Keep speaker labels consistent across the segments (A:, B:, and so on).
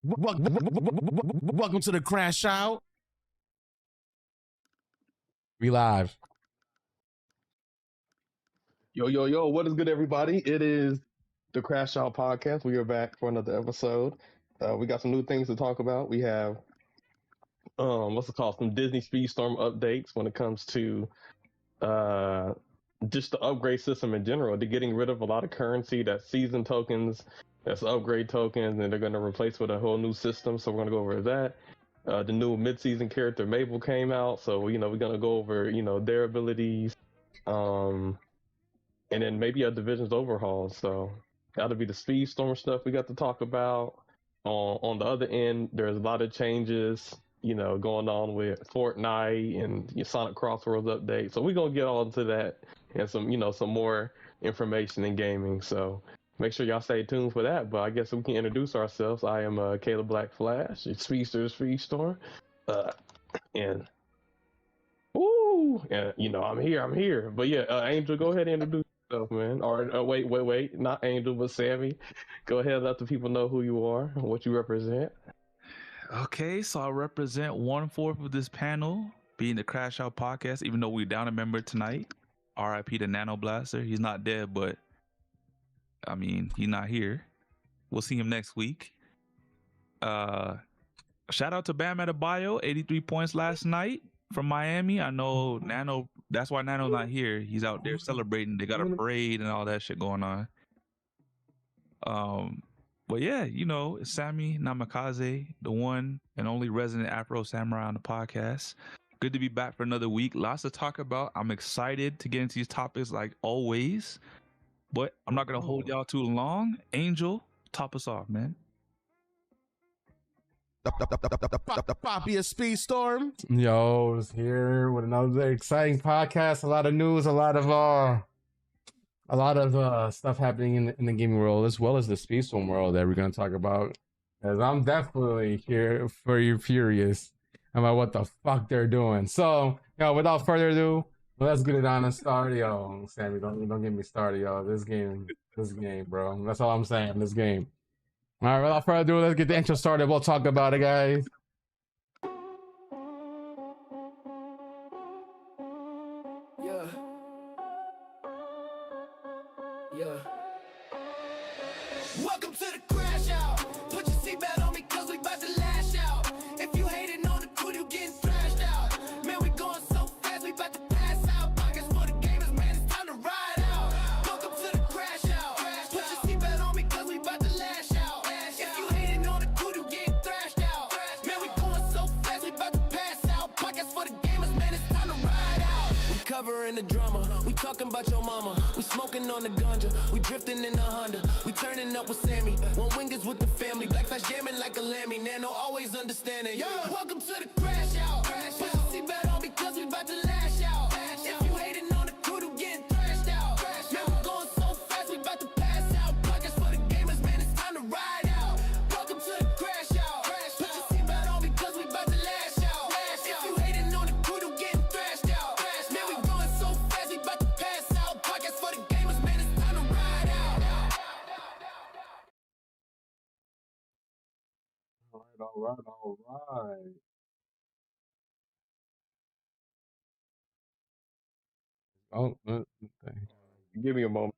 A: Welcome to the CrashOut. We live.
B: Yo, what is good, everybody? It is the CrashOut podcast. We are back for another episode. We got some new things to talk about. We have, what's it called? Some Disney Speedstorm updates when it comes to just the upgrade system in general. They're getting rid of a lot of currency, that's season tokens, that's upgrade tokens, and they're going to replace with a whole new system. So we're going to go over that. The new mid-season character Mable came out, so we're going to go over their abilities. And then maybe a division's overhaul. So that'll be the Speedstorm stuff we got to talk about. On the other end, there's a lot of changes, going on with Fortnite and Sonic CrossWorlds update. So we're gonna get all into that and some more information in gaming. So make sure y'all stay tuned for that. But I guess we can introduce ourselves. I am Caleb Black Flash, Speedster Speedstorm, and I'm here. But yeah, Angel, go ahead and introduce yourself, man. Or wait, not Angel, but Sammy. Go ahead, let the people know who you are and what you represent.
C: Okay, so I represent 1/4 of this panel, being the CrashOut podcast. Even though we're down a member tonight, R.I.P. to Nano Blaster. He's not dead, but I mean, he's not here. We'll see him next week. Shout out to Bam Adebayo, 83 points last night from Miami. I know Nano, that's why Nano's not here. He's out there celebrating. They got a parade and all that shit going on. But yeah, it's Sammy Namikaze, the one and only resident Afro Samurai on the podcast. Good to be back for another week. Lots to talk about. I'm excited to get into these topics like always, but I'm not going to hold y'all too long. Angel, top us off, man.
A: The Poppy of Speedstorm.
D: Yo, is here with another exciting podcast. A lot of news, a lot of stuff happening in the gaming world, as well as the Speedstorm world that we're going to talk about. As I'm definitely here for you, furious about what the fuck they're doing. So, without further ado, let's get it on and start. Yo, Sammy, don't get me started, yo. This game, bro. That's all I'm saying. This game. All right, without further ado, let's get the intro started. We'll talk about it, guys.
E: Welcome to the CrashOut. Put your seatbelt on me cause we about to lash out. If you hating on the crew, you getting thrashed out. Man, we going so fast, we about to pass out. Pockets for the gamers, man, it's time to ride out. Welcome to the CrashOut. Put your seatbelt on me cause we about to lash out. If you hating on the crew, you getting thrashed out. Man, we going so fast, we about to pass out. Pockets for the gamers, man, it's time to ride out. We covering the drama, we talking about your mama. We smoking on the ganja, we drifting in the Honda. We turning up with Sammy, one wingers with the family. Black flash jamming like a lammy, Nano always understanding. Yeah. Welcome to the CrashOut. Put your seatbelt on because we about to lash out. If you hating on the crew, you getting thrashed out. Man, we going so fast, we about to pass out. Pockets for the gamers, man, it's time to ride out. Welcome to the CrashOut. Put your seatbelt on because we about to lash out. If you hating on the crew, you getting thrashed out. Man, we going so fast, we about to pass out. Pockets for the gamers, man, it's time to ride out.
D: All right. Oh,
B: Give me a moment.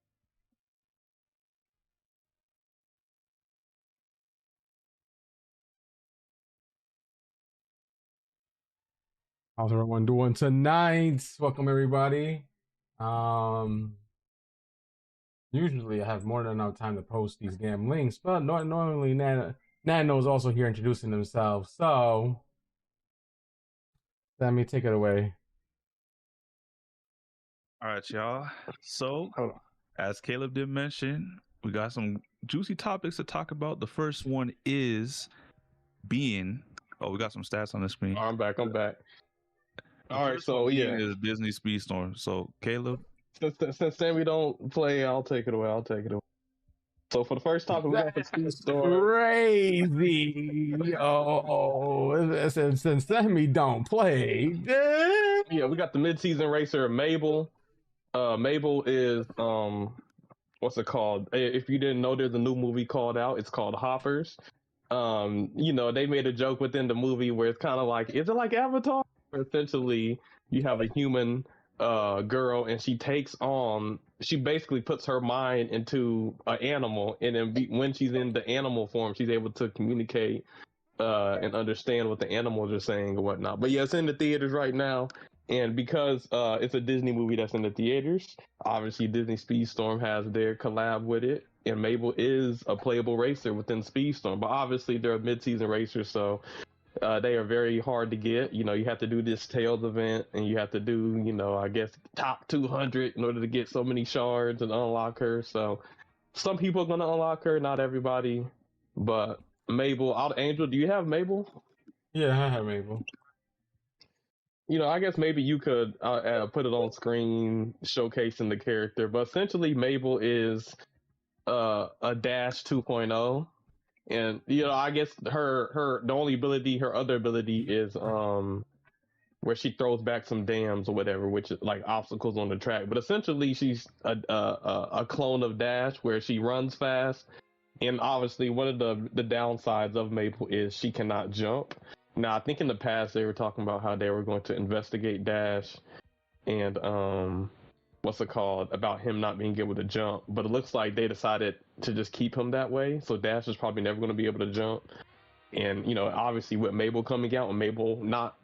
D: how's everyone doing tonight? Welcome, everybody. Usually I have more than enough time to post these damn links, but normally Nano's also here introducing himself. So, Sammy, take it away.
C: All right, y'all. So, as Caleb did mention, we got some juicy topics to talk about. The first one is being. Oh, we got some stats on the screen.
B: I'm back. All right,
C: First
B: so
C: one
B: yeah,
C: is Disney Speedstorm. So, Caleb,
B: since Sammy don't play, I'll take it away. So for the first topic, we got the Speedstorm.
D: Crazy. Since Sammy don't play.
B: Yeah, we got the mid-season racer Mable. Mable is what's it called? If you didn't know, there's a new movie called out. It's called Hoppers. you know, they made a joke within the movie where it's kind of like, is it like Avatar? Where essentially, you have a human girl, and she basically puts her mind into an animal, and then when she's in the animal form, she's able to communicate and understand what the animals are saying and whatnot. But yeah, it's in the theaters right now. And because it's a Disney movie that's in the theaters, obviously Disney Speedstorm has their collab with it. And Mable is a playable racer within Speedstorm. But obviously they're a mid-season racer, so they are very hard to get. You know, you have to do this Tails event, and you have to do, you know, I guess top 200 in order to get so many shards and unlock her. So some people are going to unlock her, not everybody. But Mable, Angel, do you have Mable?
D: Yeah, I have Mable.
B: You know, I guess maybe you could put it on screen showcasing the character, but essentially Mable is a Dash 2.0, and you know, I guess her other ability is where she throws back some dams or whatever, which is like obstacles on the track. But essentially, she's a clone of Dash where she runs fast, and obviously one of the downsides of Mable is she cannot jump. Now, I think in the past they were talking about how they were going to investigate Dash and about him not being able to jump, but it looks like they decided to just keep him that way. So Dash is probably never going to be able to jump. And you know, obviously with Mable coming out and Mable not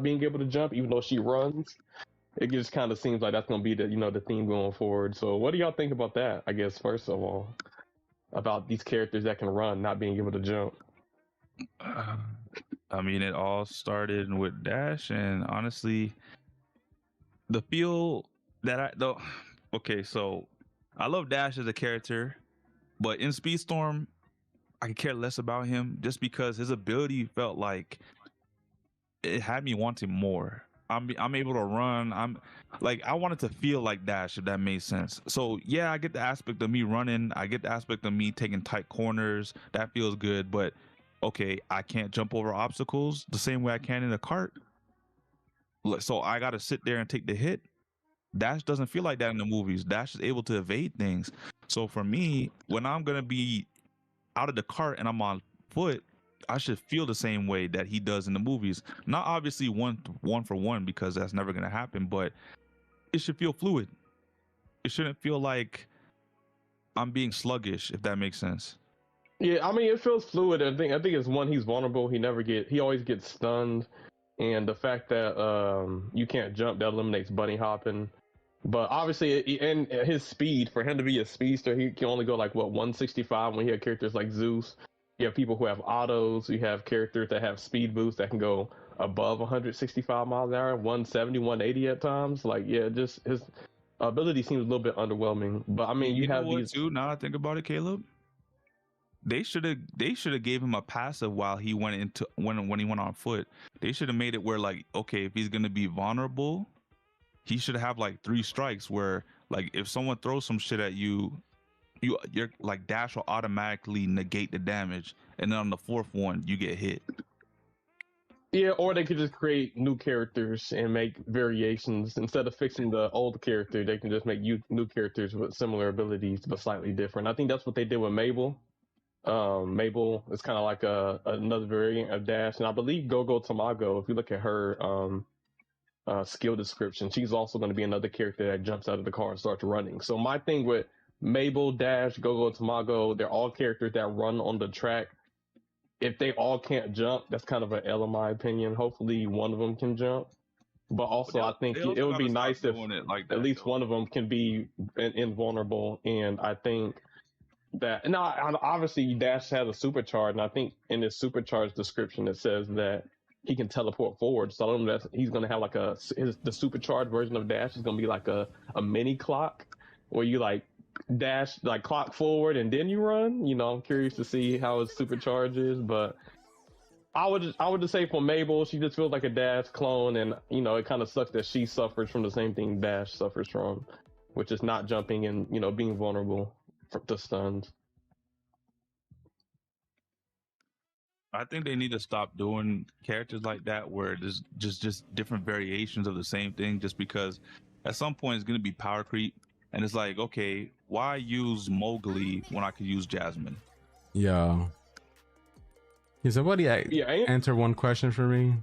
B: being able to jump, even though she runs, it just kind of seems like that's going to be the theme going forward. So what do y'all think about that? I guess first of all, about these characters that can run not being able to jump.
C: I mean, it all started with Dash, and honestly, the feel that okay, so I love Dash as a character, but in Speedstorm, I could care less about him just because his ability felt like it had me wanting more. I'm able to run. I wanted to feel like Dash, if that made sense. So yeah, I get the aspect of me running. I get the aspect of me taking tight corners. That feels good, but okay, I can't jump over obstacles the same way I can in a cart. So I got to sit there and take the hit. Dash doesn't feel like that in the movies. Dash is able to evade things. So for me, when I'm going to be out of the cart and I'm on foot, I should feel the same way that he does in the movies. Not obviously one for one, because that's never going to happen, but it should feel fluid. It shouldn't feel like I'm being sluggish, if that makes sense.
B: Yeah, I mean, it feels fluid. I think it's one, he's vulnerable. He always gets stunned, and the fact that you can't jump, that eliminates bunny hopping. But obviously, and his speed, for him to be a speedster, he can only go like 165. When you have characters like Zeus, you have people who have autos. You have characters that have speed boosts that can go above 165 miles an hour, 170, 180 at times. Like, yeah, just his ability seems a little bit underwhelming. But I mean, you have these
C: too. Now I think about it, Caleb. They should have gave him a passive while he went when he went on foot. They should have made it where, like, okay, if he's gonna be vulnerable, he should have like 3 strikes where, like, if someone throws some shit at you're like, Dash will automatically negate the damage, and then on the 4th one you get hit.
B: Yeah, or they could just create new characters and make variations. Instead of fixing the old character, they can just make new characters with similar abilities but slightly different. I think that's what they did with Mable. Mable is kind of like another variant of Dash, and I believe Gogo Tamago, if you look at her skill description, she's also going to be another character that jumps out of the car and starts running. So my thing with Mable, Dash, Gogo Tamago, they're all characters that run on the track. If they all can't jump, that's kind of an L in my opinion. Hopefully one of them can jump. But also, I think it would be nice if at least one of them can be invulnerable. And I think that, obviously Dash has a supercharge, and I think in his supercharge description it says that he can teleport forward. So I don't know that he's going to have like the supercharged version of Dash is going to be like a mini clock where you like dash, like clock forward and then you run. You know, I'm curious to see how his supercharge is, but I would just say for Mable, she just feels like a Dash clone, and you know, it kind of sucks that she suffers from the same thing Dash suffers from, which is not jumping and, you know, being vulnerable to stuns.
C: I think they need to stop doing characters like that where there's just different variations of the same thing, just because at some point it's going to be power creep, and it's like, okay, why use Mowgli when I could use Jasmine?
D: Yeah. Can somebody
B: Yeah,
D: answer one question for me?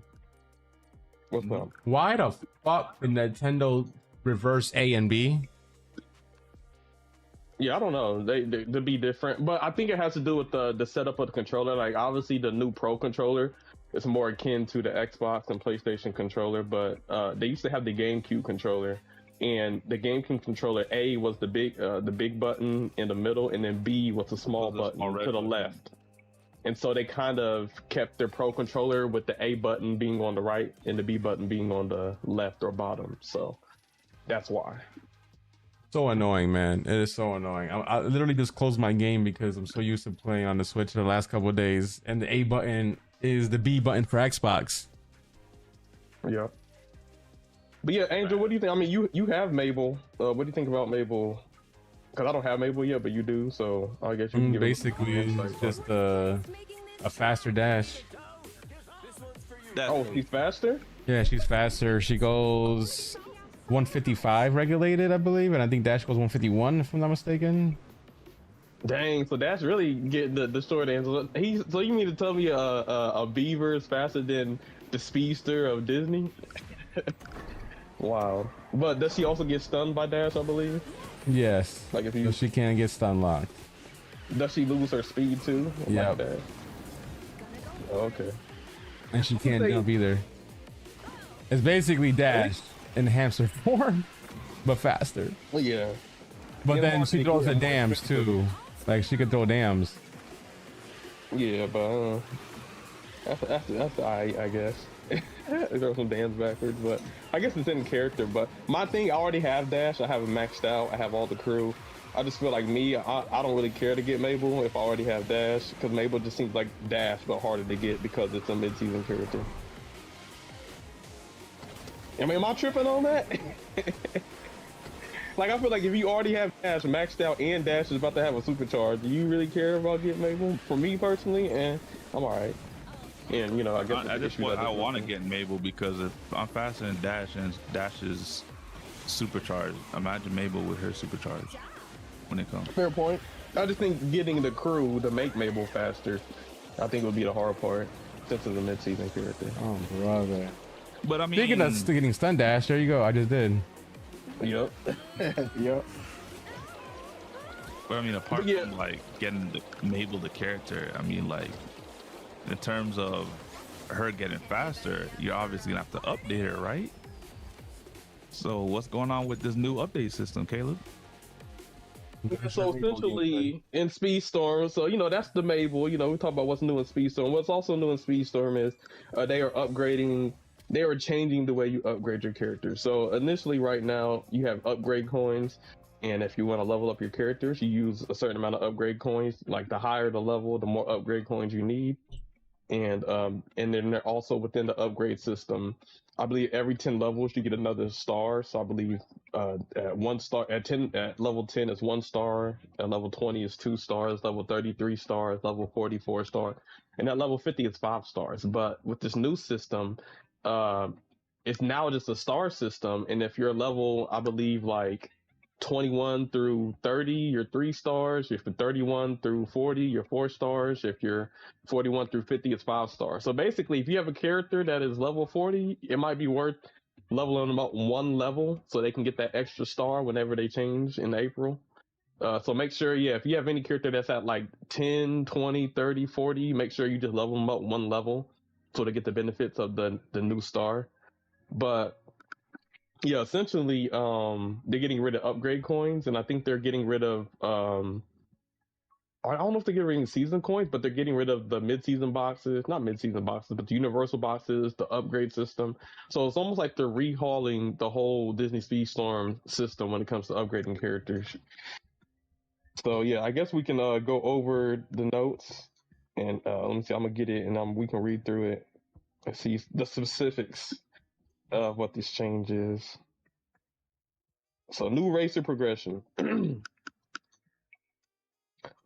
B: what's up?
D: Why the fuck did Nintendo reverse A and B?
B: Yeah, I don't know. They be different, but I think it has to do with the setup of the controller. Like obviously the new Pro controller is more akin to the Xbox and PlayStation controller, but they used to have the GameCube controller, and the GameCube controller A was the big button in the middle, and then B was the small button to the left. And so they kind of kept their Pro controller with the A button being on the right and the B button being on the left or bottom. So that's why.
D: So annoying, man. It is so annoying. I literally just closed my game because I'm so used to playing on the Switch the last couple of days, and the A button is the B button for Xbox.
B: Yeah. But yeah, Angel, what do you think? I mean, you have Mable. What do you think about Mable? Because I don't have Mable yet, but you do. So I guess you can give
D: Basically, it's just a faster dash.
B: Oh, she's faster?
D: Yeah, she's faster. She goes 155 regulated, I believe, and I think dash goes 151 if I'm not mistaken.
B: Dang, so that's really getting the short answer. So you mean to tell me a beaver is faster than the speedster of Disney? Wow. But does she also get stunned by dash, I believe?
D: Yes.
B: Like if you
D: So she can't get stun locked.
B: does she lose her speed too?
D: Yeah.
B: Like that? Oh, okay.
D: And she can't jump either. It's basically dash in hamster form, but faster.
B: Well, yeah.
D: But
B: Yeah,
D: then
B: more
D: she throws the
B: technical,
D: dams too. Like she could throw dams.
B: Yeah, but that's I guess. They throw some dams backwards, but I guess it's in character. But my thing, I already have dash. I have it maxed out. I have all the crew. I just feel like me, I don't really care to get Mable if I already have dash, because Mable just seems like dash but harder to get because it's a mid-season character. I mean, am I tripping on that? Like, I feel like if you already have dash maxed out and dash is about to have a supercharge, do you really care about getting Mable? For me personally, I'm alright. And, you know, I guess
C: At this point, I want to get Mable because if I'm faster than Dash and Dash is supercharged, imagine Mable with her supercharge when it comes.
B: Fair point. I just think getting the crew to make Mable faster, I think would be the hard part since it's a mid-season character.
D: Oh brother.
C: But I mean,
D: Speaking of getting stun dash, there you go. I just did.
B: Yep. Yep.
C: But I mean, apart
B: Yeah.
C: from like getting Mable the character, I mean, like in terms of her getting faster, you're obviously gonna have to update her, right? So what's going on with this new update system, Caleb?
B: So essentially in Speedstorm, so you know that's the Mable. You know we talk about what's new in Speedstorm. What's also new in Speedstorm is they are changing the way you upgrade your character. So initially, right now you have upgrade coins, and if you want to level up your characters, you use a certain amount of upgrade coins. Like the higher the level, the more upgrade coins you need. And then they're also within the upgrade system. I believe every 10 levels you get another star. So I believe at 1 star at level 10 is 1 star, at level 20 is 2 stars, level 33 stars, level 44 stars, and at level 50 is 5 stars. But with this new system, it's now just a star system, and if you're level, I believe like 21 through 30, you're 3 stars. If you're 31 through 40, you're 4 stars. If you're 41 through 50, it's 5 stars. So basically, if you have a character that is level 40, it might be worth leveling them up 1 level so they can get that extra star whenever they change in April. So make sure, if you have any character that's at like 10, 20, 30, 40, make sure you just level them up 1 level so they get the benefits of the new star. But yeah, essentially, they're getting rid of upgrade coins, and I think they're getting rid of, I don't know if they're getting rid of season coins, but they're getting rid of the mid-season boxes, not mid-season boxes, but the universal boxes, the upgrade system. So it's almost like they're rehauling the whole Disney Speedstorm system when it comes to upgrading characters. So yeah, I guess we can go over the notes, and let me see, I'm gonna get it, and we can read through it and see the specifics of what this change is. So new racer progression.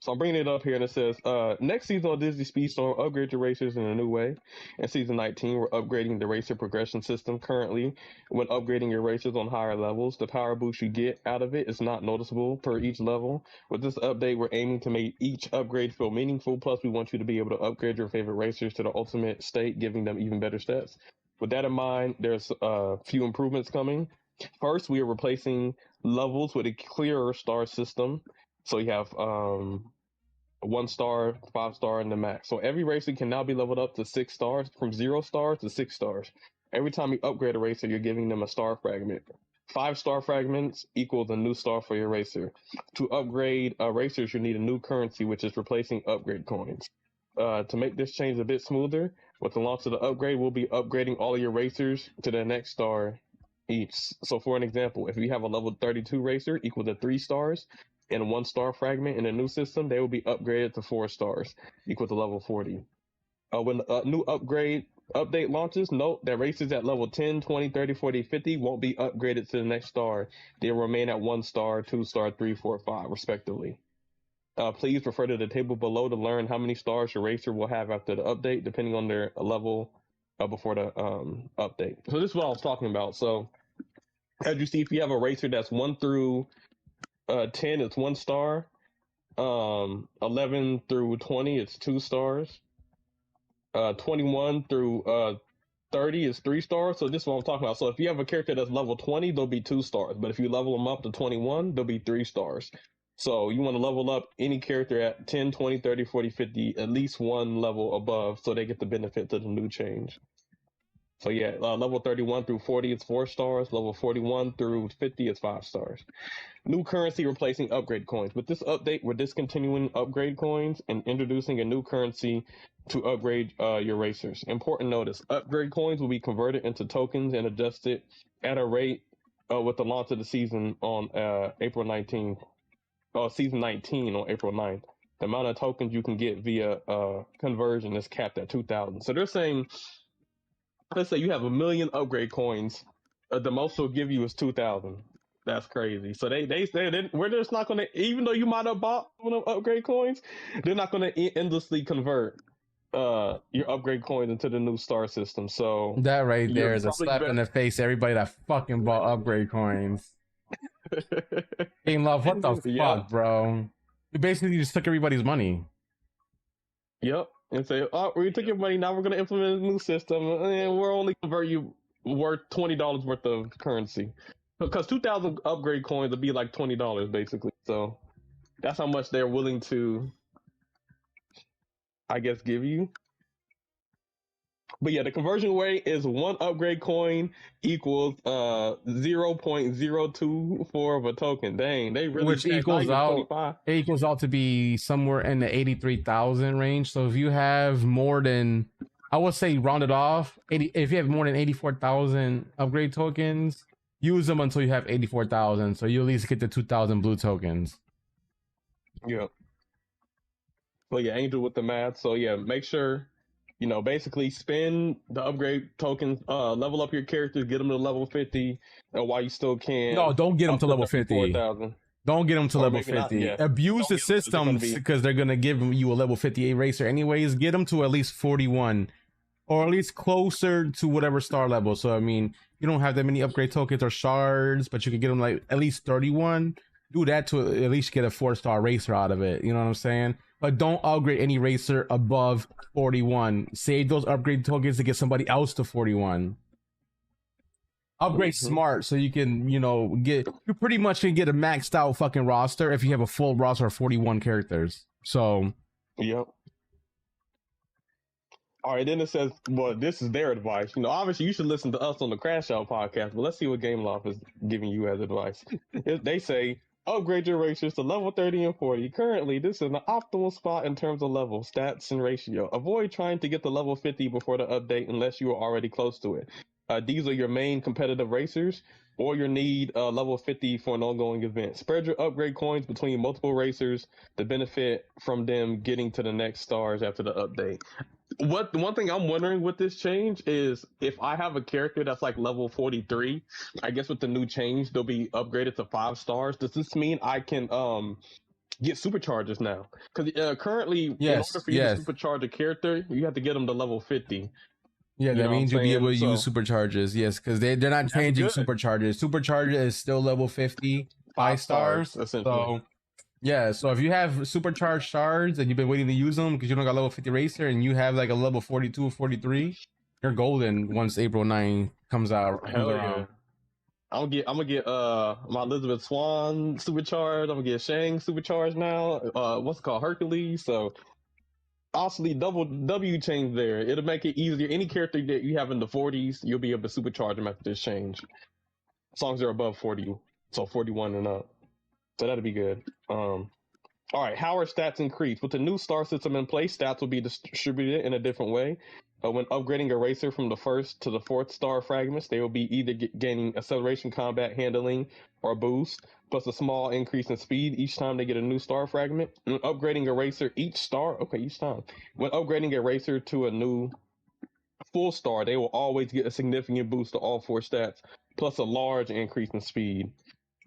B: So I'm bringing it up here, and it says, next season on Disney Speedstorm, upgrade your racers in a new way. In season 19, we're upgrading the racer progression system. Currently, when upgrading your racers on higher levels, the power boost you get out of it is not noticeable per each level. With this update, we're aiming to make each upgrade feel meaningful. Plus, we want you to be able to upgrade your favorite racers to the ultimate state, giving them even better stats. With that in mind, there's a few improvements coming. First, we are replacing levels with a clearer star system. So you have 1 star, 5 star, and the max. So every racer can now be leveled up to 6 stars, from 0 stars to 6 stars. Every time you upgrade a racer, you're giving them a star fragment. 5 star fragments equals a new star for your racer. To upgrade racers, you need a new currency, which is replacing upgrade coins. To make this change a bit smoother, with the launch of the upgrade, we'll be upgrading all of your racers to the next star each. So for an example, if you have a level 32 racer equal to 3 stars, and 1 star fragment in a new system, they will be upgraded to 4 stars, equal to level 40. When a new update launches, note that racers at level 10, 20, 30, 40, 50 won't be upgraded to the next star. They will remain at 1 star, 2 star, 3, 4, 5, respectively. Please refer to the table below to learn how many stars your racer will have after the update, depending on their level before the update. So this is what I was talking about. So as you see, if you have a racer that's 1 through 10, it's 1 star. 11 through 20, it's 2 stars. 21 through 30 is 3 stars. So this is what I'm talking about. So if you have a character that's level 20, they'll be 2 stars. But if you level them up to 21, they'll be 3 stars. So you want to level up any character at 10, 20, 30, 40, 50, at least 1 level above, so they get the benefit to the new change. So yeah, level 31 through 40 is 4 stars. Level 41 through 50 is 5 stars. New currency replacing upgrade coins. With this update, we're discontinuing upgrade coins and introducing a new currency to upgrade your racers. Important notice, upgrade coins will be converted into tokens and adjusted at a rate with the launch of the season on April 19th. Season 19 on April 9th. The amount of tokens you can get via conversion is capped at 2,000. So they're saying, let's say you have 1 million upgrade coins, the most they'll give you is 2,000. That's crazy. So they say we're just not going to, even though you might have bought one of upgrade coins, they're not going to endlessly convert your upgrade coins into the new star system. So
D: that right there is a slap in the face to everybody that fucking bought upgrade coins. Game Love, what the fuck, bro? You basically just took everybody's money.
B: Yep. And say, oh, we took your money, now we're going to implement a new system, and we're only convert you worth $20 worth of currency. Because 2,000 upgrade coins would be like $20, basically. So that's how much they're willing to, I guess, give you. But yeah, the conversion rate is 1 upgrade coin equals 0.024 of a token. Dang, they really,
D: which equals out. It equals out to be somewhere in the 83,000 range. So if you have more than, I would say, rounded off, if you have more than 84,000 upgrade tokens, use them until you have 84,000. So you at least get the 2,000 blue tokens.
B: Yeah. Well, yeah, Angel with the math. So yeah, make sure, you know, basically spend the upgrade tokens, level up your characters, get them to level 50, while you still can.
D: No, don't get them to level 50. Don't get them to level 50.
B: Not, yeah.
D: Abuse the system because they're going to give you a level 58 racer anyways. Get them to at least 41 or at least closer to whatever star level. So, I mean, you don't have that many upgrade tokens or shards, but you can get them like at least 31. Do that to at least get a 4-star racer out of it. You know what I'm saying? But don't upgrade any racer above 41. Save those upgrade tokens to get somebody else to 41. Upgrade smart so you can, you know, you pretty much can get a maxed out fucking roster if you have a full roster of 41 characters. So,
B: yep. All right, then it says, well, this is their advice. You know, obviously you should listen to us on the CrashOut podcast, but let's see what Game Loft is giving you as advice. They say, upgrade your racers to level 30 and 40. Currently, this is an optimal spot in terms of level, stats, and ratio. Avoid trying to get to level 50 before the update unless you are already close to it. These are your main competitive racers, or you need level 50 for an ongoing event. Spread your upgrade coins between multiple racers to benefit from them getting to the next stars after the update. One thing I'm wondering with this change is if I have a character that's like level 43, I guess with the new change they'll be upgraded to 5 stars. Does this mean I can get superchargers now. Because currently, in
D: Yes,
B: order for you
D: yes.
B: to supercharge a character, you have to get them to level 50.
D: Yeah,
B: You
D: that
B: know what
D: means
B: I'm
D: you'll be able to
B: saying?
D: use supercharges. Yes, because they're not
B: That's
D: changing
B: good.
D: supercharges. Supercharger is still level 50,
B: 5
D: stars.
B: essentially.
D: So yeah, so if you have supercharged shards and you've been waiting to use them because you don't got level 50 racer and you have like a level 42 or 43, you're golden once April 9 comes
B: Hell
D: around.
B: yeah. I'm gonna get my Elizabeth Swan supercharged. I'm gonna get Shang supercharged now. What's it called, Hercules? So obviously double W change there. It'll make it easier. Any character that you have in the 40s, you'll be able to supercharge them after this change. As long as they're above 40, so 41 and up. So that'll be good. All right, how are stats increased? With the new star system in place, stats will be distributed in a different way. When upgrading a racer from the 1st to the 4th star fragments, they will be either gaining acceleration, combat, handling, or boost, plus a small increase in speed each time they get a new star fragment. When upgrading a racer each time. When upgrading a racer to a new full star, they will always get a significant boost to all 4 stats, plus a large increase in speed.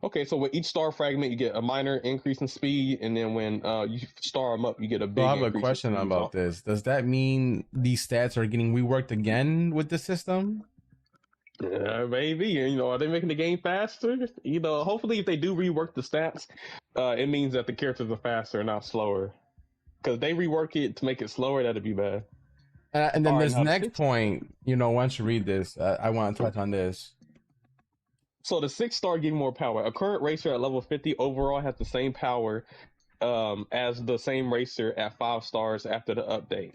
B: Okay, so with each star fragment, you get a minor increase in speed, and then when you star them up, you get a big
D: So I have a
B: increase in
D: question
B: speed.
D: about this. Does that mean these stats are getting reworked again with the system?
B: Yeah, maybe. You know, are they making the game faster? You know, hopefully if they do rework the stats, it means that the characters are faster, not slower. Because they rework it to make it slower, that'd be bad.
D: And then
B: All right,
D: this
B: now,
D: next point, once you read this, I want to touch on this.
B: So the 6 star getting more power. A current racer at level 50 overall has the same power as the same racer at 5 stars after the update.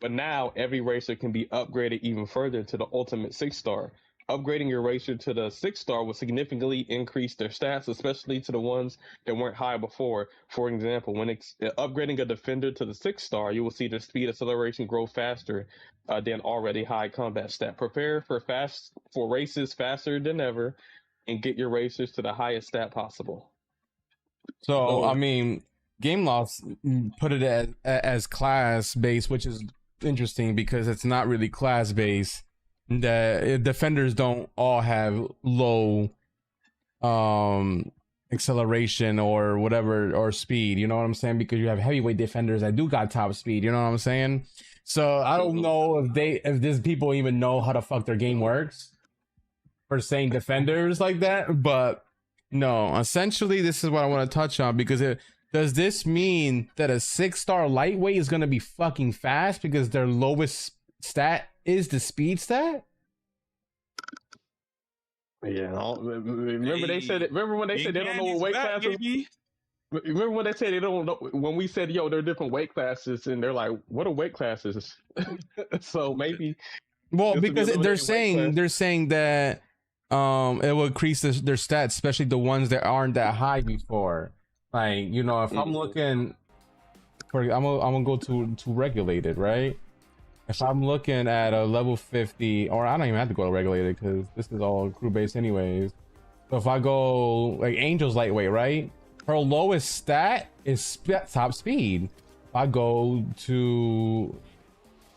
B: But now every racer can be upgraded even further to the ultimate 6 star. Upgrading your racer to the 6 star will significantly increase their stats, especially to the ones that weren't high before. For example, when upgrading a defender to the 6 star, you will see their speed acceleration grow faster than already high combat stat. Prepare for races faster than ever, and get your racers to the highest stat possible.
D: So I mean, Game Loss put it as class based, which is interesting because it's not really class based. The defenders don't all have low acceleration or whatever or speed, you know what I'm saying? Because you have heavyweight defenders that do got top speed, you know what I'm saying? So I don't know if these people even know how the fuck their game works for saying defenders like that, but no, essentially this is what I want to touch on because does this mean that a 6 star lightweight is going to be fucking fast because their lowest stat is the speed stat?
B: Yeah, remember they said it. Remember when they said they don't know what weight classes? Remember when they said they don't know? When we said, "Yo, there are different weight classes," and they're like, "What are weight classes?" So maybe.
D: Well, because they're saying that it will increase their stats, especially the ones that aren't that high before. Like, if I'm looking for, I'm gonna go to regulated, right? If I'm looking at a level 50, or I don't even have to go to regulated because this is all crew based anyways. So if I go like Angel's lightweight, right? Her lowest stat is top speed. If I go to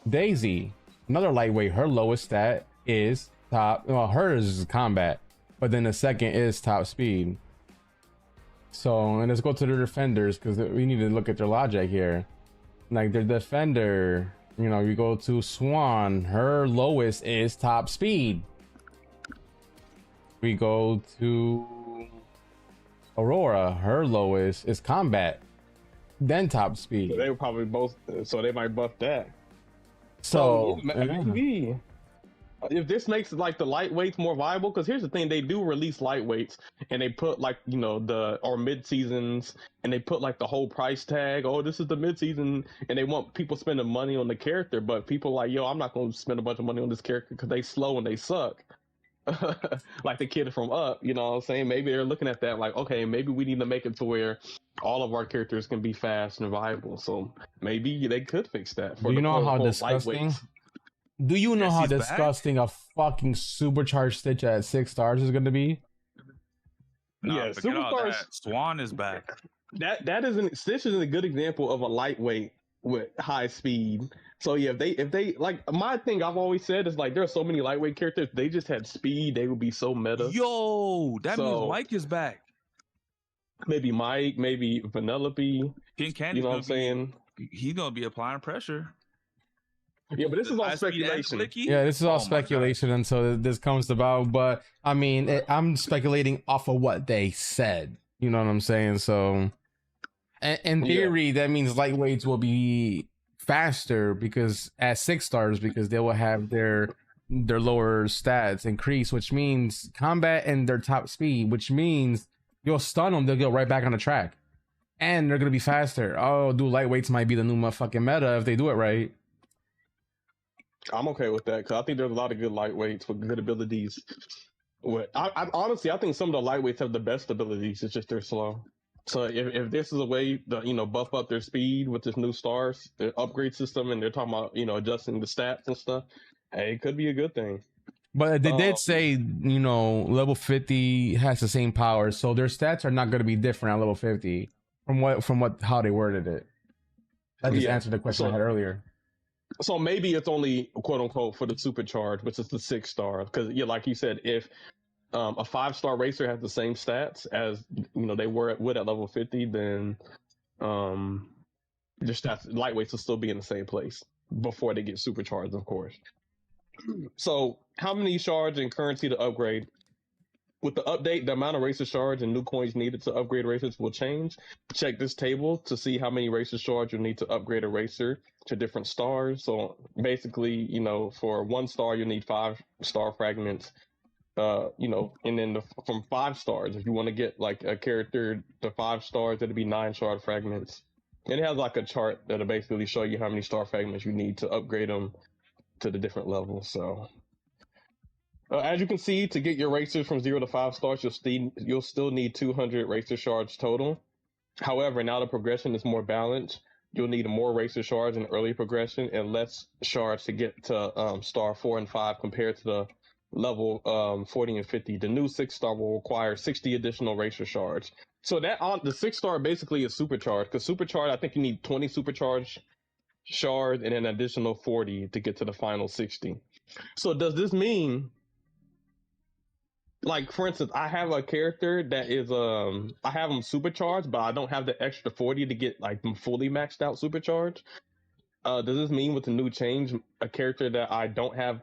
D: Daisy, another lightweight, her lowest stat is hers is combat, but then the second is top speed. So, and let's go to the defenders because we need to look at their logic here. Like their defender, you go to Swan, her lowest is top speed. We go to Aurora, her lowest is combat, then top speed.
B: So they were probably both, so they might buff that.
D: So
B: maybe if this makes like the lightweights more viable, because here's the thing, they do release lightweights and they put like or mid seasons, and they put like the whole price tag. Oh, this is the mid season, and they want people spending money on the character, but people like, yo, I'm not going to spend a bunch of money on this character because they slow and they suck. Like the kid from Up, you know what I'm saying? Maybe they're looking at that like, okay, maybe we need to make it to where all of our characters can be fast and viable. So maybe they could fix that.
D: Do you know how disgusting? Do you know how disgusting a fucking supercharged Stitch at 6 stars is going to be?
C: Yeah, Superstars. Swan is back.
B: Stitch is a good example of a lightweight with high speed. So yeah, if they like, my thing I've always said is like, there are so many lightweight characters. They just had speed, they would be so meta.
C: Yo, that means Mike is back.
B: maybe Mike, maybe Vanellope.
C: King Candy's
B: You know what
C: gonna
B: I'm saying?
C: he's gonna be applying pressure.
B: Yeah, but this is all
C: High speed and
B: speculation.
C: clicky?
D: Yeah, this is all
C: Oh my God.
D: speculation until this comes about. But I mean, I'm speculating off of what they said. You know what I'm saying? So, in theory, that means lightweights will be faster because at 6 stars because they will have their lower stats increase, which means combat and their top speed, which means you'll stun them, they'll go right back on the track, and they're gonna be faster. Oh, dude, lightweights might be the new motherfucking meta if they do it right.
B: I'm okay with that because I think there's a lot of good lightweights with good abilities. I honestly, I think some of the lightweights have the best abilities. It's just they're slow. So if this is a way to buff up their speed with this new stars, the upgrade system, and they're talking about adjusting the stats and stuff, hey, it could be a good thing.
D: But they did say, level 50 has the same power, so their stats are not going to be different at level 50 from how they worded it. That just answered the question I had earlier.
B: So maybe it's only quote unquote for the supercharge, which is the 6 star. Because like you said, if a 5-star racer has the same stats as they would at level 50, then their stats lightweights will still be in the same place before they get supercharged, of course. So how many shards and currency to upgrade? With the update, the amount of racer shards and new coins needed to upgrade racers will change. Check this table to see how many racer shards you need to upgrade a racer to different stars. So basically, for 1 star, you need 5-star fragments. And then from 5 stars, if you want to get like a character to 5 stars, it'll be 9 shard fragments. And it has like a chart that'll basically show you how many star fragments you need to upgrade them to the different levels. So as you can see, to get your racers from 0 to 5 stars, you'll still need 200 racer shards total. However, now the progression is more balanced. You'll need more racer shards in early progression and less shards to get to star 4 and 5 compared to the level 40 and 50. The new 6-star will require 60 additional racer shards. So that the 6-star basically is supercharged, because supercharged, I think you need 20 supercharged shards and an additional 40 to get to the final 60. So does this mean, like, for instance, I have a character that is I have him supercharged, but I don't have the extra 40 to get like them fully maxed out supercharged. Does this mean with the new change, a character that I don't have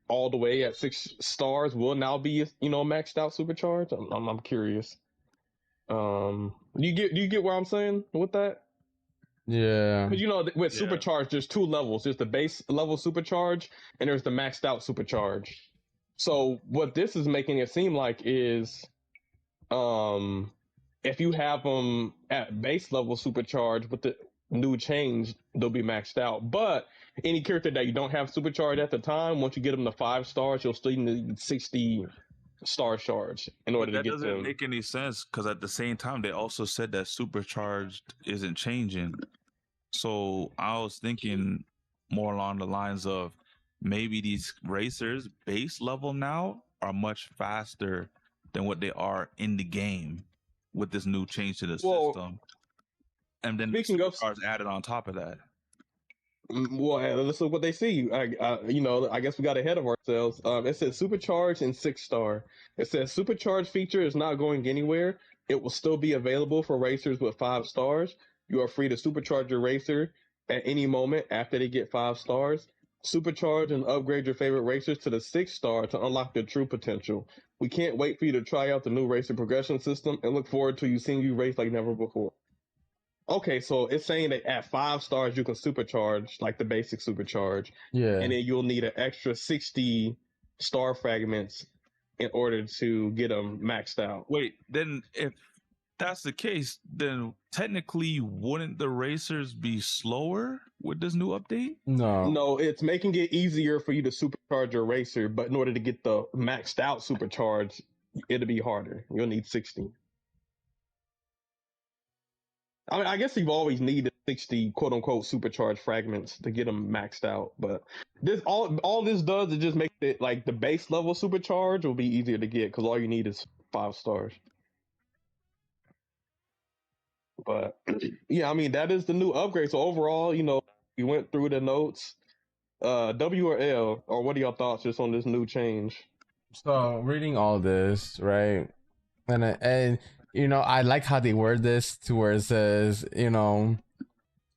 B: all the way at 6 stars will now be maxed out supercharged? I'm curious. Do you get what I'm saying with that?
D: Yeah.
B: Because with supercharge, there's 2 levels. There's the base level supercharge, and there's the maxed out supercharge. So what this is making it seem like is, if you have them at base level supercharge with the new change, they'll be maxed out. But any character that you don't have supercharged at the time, once you get them to 5 stars, you'll still need 60 star shards in order to get them.
C: That doesn't make any sense, because at the same time they also said that supercharged isn't changing. So I was thinking more along the lines of maybe these racers base level now are much faster than what they are in the game with this new change to the system. And then supercharged added on top of that.
B: Well, let's look what they see. I guess we got ahead of ourselves. It says supercharged and 6-star. It says supercharged feature is not going anywhere. It will still be available for racers with 5 stars. You are free to supercharge your racer at any moment after they get 5 stars. Supercharge and upgrade your favorite racers to the 6-star to unlock their true potential. We can't wait for you to try out the new racer progression system and look forward to seeing you race like never before. Okay, so it's saying that at 5 stars you can supercharge, like the basic supercharge.
D: Yeah.
B: And then you'll need an extra 60 star fragments in order to get them maxed out.
C: Wait, then if that's the case, then technically wouldn't the racers be slower with this new update?
B: No, it's making it easier for you to supercharge your racer, but in order to get the maxed out supercharge, it'll be harder. You'll need 60. I mean, I guess you've always needed 60 quote unquote supercharged fragments to get them maxed out, but this all this does is just make it like the base level supercharge will be easier to get because all you need is 5 stars. But yeah, I mean, that is the new upgrade. So overall, we went through the notes. W or L, or what are your thoughts just on this new change?
D: So reading all this, right? And I like how they word this to where it says,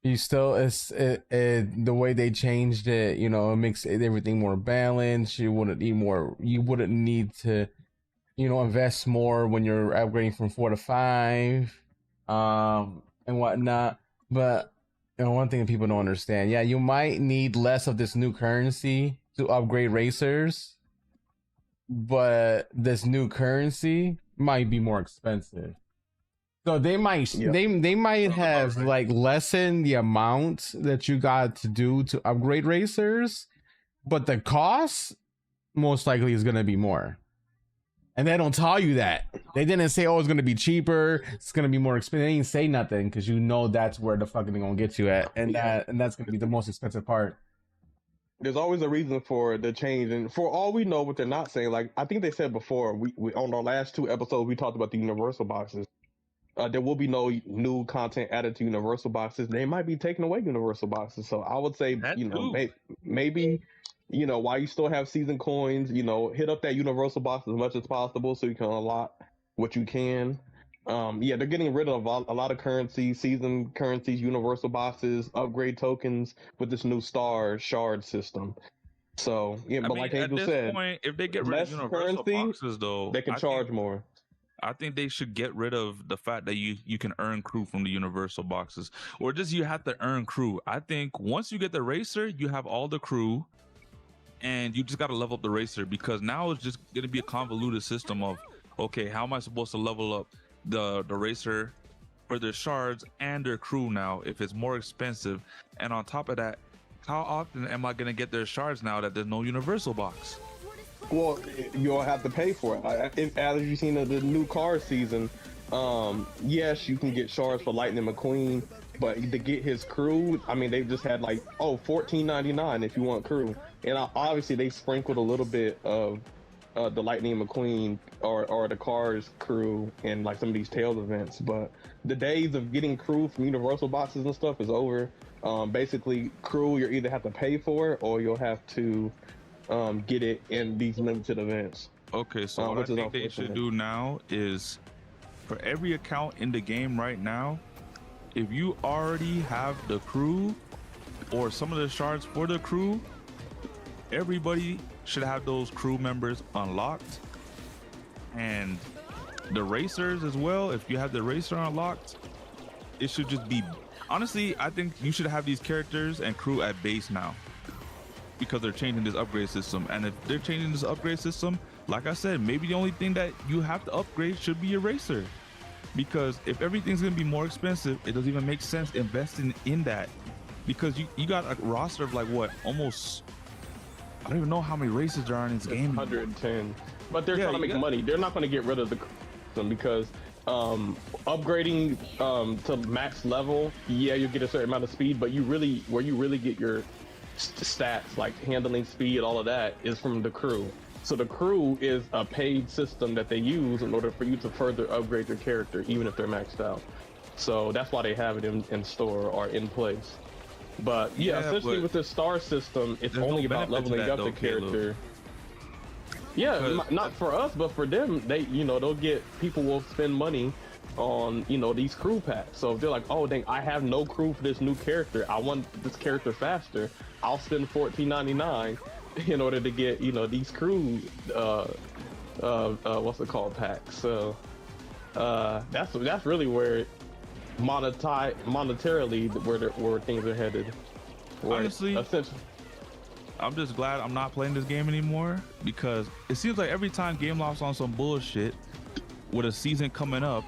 D: you still the way they changed it, it makes everything more balanced. You wouldn't need to, invest more when you're upgrading from 4 to 5, and whatnot. But one thing that people don't understand, yeah, you might need less of this new currency to upgrade racers, but this new currency might be more expensive. So they might they might have like lessened the amount that you got to do to upgrade racers, but the cost most likely is going to be more. And they don't tell you that. They didn't say, oh, it's going to be cheaper, it's going to be more expensive. They didn't say nothing, because that's where the fucking thing going to get you at, and that's going to be the most expensive part.
B: There's always a reason for the change, and for all we know, what they're not saying, like I think they said before, we on our last 2 episodes we talked about the universal boxes. There will be no new content added to universal boxes. They might be taking away universal boxes. So I would say, maybe, while you still have season coins, hit up that universal box as much as possible so you can unlock what you can. They're getting rid of a lot of currency, season currencies, universal boxes, upgrade tokens with this new shard system. So like Angel said,
C: point, if they get rid of universal boxes, though,
B: they can charge more.
C: I think they should get rid of the fact that you can earn crew from the universal boxes, or just you have to earn crew. I think once you get the racer, you have all the crew, and you just got to level up the racer, because now it's just going to be a convoluted system of, okay, how am I supposed to level up the racer for their shards and their crew now if it's more expensive? And on top of that, how often am I going to get their shards now that there's no universal box?
B: Well, you'll have to pay for it. As you've seen the new car season, yes, you can get shards for Lightning McQueen, but to get his crew, I mean, they've just had like, $14.99 if you want crew. And obviously they sprinkled a little bit of the Lightning McQueen or the Cars crew in like some of these Tails events, but the days of getting crew from universal boxes and stuff is over. Basically, crew, you either have to pay for it or you'll have to get it in these limited events.
C: Okay, so what I think they should do now is, for every account in the game right now, if you already have the crew or some of the shards for the crew, everybody should have those crew members unlocked, and the racers as well. If you have the racer unlocked, it should just be, honestly, I think you should have these characters and crew at base now, because they're changing this upgrade system. And if they're changing this upgrade system, like I said, maybe the only thing that you have to upgrade should be your racer, because if everything's going to be more expensive, it doesn't even make sense investing in that, because you got a roster of like what, almost, I don't even know how many races there are in this game.
B: 110. But they're trying to make money. They're not going to get rid of the system, because upgrading to max level, you get a certain amount of speed, but where you really get your stats like handling speed, all of that is from the crew. So the crew is a paid system that they use in order for you to further upgrade your character, even if they're maxed out. So that's why they have it in store or in place. But essentially with the star system, it's only about leveling up the character. Not for us, but for them, people will spend money on these crew packs. So if they're like, oh dang, I have no crew for this new character, I want this character faster, I'll spend $14.99 in order to get these crew what's it called, packs. So that's really where monetarily where things are headed.
C: Honestly, I'm just glad I'm not playing this game anymore, because it seems like every time Gameloft's on some bullshit with a season coming up,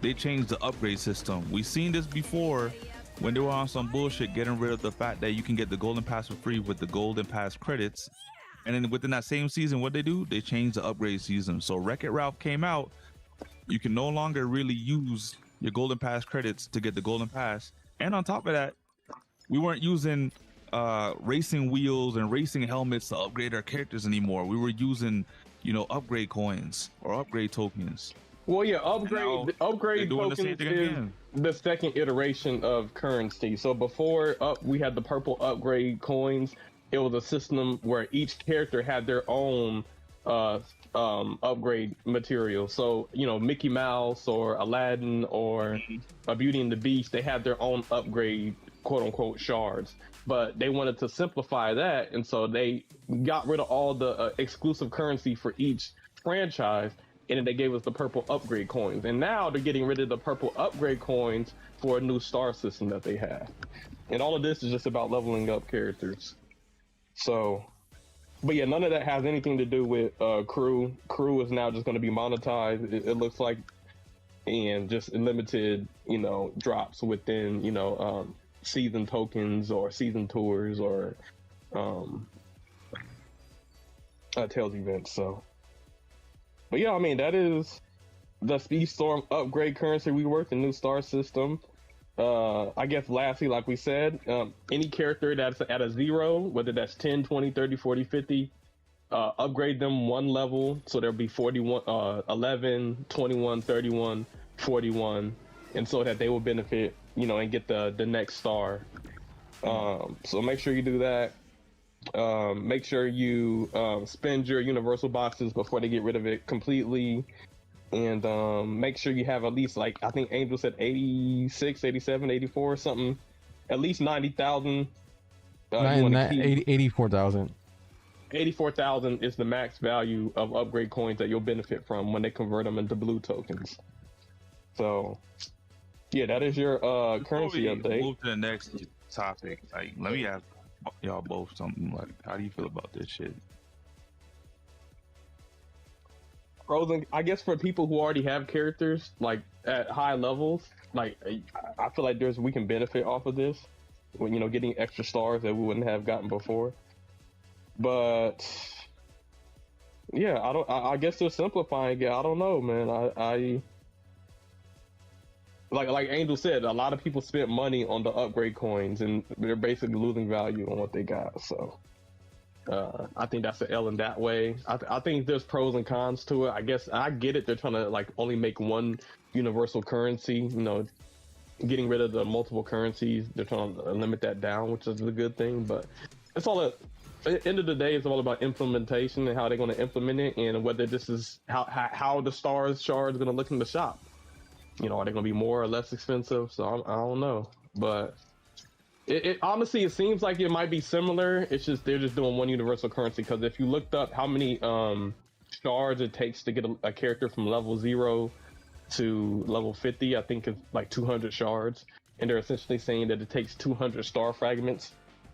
C: they change the upgrade system. We've seen this before when they were on some bullshit, getting rid of the fact that you can get the golden pass for free with the golden pass credits, and then within that same season, what they do, they change the upgrade season. So Wreck-It Ralph came out, you can no longer really use your golden pass credits to get the golden pass, and on top of that, we weren't using racing wheels and racing helmets to upgrade our characters anymore. We were using upgrade coins or upgrade tokens.
B: Well, upgrade tokens is the second iteration of currency. So before we had the purple upgrade coins. It was a system where each character had their own upgrade material. So Mickey Mouse or Aladdin or a Beauty and the Beast, they have their own upgrade, quote unquote, shards. But they wanted to simplify that, and so they got rid of all the exclusive currency for each franchise, and then they gave us the purple upgrade coins. And now they're getting rid of the purple upgrade coins for a new star system that they have. And all of this is just about leveling up characters. So, but yeah, none of that has anything to do with crew. Crew is now just going to be monetized, it looks like, and just limited, drops within, season tokens or season tours or Tails events. So, but yeah, I mean, that is the Speedstorm upgrade currency rework, the new star system. I guess lastly, like we said, any character that's at a 0, whether that's 10, 20, 30, 40, 50, upgrade them one level. So there'll be 41, 11, 21, 31, 41, and so that they will benefit, and get the next star. So make sure you do that. Make sure you spend your universal boxes before they get rid of it completely. And make sure you have at least, like, I think Angel said 86, 87, 84, something. At least 90,000.
D: 84,000.
B: 84,000 is the max value of upgrade coins that you'll benefit from when they convert them into blue tokens. So, yeah, that is your currency update.
C: Move to the next topic. Like, let me ask y'all both something. Like, how do you feel about this shit?
B: Frozen, I guess for people who already have characters like at high levels, like I feel like we can benefit off of this when getting extra stars that we wouldn't have gotten before. But yeah, I guess they're simplifying it. I don't know, man. I like Angel said, a lot of people spent money on the upgrade coins and they're basically losing value on what they got. So I think that's an L in that way. I think there's pros and cons to it. I guess I get it. They're trying to like only make one universal currency, getting rid of the multiple currencies. They're trying to limit that down, which is a good thing. But it's all at the end of the day, it's all about implementation and how they're going to implement it, and whether this is how the shards going to look in the shop. Are they going to be more or less expensive? So I don't know, but it honestly, it seems like it might be similar. It's just they're just doing one universal currency, because if you looked up how many shards it takes to get a character from level 0 to level 50, I think it's like 200 shards, and they're essentially saying that it takes 200 star fragments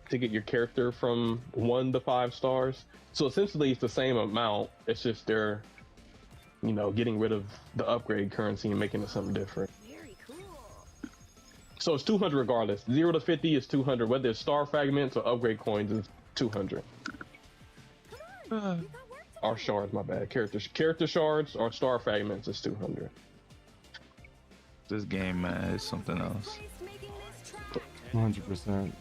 B: to get your character from 1 to 5 stars. So essentially it's the same amount. It's just they're getting rid of the upgrade currency and making it something different.
F: Very cool.
B: So it's 200 regardless. 0 to 50 is 200. Whether it's star fragments or upgrade coins, is 200. Or shards, my bad. Character shards or star fragments is 200.
C: This game, man, is something else.
D: 100%.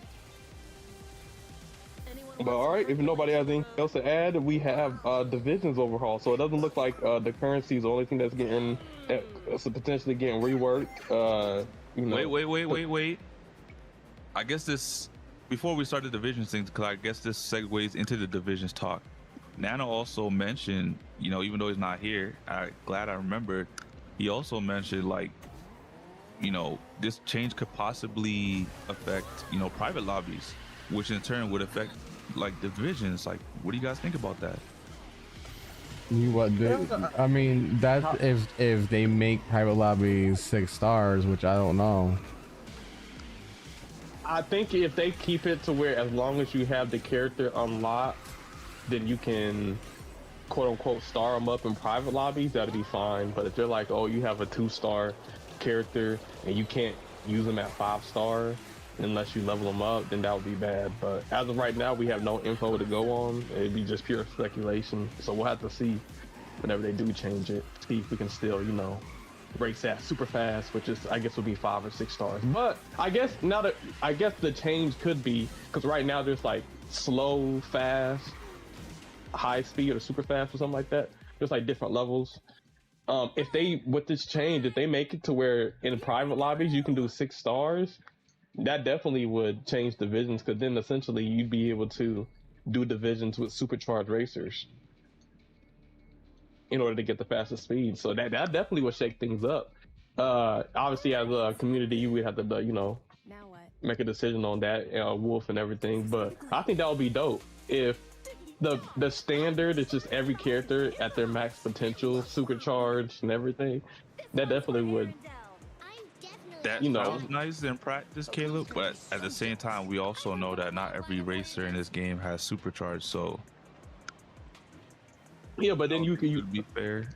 B: But all right, if nobody has anything else to add, we have divisions overhaul. So it doesn't look like the currency is the only thing that's potentially getting reworked.
C: Wait. I guess this, before we start the divisions things, because I guess this segues into the divisions talk. Nano also mentioned, even though he's not here, glad I remembered, he also mentioned, like, this change could possibly affect, private lobbies, which in turn would affect, like, divisions. Like, what do you guys think about that?
D: I mean, that's if they make private lobbies 6 stars, which I don't know.
B: I think if they keep it to where as long as you have the character unlocked, then you can quote unquote star them up in private lobbies, that'd be fine. But if they're like, oh, you have a 2-star character and you can't use them at 5-star unless you level them up, then that would be bad. But as of right now, we have no info to go on. It'd be just pure speculation. So we'll have to see whenever they do change it, see if we can still, race that super fast, which is, I guess, would be 5 or 6 stars. But I guess the change could be, because right now there's like slow, fast, high speed, or super fast, or something like that. There's like different levels. With this change, if they make it to where in private lobbies you can do 6 stars, that definitely would change divisions, because then essentially you'd be able to do divisions with supercharged racers. in order to get the fastest speed. So that definitely would shake things up. Obviously, as a community, we have to,
F: Now what?
B: make a decision on that, Wolf and everything. But I think that would be dope if the standard is just every character at their max potential, supercharged and everything. That definitely would.
C: That sounds nice in practice, Caleb, but at the same time, we also know that not every racer in this game has supercharged, so
B: Yeah, but then you
C: be fair.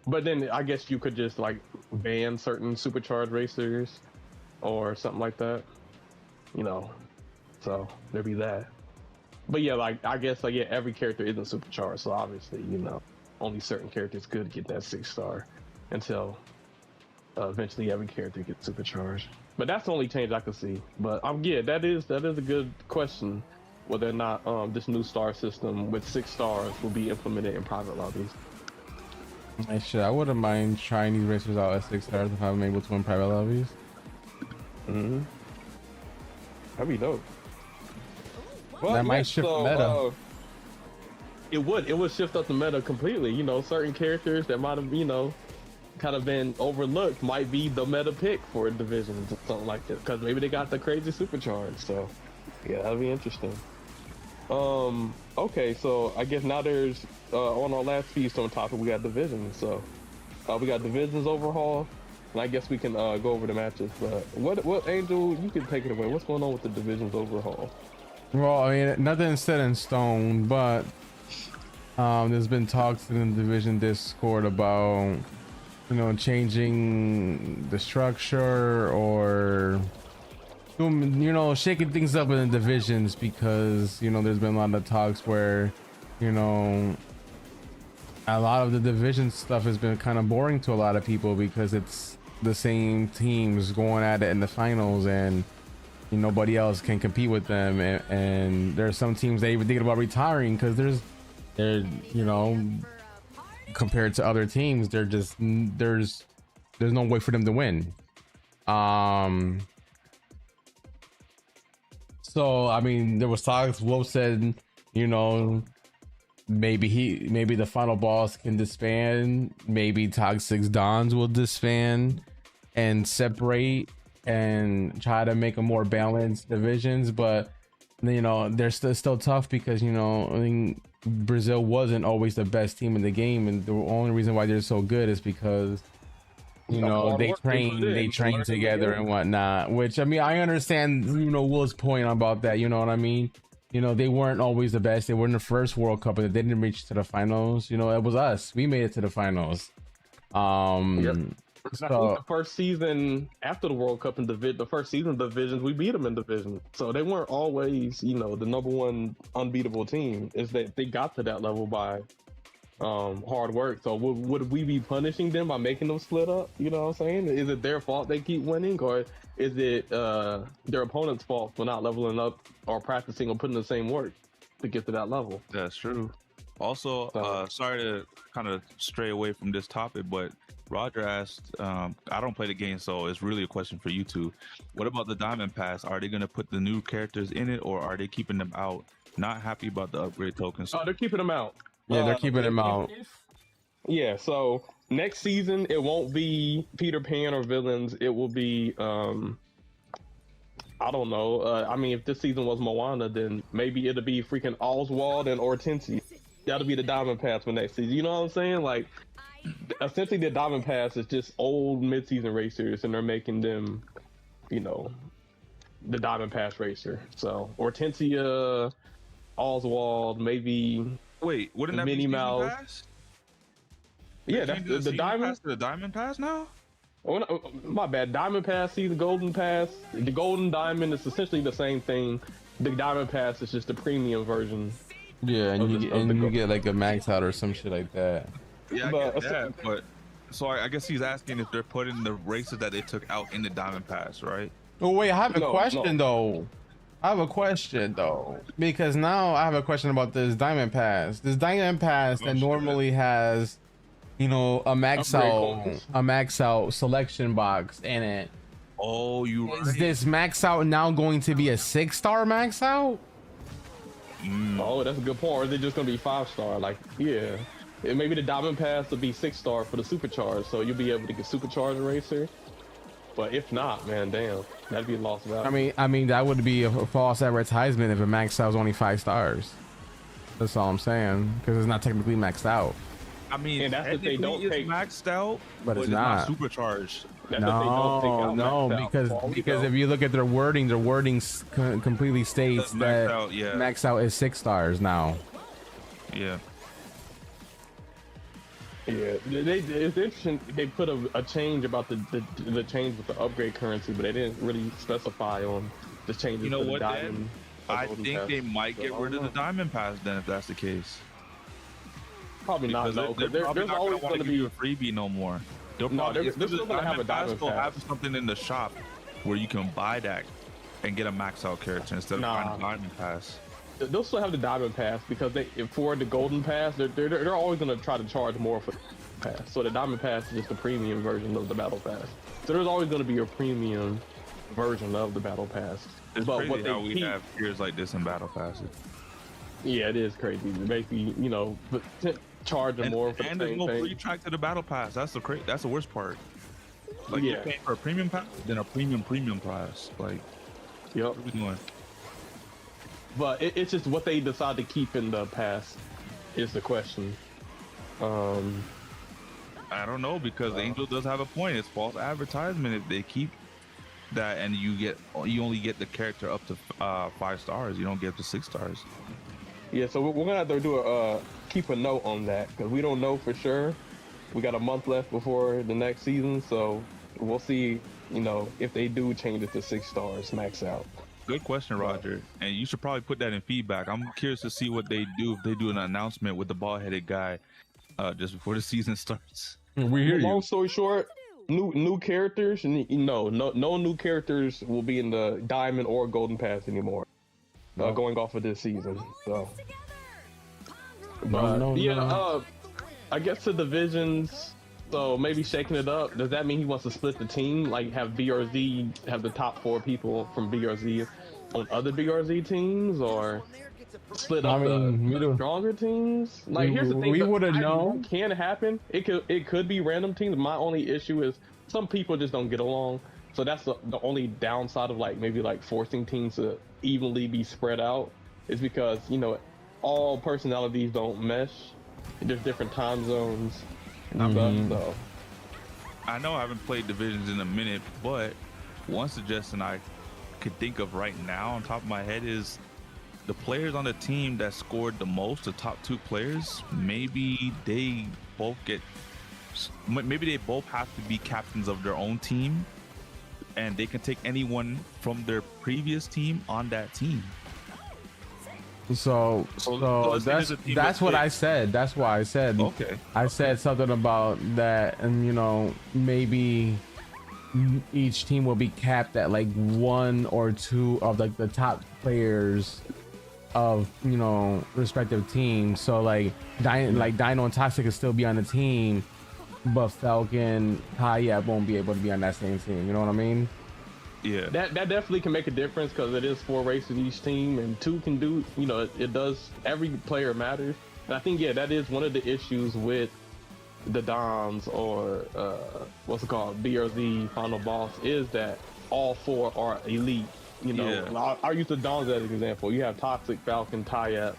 B: But then I guess you could just like ban certain supercharged racers or something like that. So there'd be that. But yeah, like I guess like yeah, every character isn't supercharged, so obviously, only certain characters could get that 6-star until eventually every character gets supercharged. But that's the only change I could see. But yeah, that is a good question, whether or not this new star system with 6 stars will be implemented in private lobbies.
D: I wouldn't mind trying these racers out at 6 stars if I'm able to win private lobbies.
B: That'd be dope.
D: That might shift the meta.
B: It would shift up the meta completely. Certain characters that might have, kind of been overlooked might be the meta pick for divisions or something like that, because maybe they got the crazy supercharge. So yeah, that'd be interesting. Okay, so I guess now there's on our last Speedstorm topic, we got divisions. So we got divisions overhaul, and I guess we can go over the matches. But what Angel, you can take it away. What's going on with the divisions overhaul?
D: Well, I mean, nothing's set in stone, but there's been talks in the division Discord about changing the structure or shaking things up in the divisions, because there's been a lot of talks where a lot of the division stuff has been kind of boring to a lot of people because it's the same teams going at it in the finals, and nobody else can compete with them, and there's some teams that even thinking about retiring because they're compared to other teams, there's no way for them to win. So I mean, there was talks. Wolf said, maybe the final boss can disband. Maybe Toxic Dons will disband and separate and try to make a more balanced divisions. But they're still tough because I mean, Brazil wasn't always the best team in the game, and the only reason why they're so good is because they train together and whatnot, which I mean, I understand Will's point about that, you know what I mean. They weren't always the best. They were in the first World Cup and they didn't reach to the finals. It was us, we made it to the finals.
B: Yep.
D: So,
B: I think the first season after the World Cup in the first season of divisions, we beat them in division. So they weren't always, the number one unbeatable team. Is that they got to that level by hard work. So would we be punishing them by making them split up? You know what I'm saying? Is it their fault they keep winning, or is it their opponent's fault for not leveling up or practicing or putting the same work to get to that level?
C: That's true. Also, sorry to kind of stray away from this topic, but Roger asked, I don't play the game, so it's really a question for you two. What about the Diamond Pass? Are they going to put the new characters in it, or are they keeping them out? Not happy about the upgrade tokens.
B: Oh, they're keeping them out.
D: Yeah, they're keeping them out.
B: Yeah, so next season, it won't be Peter Pan or villains. It will be, I don't know. I mean, if this season was Moana, then maybe it'll be freaking Oswald and Hortensia. That'll be the Diamond Pass for next season. You know what I'm saying? Like, essentially the Diamond Pass is just old mid-season racers, and they're making them, the Diamond Pass racer. So Hortensia, Oswald, maybe.
C: Wait, wouldn't that
B: Minnie
C: be
B: Mouse?
C: Pass?
B: Yeah, that's the Diamond
C: Pass to the Diamond Pass now.
B: Oh, no, my bad. Diamond Pass, see the Golden Pass. The Golden Diamond is essentially the same thing. The Diamond Pass is just the premium version.
D: Yeah, and you get like a max out or some shit like that.
C: Yeah, I get that, but so I guess he's asking if they're putting the races that they took out in the Diamond Pass, right?
D: Oh wait, I have a question though. Because now I have a question about this Diamond Pass. This Diamond Pass that normally has, a max out selection box in it.
C: Oh,
D: Is this max out now going to be a 6-star max out?
B: Oh, that's a good point. Or is it just gonna be 5-star? Like, yeah. And maybe the Diamond Pass will be 6-star for the Supercharged, so you'll be able to get Supercharged Racer. But if not, man, damn, that'd be a lost value.
D: I mean, that would be a false advertisement if it maxed out was only 5 stars. That's all I'm saying, because it's not technically maxed out.
C: I mean,
B: And that's if they don't
C: it's
B: take-
C: maxed out,
D: But it's not.
C: supercharged.
B: That's if they don't take out
D: No,
B: maxed out.
D: because if you look at their wording completely states
C: Maxed
D: that
C: out, yeah.
D: max out is 6 stars now.
C: Yeah.
B: Yeah, it's interesting. They put a change about the change with the upgrade currency, but they didn't really specify on the changes.
C: You know
B: for the
C: what,
B: diamond,
C: I
B: golden
C: think
B: pass.
C: they might get
B: So,
C: rid of the Diamond Pass then, if that's the case.
B: Probably not.
C: Because
B: No,
C: they're
B: because
C: probably
B: there's
C: not
B: always
C: going
B: going
C: to
B: to
C: give you
B: be.
C: a freebie no more. They'll
B: No,
C: probably,
B: they're still gonna have a Diamond
C: They'll
B: Pass.
C: have something in the shop where you can buy that and get a max out character instead of buying a Diamond Pass.
B: They'll still have the Diamond Pass because for the Golden Pass, they're always going to try to charge more for the Pass. So the Diamond Pass is just the premium version of the Battle Pass. So there's always going to be a premium version of the Battle Pass.
C: It's
B: but
C: crazy
B: what
C: how we
B: keep-
C: have tiers like this in Battle Passes.
B: Yeah, it is crazy. Basically, charging more for the
C: And there's
B: same
C: no
B: thing.
C: free track to the Battle Pass. That's the worst part. Like
B: Yeah.
C: you're paying for a premium pass, then a premium price. Like,
B: Yep.
C: what are we doing?
B: But it's just what they decide to keep in the pass is the question.
C: I don't know, because Angel does have a point. It's false advertisement if they keep that, and you only get the character up to 5 stars. You don't get up to 6 stars.
B: Yeah, so we're gonna have to do keep a note on that because we don't know for sure. We got a month left before the next season, so we'll see. If they do change it to 6 stars max out.
C: Good question, Roger. And you should probably put that in feedback. I'm curious to see what they do if they do an announcement with the bald-headed guy just before the season starts.
D: We hear
B: Long
D: you.
B: story short, new characters, and no new characters will be in the Diamond or Golden Pass anymore. Going off of this season, so.
D: No.
B: I guess the divisions. So maybe shaking it up. Does that mean he wants to split the team, like have BRZ have the top 4 people from BRZ on other BRZ teams, or split up the stronger teams? Like here's the thing:
D: we would've
B: I
D: known.
B: Can happen. It could be random teams. My only issue is some people just don't get along. So that's the only downside of maybe forcing teams to evenly be spread out is because all personalities don't mesh. There's different time zones and stuff. So
C: I know I haven't played Divisions in a minute, but one suggestion I could think of right now on top of my head is the players on the team that scored the most, the top 2 players, maybe they both have to be captains of their own team, and they can take anyone from their previous team on that team.
D: So
C: let's say there's a team
D: that's
C: of
D: what I
C: 6.
D: said. That's why I said.
C: Okay.
D: I said something about that, and maybe each team will be capped at 1 or 2 of the top players of respective teams. So Dino and Toxic can still be on the team, but Falcon, Hayat won't be able to be on that same team. You know what I mean?
C: Yeah.
B: that definitely can make a difference because it is 4 races each team, and 2 can do. It does. Every player matters. And I think that is one of the issues with the Dons or what's it called, BRZ Final Boss, is that all 4 are elite. I'll use the Dons as an example. You have Toxic, Falcon, Tayat.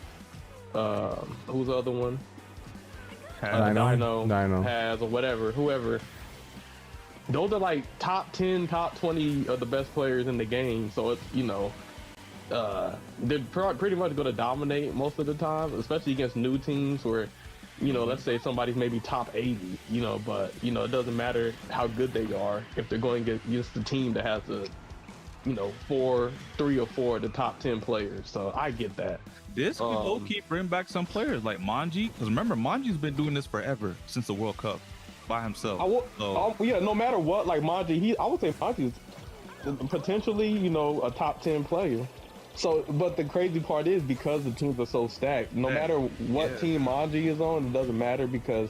B: Who's the other one? Dino, Has, or whoever. Those are top 10, top 20 of the best players in the game. So it's they're pretty much going to dominate most of the time, especially against new teams where let's say somebody's maybe top 80, but it doesn't matter how good they are if they're going against the team that has the 3 or 4 of the top 10 players. So I get that.
C: This could low-key bring back some players like Manji, because remember, Manji's been doing this forever, since the World Cup, by himself.
B: No matter what, Manji, I would say Manji's potentially, a top 10 player. So, but the crazy part is because the teams are so stacked, no matter what team Manji is on, it doesn't matter because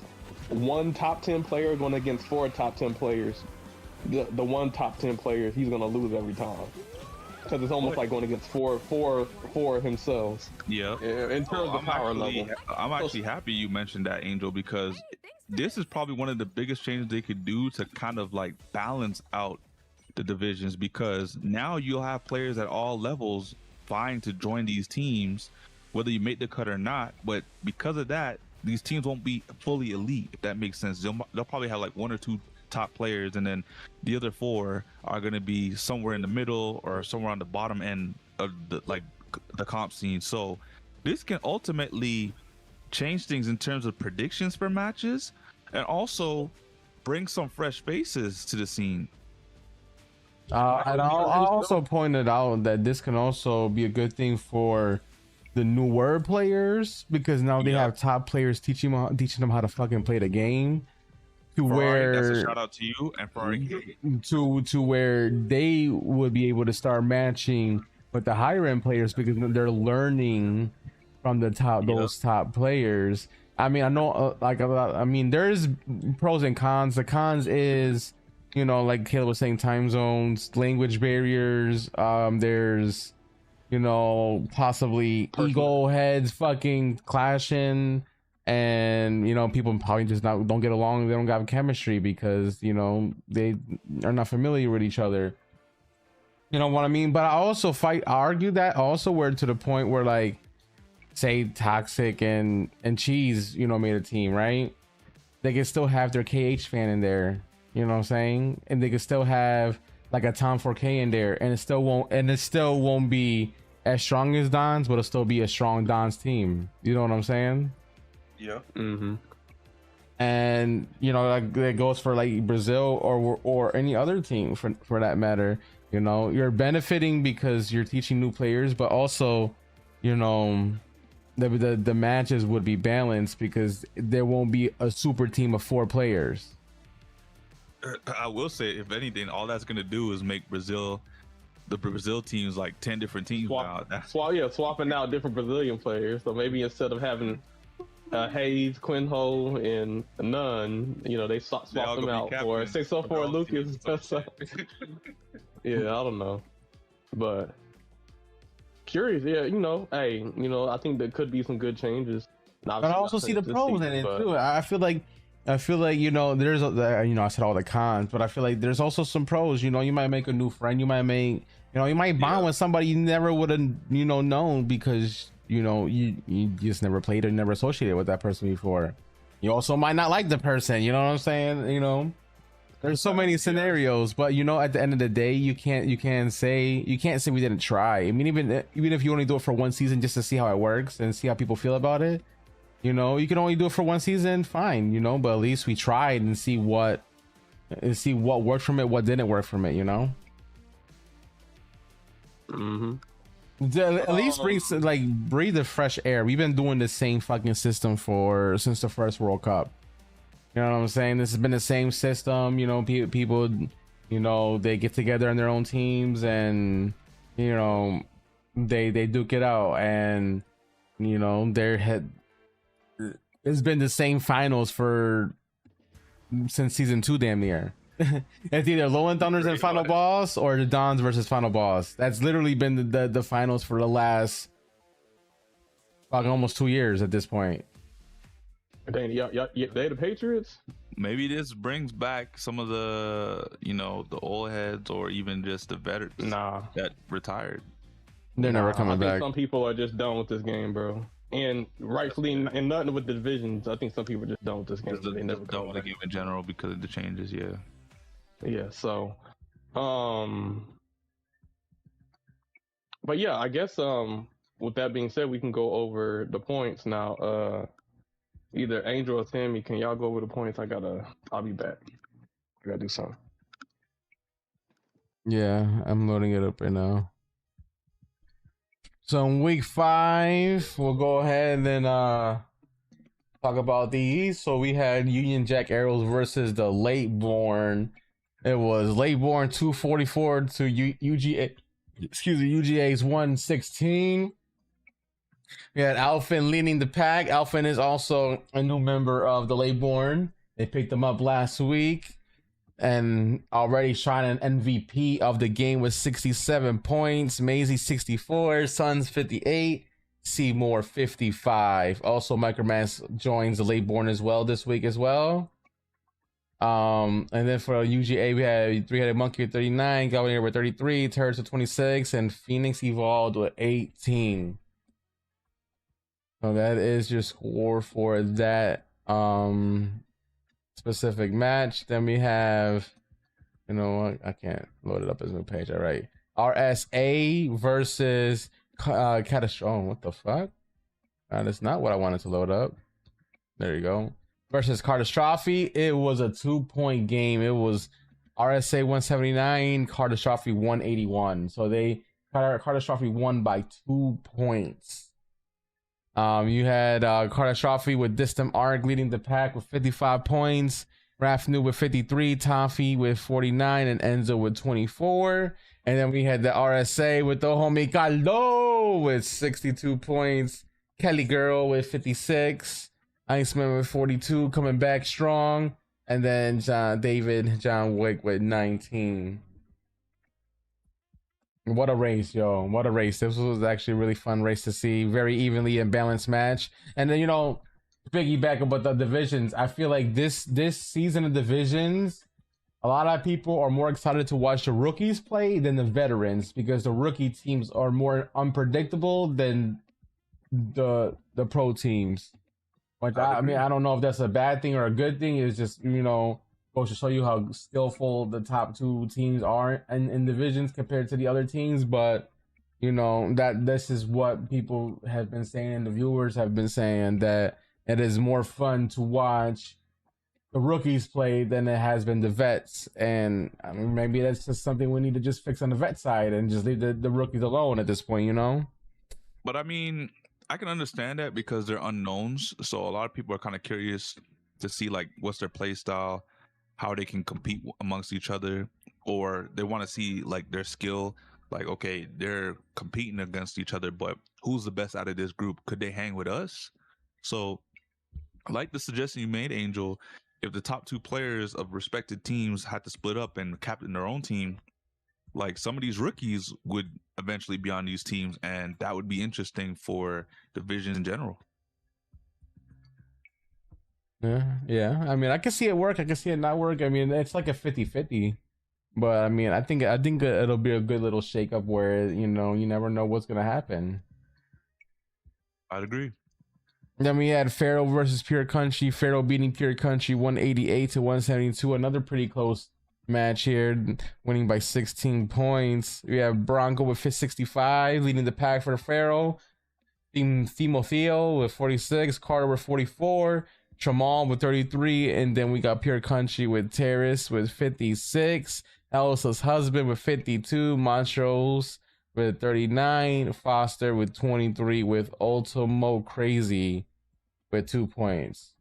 B: one top 10 player going against 4 top 10 players. The one top 10 player, he's going to lose every time. because it's almost like going against four themselves.
C: Yeah.
B: In terms of power level.
C: I'm actually happy you mentioned that, Angel, because this is probably one of the biggest changes they could do to kind of like balance out the divisions, because now you'll have players at all levels vying to join these teams, whether you make the cut or not. But because of that, these teams won't be fully elite, if that makes sense. They'll probably have like 1 or 2 top players, and then the other 4 are going to be somewhere in the middle or somewhere on the bottom end of the comp scene. So this can ultimately change things in terms of predictions for matches, and also bring some fresh faces to the scene.
D: And I also pointed out that this can also be a good thing for the newer players, because now they have top players teaching them how to fucking play the game. To
C: Ferrari,
D: where
C: that's a shout out to you and Ferrari.
D: to where they would be able to start matching with the higher end players, because they're learning from the those top players. I mean, I know there's pros and cons. The cons is, like Caleb was saying, time zones, language barriers. There's, possibly ego heads fucking clashing, and people probably just don't get along. They don't have chemistry because they are not familiar with each other. You know what I mean? But I also argue that also we're to the point where, like, say Toxic and Cheese made a team, right? They can still have their KH fan in there, you know what I'm saying? And they can still have like a Tom 4K in there, and it still won't be as strong as Don's, but it'll still be a strong Don's team. You know what I'm saying?
C: Yeah.
B: Mm-hmm.
D: And like that goes for like Brazil or any other team for that matter. You're benefiting because you're teaching new players, but also the matches would be balanced because there won't be a super team of 4 players.
C: I will say, if anything, all that's gonna do is make the Brazil teams like 10 different teams now.
B: Swapping out different Brazilian players. So maybe instead of having Hayes, Quinho, and Nunn, they swap them out for 604 Lucas. Yeah, I don't know, but curious. Yeah, I think there could be some good changes.
D: But I also see the pros in it too. I feel like there's I said all the cons, but I feel like there's also some pros. You might make a new friend. You might bond with somebody you never would have known, because you just never played or never associated with that person before. You also might not like the person. You know what I'm saying? There's so many scenarios, but at the end of the day, you can't say we didn't try. I mean, even if you only do it for 1 season just to see how it works and see how people feel about it, you can only do it for 1 season, fine, but at least we tried and see what worked from it, what didn't work from it,
B: Mm-hmm.
D: At least breathe the fresh air. We've been doing the same fucking system since the first World Cup. You know what I'm saying? This has been the same system. People, they get together in their own teams, and they duke it out, and it's been the same finals since season 2, damn near. It's either Low End Thunders and Final Boss, or the Dons versus Final Boss. That's literally been the finals for the last almost 2 years at this point.
B: They the Patriots.
C: Maybe this brings back some of the the old heads, or even just the veterans that retired.
D: They're never coming back.
B: Some people are just done with this game, bro. And rightfully, and nothing with the divisions. I think some people are just done with this game. They never
C: don't want the game in general because of the changes.
B: Yeah. So, but yeah, I guess with that being said, we can go over the points now. Either Angel or Sammy, can y'all go over the points? I'll be back. I gotta do something.
D: Yeah, I'm loading it up right now. So in week 5, we'll go ahead and talk about these. So we had Union Jack Arrows versus the Late Born. It was Late Born 244 to UGA's 116. We had Alphin leading the pack. Alphin is also a new member of the Late Born. They picked him up last week. and already shining MVP of the game with 67 points. Maisie 64, Suns 58, Seymour 55. Also, Micromass joins the late born as well this week as well. And then for UGA we had 3-headed monkey with 39, Galvanier with 33, Turrets with 26, and Phoenix Evolved with 18. So that is your score for that specific match. Then we have, you know what, I can't load it up as a new page. All right, RSA versus Catastrophe. Oh, what the fuck? That's not what I wanted to load up. There you go. Versus Catastrophe. It was a 2-point game. It was RSA 179, Catastrophe 181. So Catastrophe won by 2 points. You had Catastrophe with Distant Arc leading the pack with 55 points, Rafnu with 53, Toffee with 49, and Enzo with 24. And then we had the RSA with the homie Caldo with 62 points, Kelly Girl with 56, Iceman with 42, coming back strong, and then John Wick with 19. What a race, yo. What a race. This was actually a really fun race to see. Very evenly and balanced match. And then, you know, piggyback about the divisions. I feel like this season of divisions, a lot of people are more excited to watch the rookies play than the veterans, because the rookie teams are more unpredictable than the pro teams. Like, I mean, I don't know if that's a bad thing or a good thing. It's just, you know, goes to show you how skillful the top two teams are in divisions compared to the other teams. But, you know, that this is what people have been saying, and the viewers have been saying, that it is more fun to watch the rookies play than it has been the vets. And I mean, maybe that's just something we need to just fix on the vet side and just leave the rookies alone at this point, you know?
C: But I mean, I can understand that because they're unknowns. So a lot of people are kind of curious to see like what's their play style, how they can compete amongst each other, or they want to see like their skill. Like, okay, they're competing against each other, but who's the best out of this group? Could they hang with us? So I like the suggestion you made, Angel. If the top two players of respected teams had to split up and captain their own team, like some of these rookies would eventually be on these teams, and that would be interesting for division in general.
D: Yeah. I mean, I can see it work. I can see it not work. I mean, it's like a 50-50. But I mean, I think it'll be a good little shakeup where, you know, you never know what's gonna happen.
C: I'd agree.
D: Then we had Pharaoh versus Pure Country. Pharaoh beating Pure Country 188 to 172. Another pretty close match here, winning by 16 points. We have Bronco with 65 leading the pack for the Pharaoh. Timotheo with 46. Carter with 44. Tramal with 33. And then we got Pure Country with Terrace with 56. Elsa's husband with 52. Montrose with 39. Foster with 23, with Ultimo Crazy with 2 points.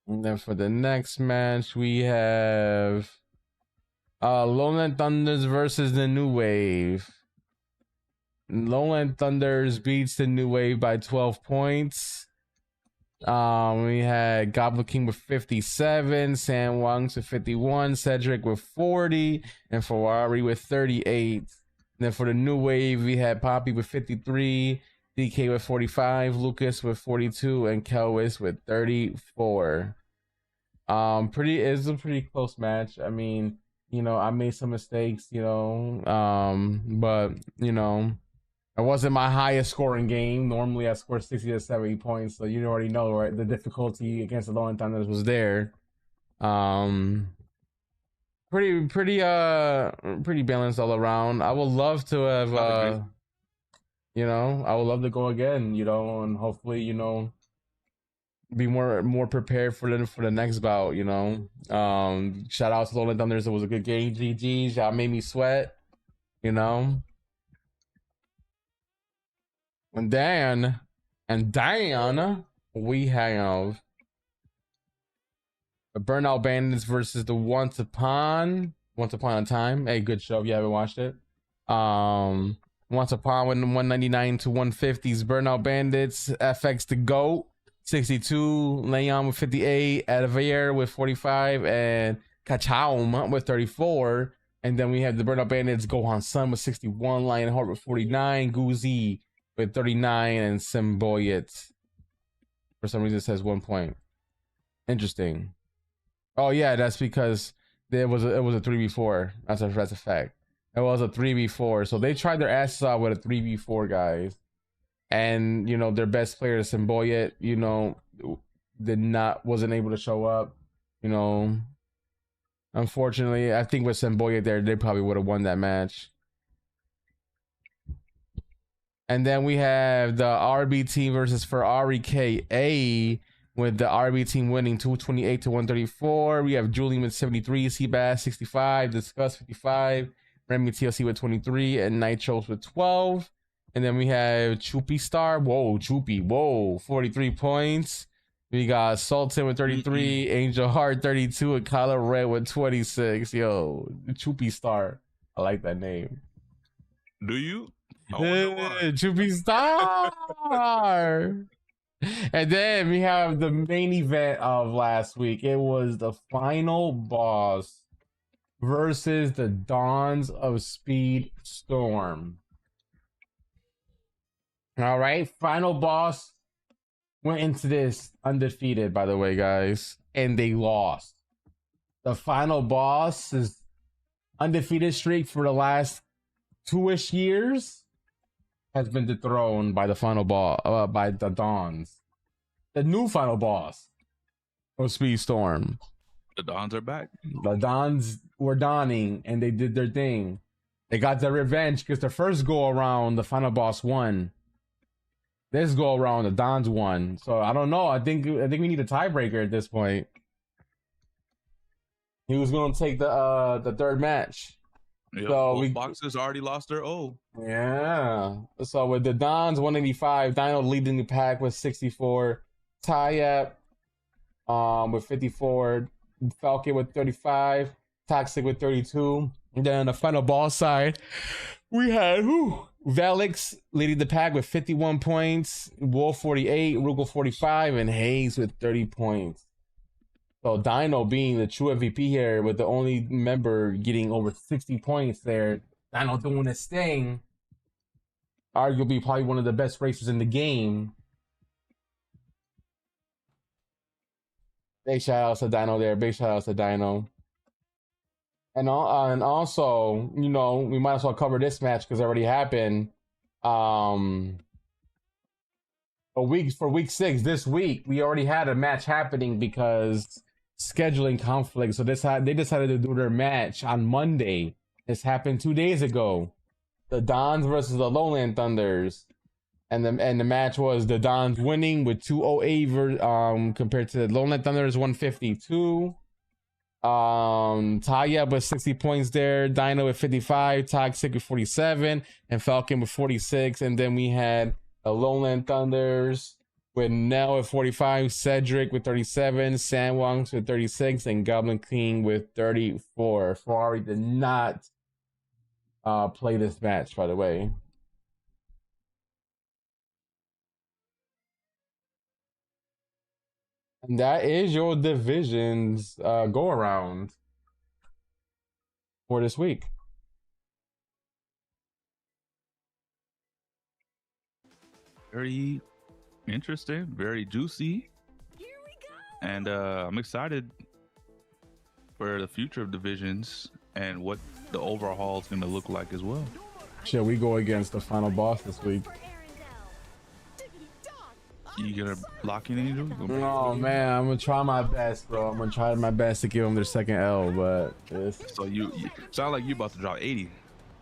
D: And then for the next match, we have Lowland Thunders versus the New Wave. Lowland Thunders beats the New Wave by 12 points. We had Goblin King with 57, Sam Wongs with 51, Cedric with 40, and Ferrari with 38. And then for the New Wave, we had Poppy with 53, DK with 45, Lucas with 42, and Kelwis with 34. It's a pretty close match. I mean, you know, I made some mistakes, you know, but you know, it wasn't my highest scoring game. Normally I score 60 to 70 points, so you already know, right? The difficulty against the Lowland Thunders was there. Pretty balanced all around. I would love to have you know, I would love to go again, you know, and hopefully, you know, be more prepared for the next bout, you know. Shout out to Lowland Thunders. It was a good game. GG's. Y'all made me sweat, you know. And then we have the Burnout Bandits versus the Once Upon a Time. Hey, good show if you haven't watched it. Once Upon with 199 to 150s. Burnout Bandits, FX the GOAT, 62. Leon with 58. Advair with 45. And Kachaum with 34. And then we have the Burnout Bandits, Gohan Sun with 61. Lionheart with 49. Goozy with 39. And Symbiote, for some reason, it says 1 point. Interesting. Oh, yeah, that's because it was a 3v4. That's a fact. It was a 3v4. So they tried their asses out with a 3v4, guys. And, you know, their best player, Symbiote, you know, wasn't able to show up. You know, unfortunately, I think with Symbiote there, they probably would have won that match. And then we have the RB team versus Ferrari KA, with the RB team winning 228 to 134. We have Julian with 73, Seabass 65, Discuss 55, Remy TLC with 23, and Nitros with 12. And then we have Choopy Star. Whoa, Choopy. Whoa, 43 points. We got Sultan with 33, Angel Heart 32, and Kylo Red with 26. Yo, Choopy Star. I like that name.
C: Do you? I wonder why.
D: Choopy Star. And then we have the main event of last week. It was the final boss versus the Dawns of Speedstorm. All right, final boss went into this undefeated, by the way, guys, and they lost. The final boss's undefeated streak for the last 2-ish years has been dethroned by the final boss, by the Dawns. The new final boss of Speedstorm.
C: The Dons are back.
D: The Dons were dawning, and they did their thing. They got their revenge because the first go around, the final boss won. This go around, the Dons won. So I don't know. I think we need a tiebreaker at this point. He was going to take the third match.
C: Yep,
D: So
C: both boxers already lost their O.
D: Yeah. So with the Dons 185, Dino leading the pack with 64, Tyap with 54, Falcon with 35, Toxic with 32. And then on the final ball side, we had Valix leading the pack with 51 points, Wolf 48, Rugal 45, and Hayes with 30 points. So Dino being the true MVP here, with the only member getting over 60 points there. Dino doing his thing. Arguably probably one of the best racers in the game. Big shout out to Dino there. Big shout out to Dino. And also, you know, we might as well cover this match because it already happened. For week 6 this week, we already had a match happening because scheduling conflict. So they decided to do their match on Monday. This happened 2 days ago. The Dons versus the Lowland Thunders. And the match was the Dons winning with 208 compared to the Lowland Thunders 152. Taya with 60 points there, Dino with 55, Toxic with 47, and Falcon with 46. And then we had the Lowland Thunders with Nell with 45, Cedric with 37, Sandwongs with 36, and Goblin King with 34. Ferrari did not play this match, by the way. And that is your divisions go around for this week.
C: Very interesting, very juicy.
E: Here we go.
C: And I'm excited for the future of divisions and what the overhaul is going to look like as well.
D: Shall we go against the final boss this week?
C: You gonna lock in Angel?
D: No, man, I'm gonna try my best, bro. I'm gonna try my best to give them their second L, but
C: So you sound like you about to drop 80.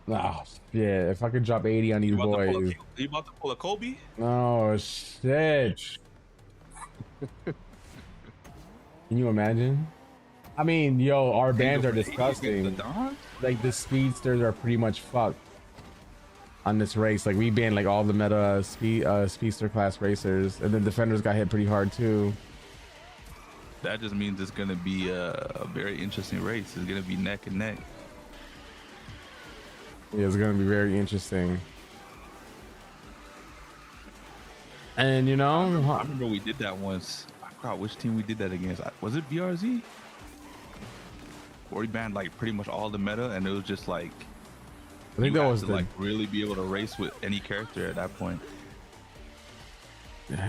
D: nah, yeah. If I could drop 80 on these
C: You
D: boys,
C: about to pull a Kobe?
D: oh shit! Can you imagine? I mean, yo, our bands are disgusting. Like the speedsters are pretty much fucked on this race. Like we banned like all the meta speedster class racers, and then defenders got hit pretty hard too.
C: That just means it's gonna be a very interesting race. It's gonna be neck and neck.
D: Yeah, it's gonna be very interesting. And you
C: I
D: know,
C: remember we did that once. I forgot which team we did that against. Was it BRZ? Where we banned like pretty much all the meta, and it was just like
D: I think
C: you
D: that
C: had
D: was
C: to
D: the.
C: like really be able to race with any character at that point.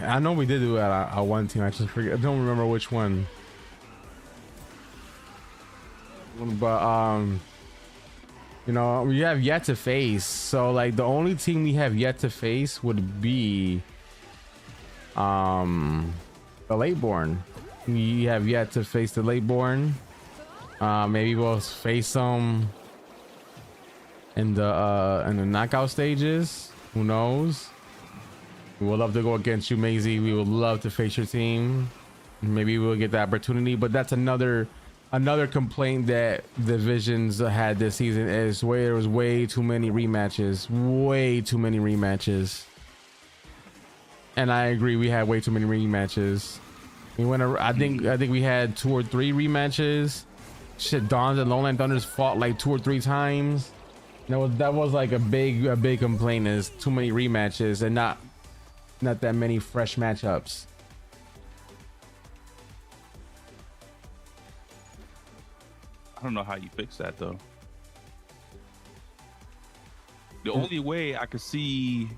D: I know we did do that at one team. I just forget. I don't remember which one. But you know, we have yet to face. So like the only team we have yet to face would be the Lateborn. We have yet to face the Lateborn. Maybe we'll face them in the knockout stages. Who knows? We would love to go against you, Maisie. We would love to face your team. Maybe we'll get the opportunity, but that's another complaint that Divisions had this season is there was way too many rematches. And I agree, we had way too many rematches. We went. I think we had 2 or 3 rematches. Shit, Dawns and Lowland Thunders fought like 2 or 3 times. That was like a big complaint is too many rematches and not that many fresh matchups.
C: I don't know how you fix that though. The only way I could see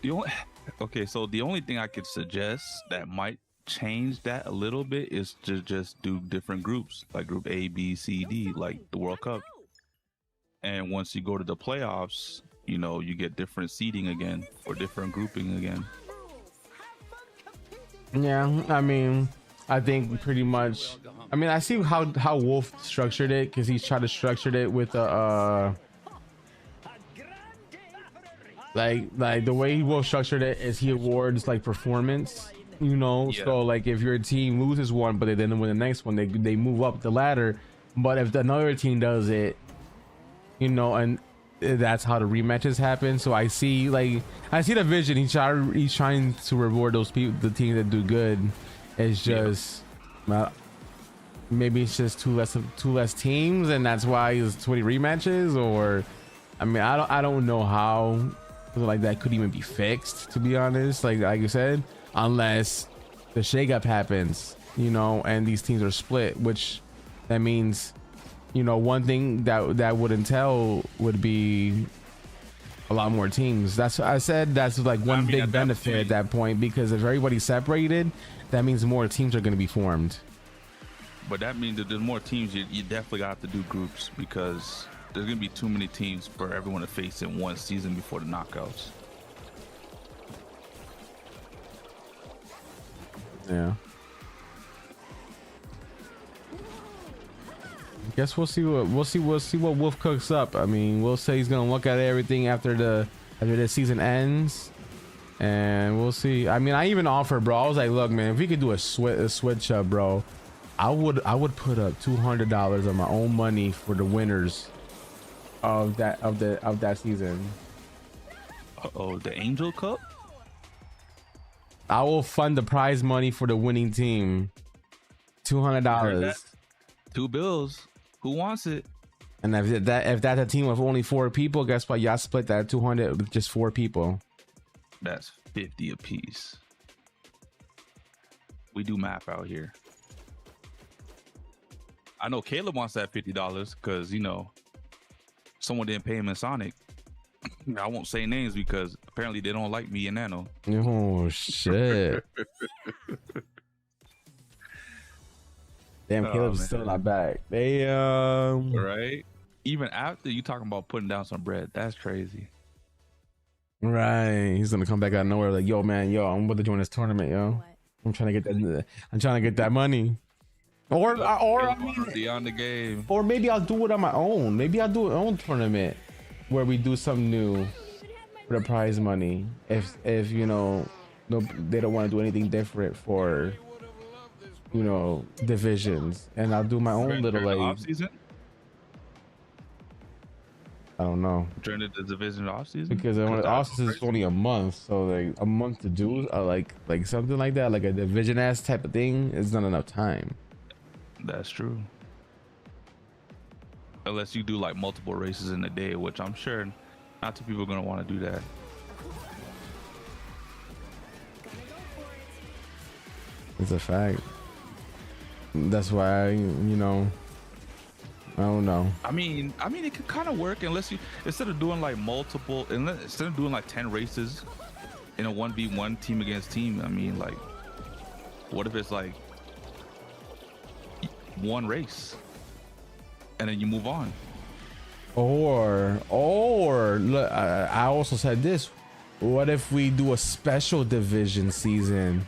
C: the only thing I could suggest that might change that a little bit is to just do different groups, like group A, B, C, D, like the World Cup. And once you go to the playoffs, you know, you get different seeding again or different grouping again.
D: Yeah, I mean, I think pretty much. I mean, I see how Wolf structured it because he's tried to structure it with a like the way Wolf structured it is he awards like performance, you know.
C: Yeah.
D: So like if your team loses one but they didn't win the next one, they move up the ladder. But if another team does it, you know, and that's how the rematches happen. So I see the vision. He's trying to reward those people, the teams that do good. It's just maybe it's just two less teams, and that's why it's 20 rematches. Or I mean, I don't know how something like that could even be fixed, to be honest. Like you said, unless the shakeup happens, you know, and these teams are split, which that means, you know, one thing that would entail would be a lot more teams. That's what I said. That's like one big benefit at that point, because if everybody's separated, that means more teams are going to be formed.
C: But that means that there's more teams. You definitely got to do groups, because there's going to be too many teams for everyone to face in one season before the knockouts.
D: Yeah. Guess we'll see what Wolf cooks up. I mean, we'll say he's gonna look at everything after the season ends, and we'll see. I mean, I even offered, bro. I was like, look, man, if we could do a switch up, bro, I would put up $200 of my own money for the winners of that season.
C: Oh, the Angel Cup?
D: I will fund the prize money for the winning team. $200.
C: 2 bills. Who wants it?
D: And if that's a team of only 4 people, guess what? Y'all split that 200 with just 4 people.
C: That's 50 apiece. We do math out here. I know Caleb wants that $50 because, you know, someone didn't pay him in Sonic. I won't say names because apparently they don't like me and Nano.
D: Oh shit. Damn, Caleb's still not back. Damn.
C: Right? Even after you talking about putting down some bread, that's crazy.
D: Right. He's gonna come back out of nowhere like, yo, man, I'm about to join this tournament, yo. I'm trying to get that money. Or I mean,
C: beyond the game.
D: Or maybe I'll do it on my own. Maybe I'll do an own tournament where we do something new for the prize money. If you know, they don't want to do anything different for, you know, divisions, and I'll do my own little like
C: off season.
D: I don't know.
C: Turn it to division off season
D: Because off season is only a month, so like a month to do like something like that, like a division ass type of thing, is not enough time.
C: That's true. Unless you do like multiple races in a day, which I'm sure not too people are gonna want to do that.
D: It's a fact. That's why, I don't know.
C: I mean, it could kind of work unless you instead of doing like instead of doing like 10 races in a 1v1 team against team. I mean, like, what if it's like one race and then you move on?
D: Or look, I also said this. What if we do a special division season,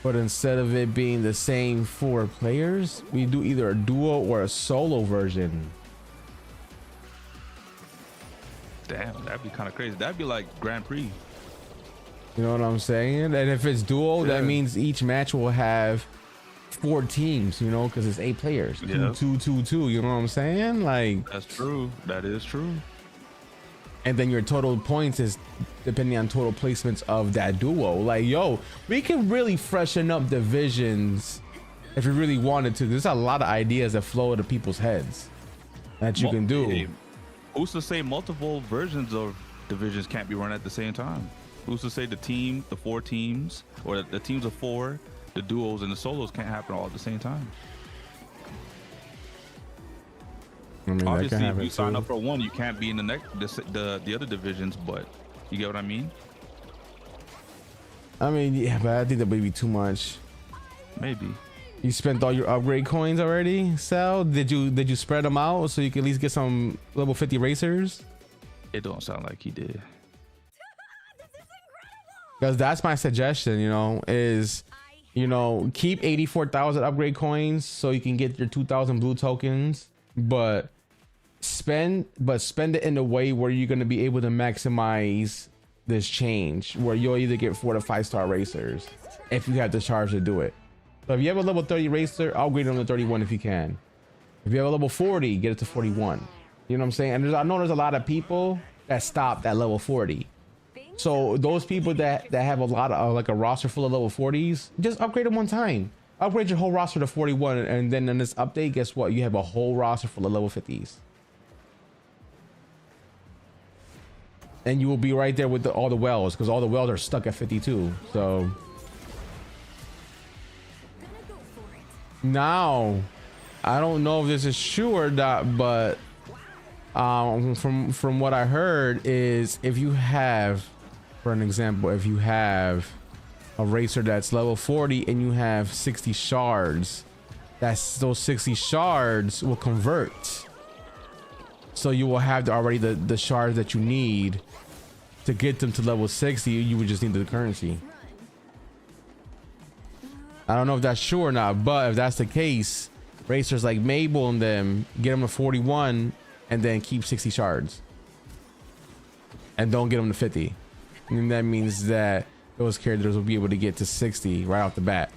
D: but instead of it being the same 4 players, we do either a duo or a solo version?
C: Damn, that'd be kind of crazy. That'd be like Grand Prix.
D: You know what I'm saying? And if it's duo,
C: Yeah.
D: that means each match will have 4 teams, because it's 8 players.
C: Yeah.
D: 2. You know what I'm saying? Like,
C: That's true. That is true.
D: and then your total points is depending on total placements of that duo. Like, yo, we can really freshen up divisions if we really wanted to. There's a lot of ideas that flow to people's heads that you can do.
C: Hey, who's to say multiple versions of divisions can't be run at the same time? Who's to say the 4 teams, or the teams of 4, the duos and the solos can't happen all at the same time?
D: I mean, that can
C: Obviously, if
D: happen
C: you sign
D: too.
C: up for one, you can't be in the other divisions, but you get what I mean?
D: I mean, yeah, but I think that would be too much.
C: Maybe.
D: You spent all your upgrade coins already, Sal? Did you spread them out so you can at least get some level 50 racers?
C: It don't sound like he did.
D: Because that's my suggestion, is keep 84,000 upgrade coins so you can get your 2,000 blue tokens, but spend it in a way where you're going to be able to maximize this change, where you'll either get 4 to 5 star racers if you have the charge to do it. So if you have a level 30 racer, upgrade them to 31 if you can. If you have a level 40, get it to 41. You know what I'm saying? And I know there's a lot of people that stopped at level 40. So those people that have a lot of like a roster full of level 40s, just upgrade them one time. Upgrade your whole roster to 41, and then in this update, guess what? You have a whole roster full of level 50s. And you will be right there with all the wells, because all the wells are stuck at 52. So now, I don't know if this is true or not, but from what I heard is if you have, for an example, if you have a racer that's level 40 and you have 60 shards, those 60 shards will convert. So you will have already the shards that you need to get them to level 60. You would just need the currency. I don't know if that's true or not, but if that's the case, racers like Mable and them, get them to 41 and then keep 60 shards. And don't get them to 50. And that means that those characters will be able to get to 60 right off the bat.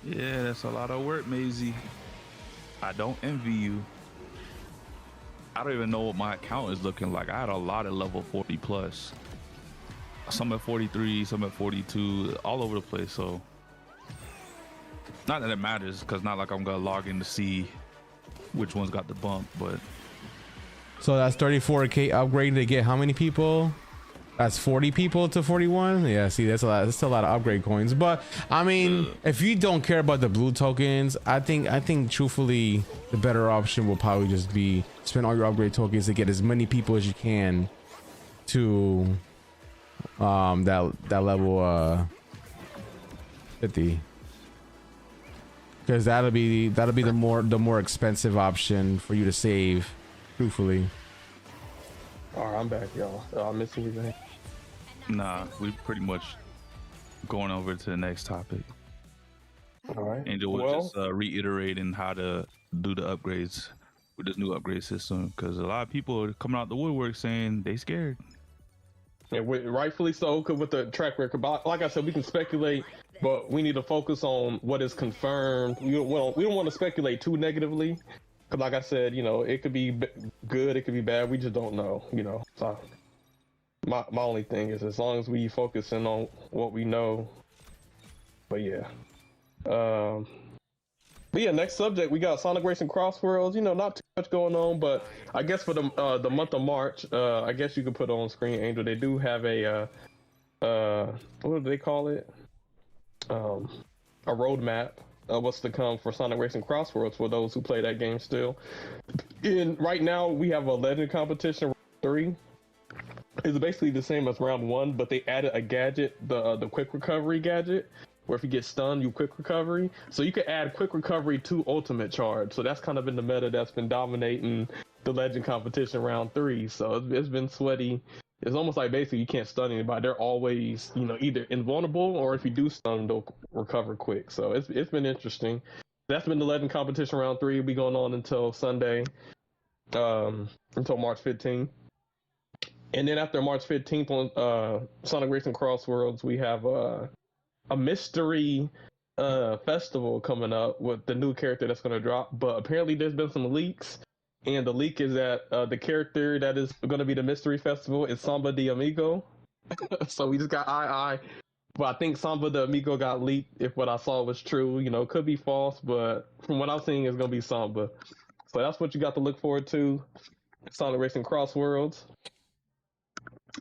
C: Yeah, that's a lot of work, Maisie. I don't envy you. I don't even know what my account is looking like. I had a lot of level 40 plus. Some at 43, some at 42, all over the place. So, not that it matters, because not like I'm gonna log in to see which one's got the bump, but
D: So that's 34k upgrade to get how many people? That's 40 people to 41. Yeah, see, that's a lot. That's still a lot of upgrade coins. But I mean, if you don't care about the blue tokens, I think truthfully, the better option will probably just be spend all your upgrade tokens to get as many people as you can to that level 50. Because that'll be the more expensive option for you to save, truthfully.
B: All right, I'm back, y'all. I missed anything?
C: nah, we pretty much going over to the next topic.
B: All right.
C: Angel was
B: Well,
C: just reiterating how to do the upgrades with this new upgrade system, because a lot of people are coming out the woodwork saying they scared.
B: yeah, rightfully so, because with the track record, but like I said, we can speculate, but we need to focus on what is confirmed. We don't want to speculate too negatively, because like I said, it could be good, it could be bad. We just don't know, So my only thing is, as long as we focus in on what we know. But yeah, But yeah, next subject, we got Sonic Racing CrossWorlds. You know, not too much going on, but I guess for the month of March, I guess you could put on screen, Angel. They do have a what do they call it? A roadmap of what's to come for Sonic Racing CrossWorlds for those who play that game still. And right now, we have a Legend competition 3. It's basically the same as round 1, but they added a gadget, the quick recovery gadget, where if you get stunned, you quick recovery. So you can add quick recovery to ultimate charge. So that's kind of been the meta that's been dominating the Legend competition round 3. So it's been sweaty. It's almost like basically you can't stun anybody. They're always, you know, either invulnerable or if you do stun, they'll recover quick. So it's been interesting. That's been the Legend competition round 3. It'll be going on until Sunday, until March 15th. And then after March 15th on Sonic Racing CrossWorlds, we have a mystery festival coming up with the new character that's going to drop. But apparently there's been some leaks, and the leak is that the character that is going to be the mystery festival is Samba the Amigo. So we just got I. But I think Samba the Amigo got leaked, if what I saw was true. You know, it could be false, but from what I'm seeing, it's going to be Samba. So that's what you got to look forward to. Sonic Racing CrossWorlds.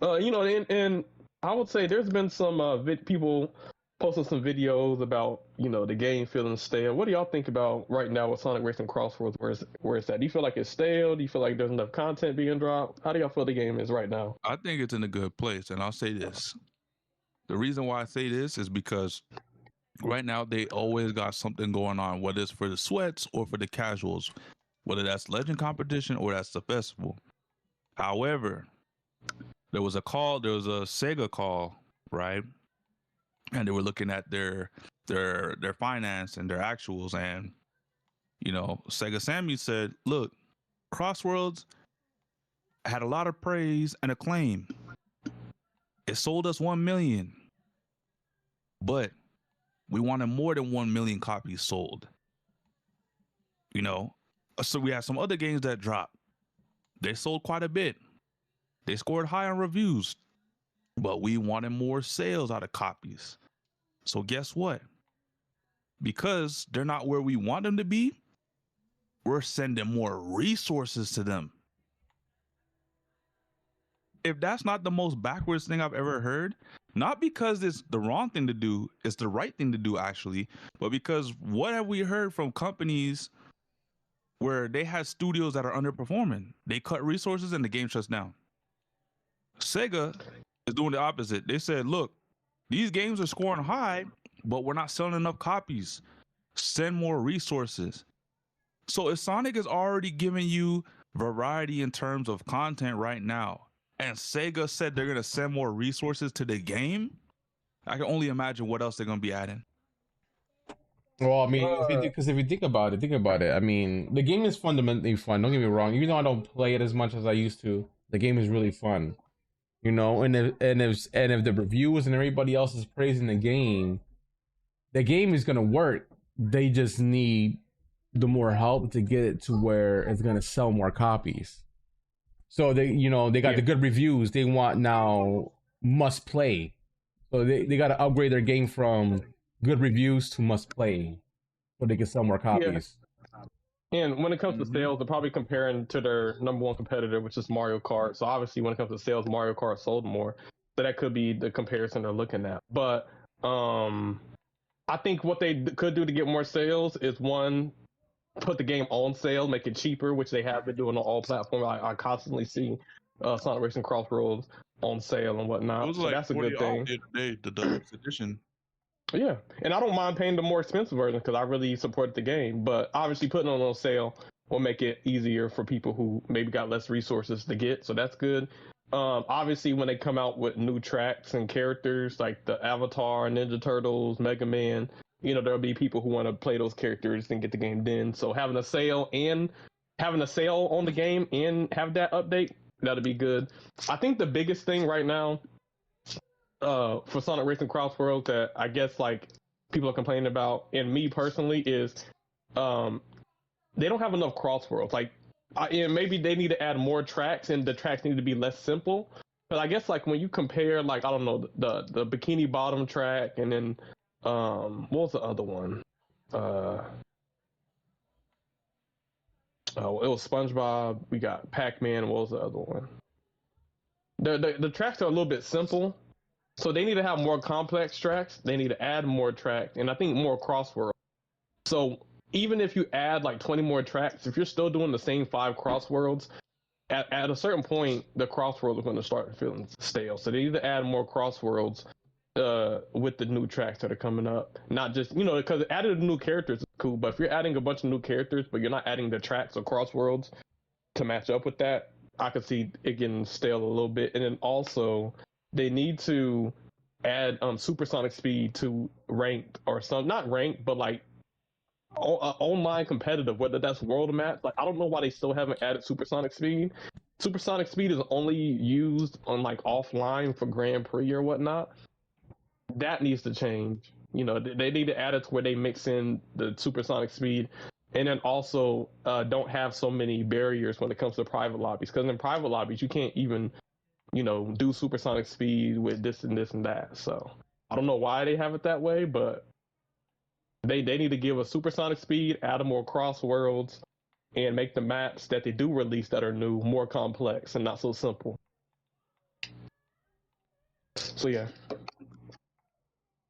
B: You know, and I would say there's been some people posting some videos about, you know, the game feeling stale. What do y'all think about right now with Sonic Racing CrossWorlds? Where it's at? Do you feel like it's stale? Do you feel like there's enough content being dropped? How do y'all feel the game is right now?
C: I think it's in a good place, and I'll say this. The reason why I say this is because right now they always got something going on, whether it's for the sweats or for the casuals, whether that's Legend competition or that's the festival. However, there was a Sega call, right? And they were looking at their finance and their actuals, and you know, Sega Sammy said, "Look, CrossWorlds had a lot of praise and acclaim. It sold us 1 million, but we wanted more than 1 million copies sold. You know, so we had some other games that dropped. They sold quite a bit. They scored high on reviews, but we wanted more sales out of copies. So guess what? Because they're not where we want them to be, we're sending more resources to them." If that's not the most backwards thing I've ever heard, not because it's the wrong thing to do, it's the right thing to do actually, but because what have we heard from companies where they had studios that are underperforming? They cut resources and the game shuts down. Sega is doing the opposite. They said, look, these games are scoring high, but we're not selling enough copies. Send more resources. So if Sonic is already giving you variety in terms of content right now, and Sega said they're going to send more resources to the game, I can only imagine what else they're going to be adding.
D: Well, I mean, if you think about it. I mean, the game is fundamentally fun. Don't get me wrong. Even though I don't play it as much as I used to, the game is really fun. You know, and if the reviews and everybody else is praising the game is gonna work. They just need the more help to get it to where it's gonna sell more copies. So they got the good reviews. They want now must play. So they got to upgrade their game from good reviews to must play, so they can sell more copies.
B: Yeah. And when it comes to sales, they're probably comparing to their number one competitor, which is Mario Kart. So obviously, when it comes to sales, Mario Kart sold more. So that could be the comparison they're looking at. But I think what they could do to get more sales is, one, put the game on sale, make it cheaper, which they have been doing on all platforms. I constantly see Sonic Racing CrossWorlds on sale and whatnot. So like that's a good thing.
C: The deluxe edition.
B: Yeah, and I don't mind paying the more expensive version because I really support the game. But obviously, putting it on sale will make it easier for people who maybe got less resources to get. So that's good. Obviously, when they come out with new tracks and characters like the Avatar, Ninja Turtles, Mega Man, you know, there'll be people who want to play those characters and get the game then. So having a sale on the game and have that update, that'll be good. I think the biggest thing right now for Sonic Racing CrossWorlds that I guess like people are complaining about, and me personally, is they don't have enough CrossWorlds. Like, and maybe they need to add more tracks, and the tracks need to be less simple. But I guess like when you compare, like, I don't know, the Bikini Bottom track, and then what was the other one? Oh, it was SpongeBob. We got Pac-Man. What was the other one? The tracks are a little bit simple, so they need to have more complex tracks. They need to add more tracks, and I think more crossworld. So even if you add like 20 more tracks, if you're still doing the same 5 crossworlds, at a certain point, the crossworlds are going to start feeling stale. So they need to add more crossworlds with the new tracks that are coming up. Not just, because adding new characters is cool, but if you're adding a bunch of new characters, but you're not adding the tracks or crossworlds to match up with that, I could see it getting stale a little bit. And then also, they need to add supersonic speed to ranked or some, not ranked, but like online competitive, whether that's world maps. Like, I don't know why they still haven't added supersonic speed. Supersonic speed is only used on like offline for Grand Prix or whatnot. That needs to change. They need to add it to where they mix in the supersonic speed, and then also don't have so many barriers when it comes to private lobbies. Because in private lobbies, you can't even, do supersonic speed with this and this and that. So I don't know why they have it that way, but they need to give a supersonic speed, add more cross worlds, and make the maps that they do release that are new more complex and not so simple. So yeah,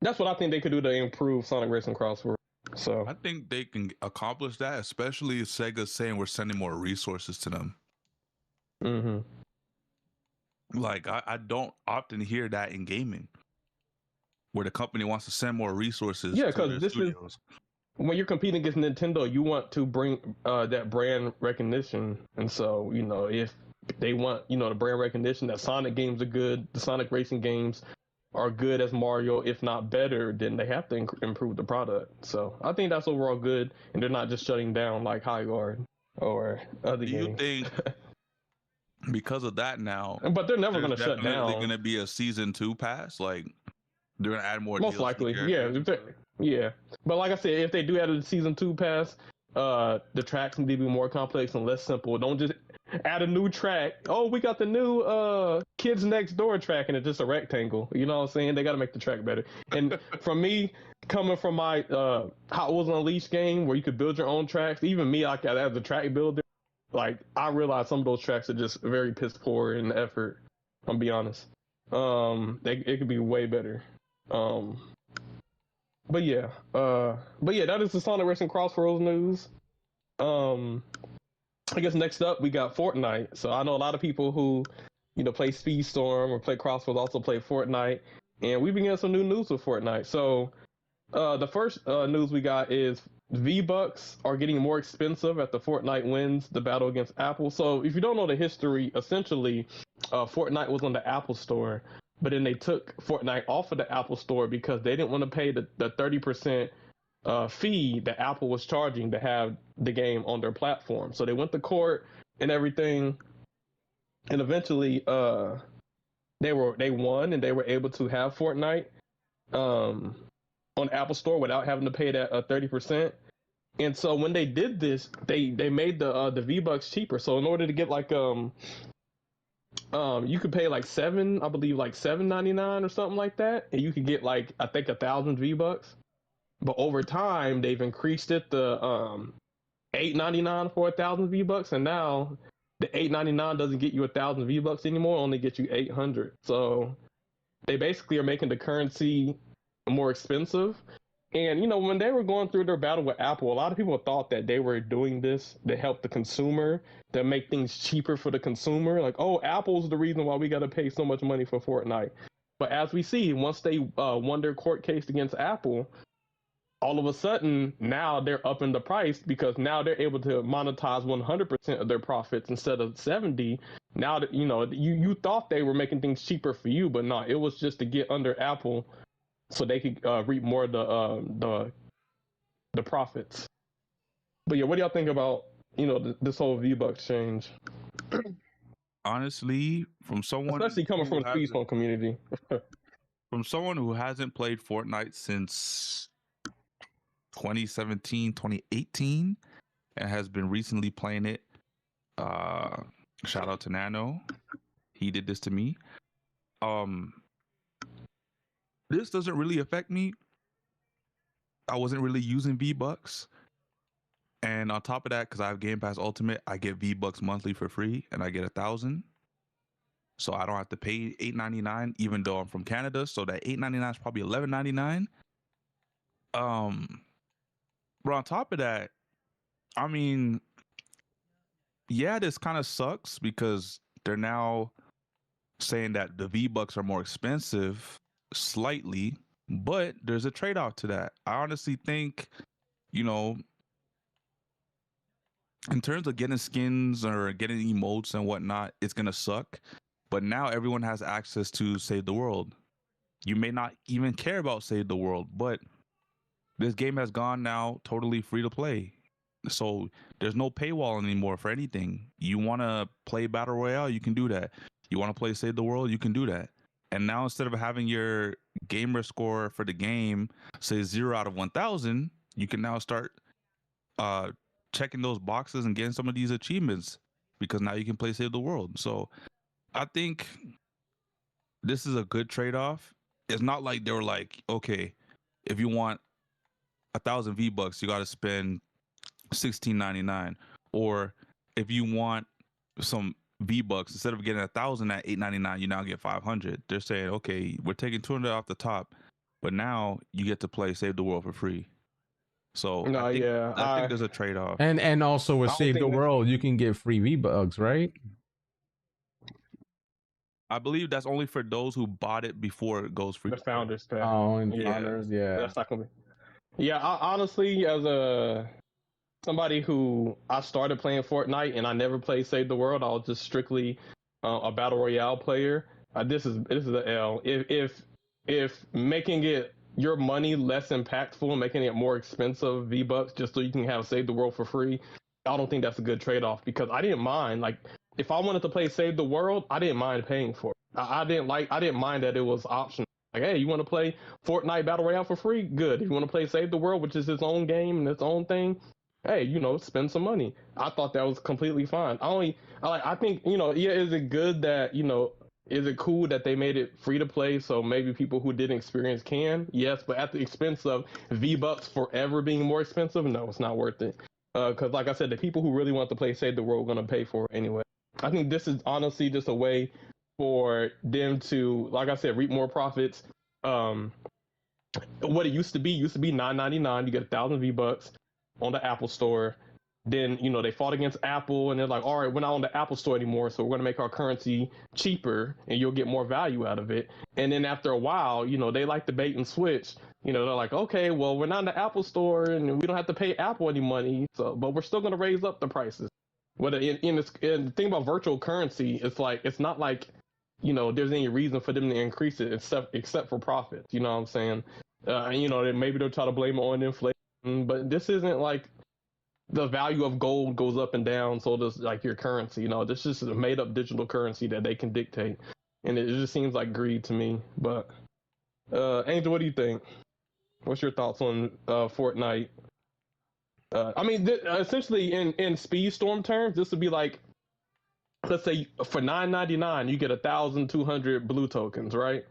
B: that's what I think they could do to improve Sonic Racing Crossworld. So
C: I think they can accomplish that, especially if Sega's saying we're sending more resources to them.
B: Mm-hmm.
C: Like, I don't often hear that in gaming, where the company wants to send more resources
B: Yeah,
C: to
B: 'cause
C: their
B: this is-
C: studios.
B: When you're competing against Nintendo, you want to bring that brand recognition, and so if they want the brand recognition that Sonic games are good, the Sonic racing games are good as Mario, if not better, then they have to improve the product. So I think that's overall good, and they're not just shutting down like High Guard or other
C: Do you
B: games.
C: think because of that now,
B: But they're never going to
C: there's
B: shut
C: definitely
B: down.
C: going to be a season 2 pass? Like, they're going to add more
B: Most
C: DLC
B: likely,
C: characters?
B: yeah. But like I said, if they do add a season 2 pass, the tracks need to be more complex and less simple. Don't just add a new track. Oh, we got the new Kids Next Door track, and it's just a rectangle. You know what I'm saying? They got to make the track better. And for me, coming from my Hot Wheels Unleashed game where you could build your own tracks, even me, like as a track builder, like I realize some of those tracks are just very piss poor in the effort. I'll be honest. It could be way better. But yeah, that is the Sonic Racing Crossworlds news. I guess next up we got Fortnite. So I know a lot of people who, play Speedstorm or play CrossWorlds also play Fortnite, and we've been getting some new news with Fortnite. So the first news we got is V-Bucks are getting more expensive after Fortnite wins the battle against Apple. So if you don't know the history, essentially, Fortnite was on the Apple Store, but then they took Fortnite off of the Apple Store because they didn't want to pay the 30% fee that Apple was charging to have the game on their platform. So they went to court and everything, and eventually they won and they were able to have Fortnite on Apple Store without having to pay that 30%. And so when they did this, they made the V-Bucks cheaper. So in order to get like you could pay like $7.99 or something like that, and you could get like I think 1,000 V-Bucks. But over time, they've increased it to $8.99 for 1,000 V-Bucks, and now the $8.99 doesn't get you 1,000 V-Bucks anymore; only gets you 800. So they basically are making the currency more expensive. And when they were going through their battle with Apple, a lot of people thought that they were doing this to help the consumer, to make things cheaper for the consumer. Like, oh, Apple's the reason why we got to pay so much money for Fortnite. But as we see, once they won their court case against Apple, all of a sudden now they're upping the price because now they're able to monetize 100% of their profits instead of 70. Now that you thought they were making things cheaper for you, but no, it was just to get under Apple so they could reap more of the profits. But yeah, what do y'all think about this whole V-Bucks change?
C: Honestly, from someone
B: Especially coming from the
C: hasn't-
B: Speedstorm community.
C: from someone who hasn't played Fortnite since 2017, 2018, and has been recently playing it. Shout out to Nano. He did this to me. This doesn't really affect me. I wasn't really using V-Bucks. And on top of that, because I have Game Pass Ultimate, I get V-Bucks monthly for free, and I get 1,000. So I don't have to pay $8.99, even though I'm from Canada. So that $8.99 is probably $11.99. But on top of that, I mean, yeah, this kind of sucks because they're now saying that the V-Bucks are more expensive slightly, but there's a trade-off to that. I honestly think, you know, in terms of getting skins or getting emotes and whatnot, it's gonna suck. But now everyone has access to Save the World. You may not even care about Save the World, but this game has gone now totally free to play. So there's no paywall anymore for anything. You want to play Battle Royale, you can do that. You want to play Save the World, you can do that. And now instead of having your gamer score for the game say 0 out of 1,000, you can now start checking those boxes and getting some of these achievements because now you can play Save the World. So I think this is a good trade-off. It's not like they were like, okay, if you want 1,000 V-Bucks, you got to spend $16.99, or if you want some V-Bucks, instead of getting 1,000 at $8.99, you now get 500. They're saying, okay, we're taking 200 off the top, but now you get to play Save the World for free. So
B: No,
C: I think
B: yeah,
C: there's a trade-off.
D: And also with
B: I don't
D: Save the
B: think that-
D: World, you can get free V-Bucks, right?
C: I believe that's only for those who bought it before it goes free.
B: the founders pack.
D: Oh, and
B: Yeah.
D: honors, yeah.
B: That's not gonna be. Yeah, honestly, as somebody who I started playing Fortnite and I never played Save the World, I was just strictly a battle royale player. This is an L. If making it your money less impactful, making it more expensive V-Bucks just so you can have Save the World for free, I don't think that's a good trade-off, because I didn't mind, like, if I wanted to play Save the World, I didn't mind paying for it. I didn't mind that it was optional. Like, hey, you want to play Fortnite Battle Royale for free? Good. If you want to play Save the World, which is its own game and its own thing, hey, spend some money. I thought that was completely fine. I think, yeah, is it good that, is it cool that they made it free to play so maybe people who didn't experience can? Yes, but at the expense of V-Bucks forever being more expensive? No, it's not worth it. Because like I said, the people who really want to play Save the World are going to pay for it anyway. I think this is honestly just a way for them to, like I said, reap more profits. What it used to be $9.99. You get 1,000 V-Bucks on the Apple Store. Then, they fought against Apple and they're like, all right, we're not on the Apple Store anymore, so we're going to make our currency cheaper and you'll get more value out of it. And then after a while, they like the bait and switch. They're like, okay, well, we're not in the Apple Store and we don't have to pay Apple any money, but we're still going to raise up the prices. Whether in the thing about virtual currency, it's not like, there's any reason for them to increase it except for profits. You know what I'm saying? Maybe they'll try to blame it on inflation, but this isn't like the value of gold goes up and down, so does like your currency. This is a made up digital currency that they can dictate, and it just seems like greed to me. But Angel, what do you think? What's your thoughts on Fortnite? Essentially in Speedstorm terms, this would be like, let's say for $9.99 you get 1,200 blue tokens, right?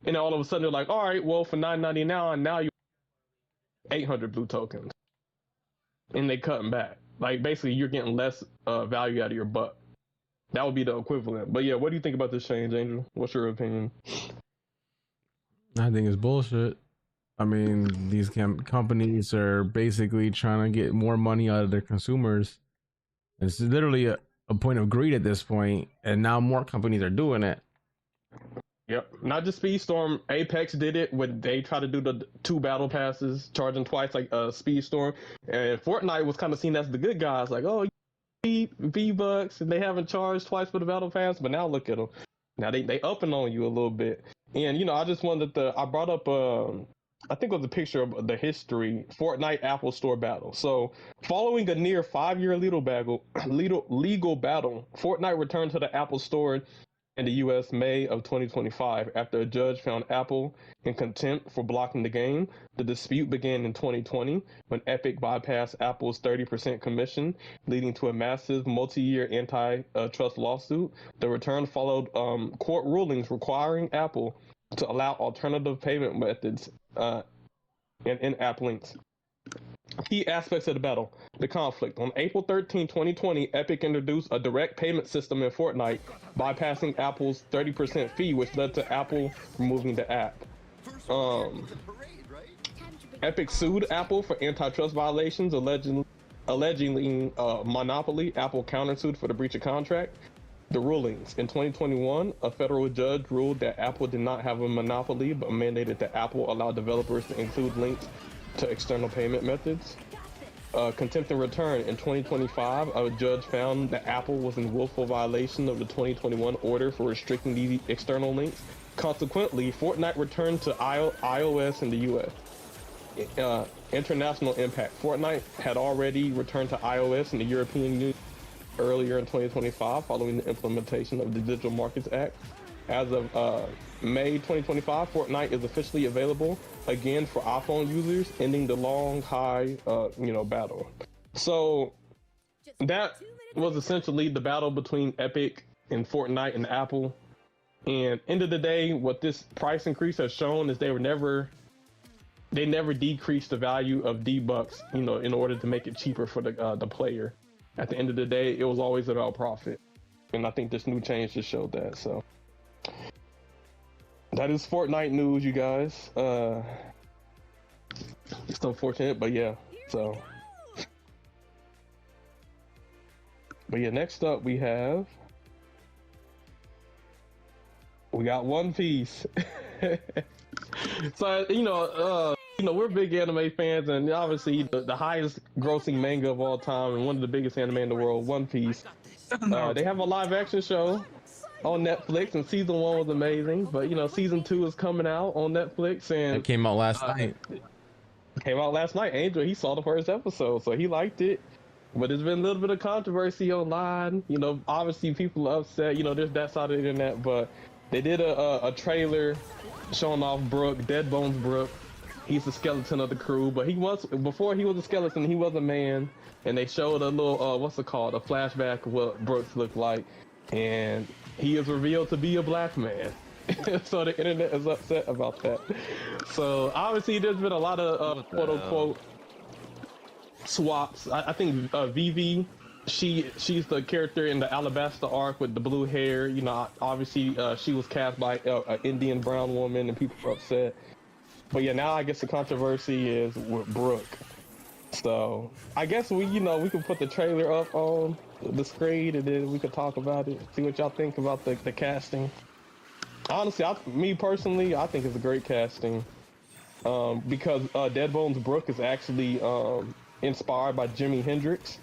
B: And then all of a sudden they're like, all right, well, for $9.99 now you 800 blue tokens, and they cutting back. Like, basically you're getting less value out of your buck. That would be the equivalent. But yeah, what do you think about this change, Angel? What's your opinion?
D: I think it's bullshit. I mean, these companies are basically trying to get more money out of their consumers. It's literally a point of greed at this point, and now more companies are doing it.
B: Yep, not just Speedstorm. Apex did it when they tried to do the 2 battle passes, charging twice like Speedstorm. And Fortnite was kind of seen as the good guys, like, oh, V-Bucks, and they haven't charged twice for the battle pass. But now look at them. Now they upping on you a little bit. And I just wanted I brought up I think it was a picture of the history Fortnite Apple Store battle. So, following a near 5-year legal battle, Fortnite returned to the Apple Store in the U.S. May of 2025 after a judge found Apple in contempt for blocking the game. The dispute began in 2020 when Epic bypassed Apple's 30% commission, leading to a massive multi-year antitrust lawsuit. The return followed court rulings requiring Apple to allow alternative payment methods and in-app links. Key aspects of the battle. The conflict. On April 13, 2020, Epic introduced a direct payment system in Fortnite, bypassing Apple's 30% fee, which led to Apple removing the app. Epic sued Apple for antitrust violations, allegedly monopoly. Apple countersued for the breach of contract. The rulings. In 2021, a federal judge ruled that Apple did not have a monopoly, but mandated that Apple allow developers to include links to external payment methods. Contempt and return. In 2025, a judge found that Apple was in willful violation of the 2021 order for restricting these external links. Consequently, Fortnite returned to iOS in the US. International impact. Fortnite had already returned to iOS in the European Union earlier in 2025 following the implementation of the Digital Markets Act. As of May 2025, Fortnite is officially available again for iPhone users, ending the long high battle. So that was essentially the battle between Epic and Fortnite and Apple. And end of the day, what this price increase has shown is they never decreased the value of D-Bucks, in order to make it cheaper for the player. At the end of the day, it was always about profit. And I think this new change just showed that. So that is Fortnite news, you guys. It's unfortunate, but yeah. So, but yeah, next up we got One Piece. So, we're big anime fans, and obviously the highest grossing manga of all time and one of the biggest anime in the world, One Piece. They have a live action show on Netflix, and season 1 was amazing, but season 2 is coming out on Netflix, and
D: It came out last night.
B: Came out last night. Angel, he saw the first episode, so he liked it. But there's been a little bit of controversy online. Obviously people are upset. There's that side of the internet, but they did a trailer showing off Brook, Dead Bones Brook. He's the skeleton of the crew, but before he was a skeleton, he was a man. And they showed a little, a flashback of what Brooks looked like. And he is revealed to be a black man. So the internet is upset about that. So obviously there's been a lot of quote unquote swaps. I think Vivi, she's the character in the Alabasta arc with the blue hair. Obviously she was cast by an Indian brown woman, and people were upset. But yeah, now I guess the controversy is with Brook. So I guess we can put the trailer up on the screen, and then we could talk about it, see what y'all think about the casting. Honestly, me personally, I think it's a great casting, because Dead Bones Brook is actually inspired by Jimi Hendrix,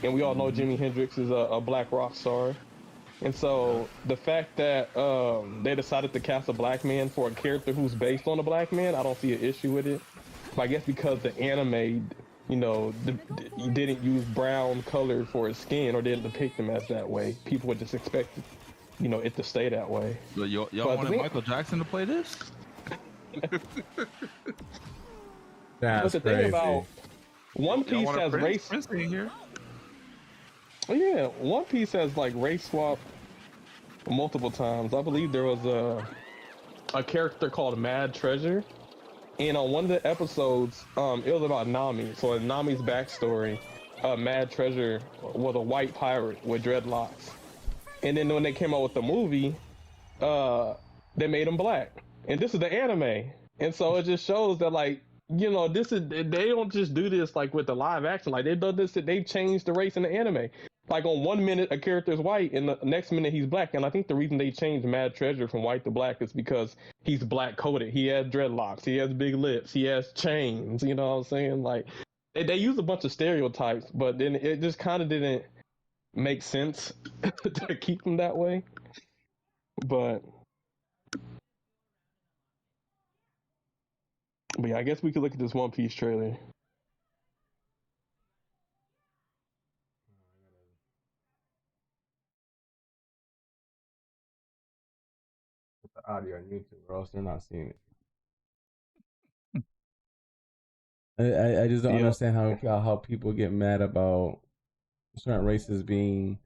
B: and we all know Jimi Hendrix is a black rock star. And so the fact that they decided to cast a black man for a character who's based on a black man, I don't see an issue with it. But I guess because the anime, didn't use brown color for his skin, or didn't depict him as that way, people would just expect it to stay that way.
C: But y'all wanted Michael Jackson to play this?
D: That's
B: but the
D: crazy.
B: thing about One Piece has race.
C: Prince in here.
B: Oh yeah, One Piece has race swap multiple times. I believe there was a character called Mad Treasure, and on one of the episodes, it was about Nami. So in Nami's backstory, Mad Treasure was a white pirate with dreadlocks, and then when they came out with the movie, they made him black. And this is the anime, and so it just shows that this is, they don't just do this with the live action. They've done this, they've changed the race in the anime. On 1 minute a character is white, and the next minute he's black. And I think the reason they changed Mad Treasure from white to black is because he's black coded. He has dreadlocks, he has big lips, he has chains. You know what I'm saying? They use a bunch of stereotypes, but then it just kind of didn't make sense to keep them that way. But yeah, I guess we could look at this One Piece trailer.
D: The audio on YouTube, or else they're not seeing it. I just don't understand how people get mad about certain races being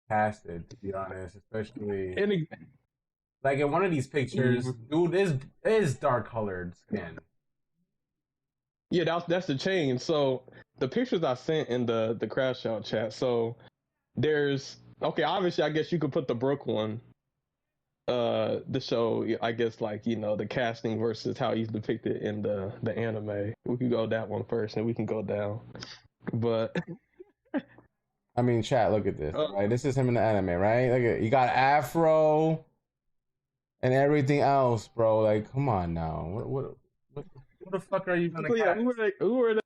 D: casted, to be honest, especially in one of these pictures, dude is dark colored skin.
B: Yeah, that's the change. So the pictures I sent in the CrashOut chat. So there's obviously I guess you could put the Brook one. The show, I guess, like, the casting versus how he's depicted in the anime. We can go that one first, and we can go down. But
D: I mean, chat. Look at this. Right, this is him in the anime, right? Look at, you got Afro and everything else, bro. Like, come on now. What the fuck are you gonna?
B: yeah,
D: cast?
B: who are they?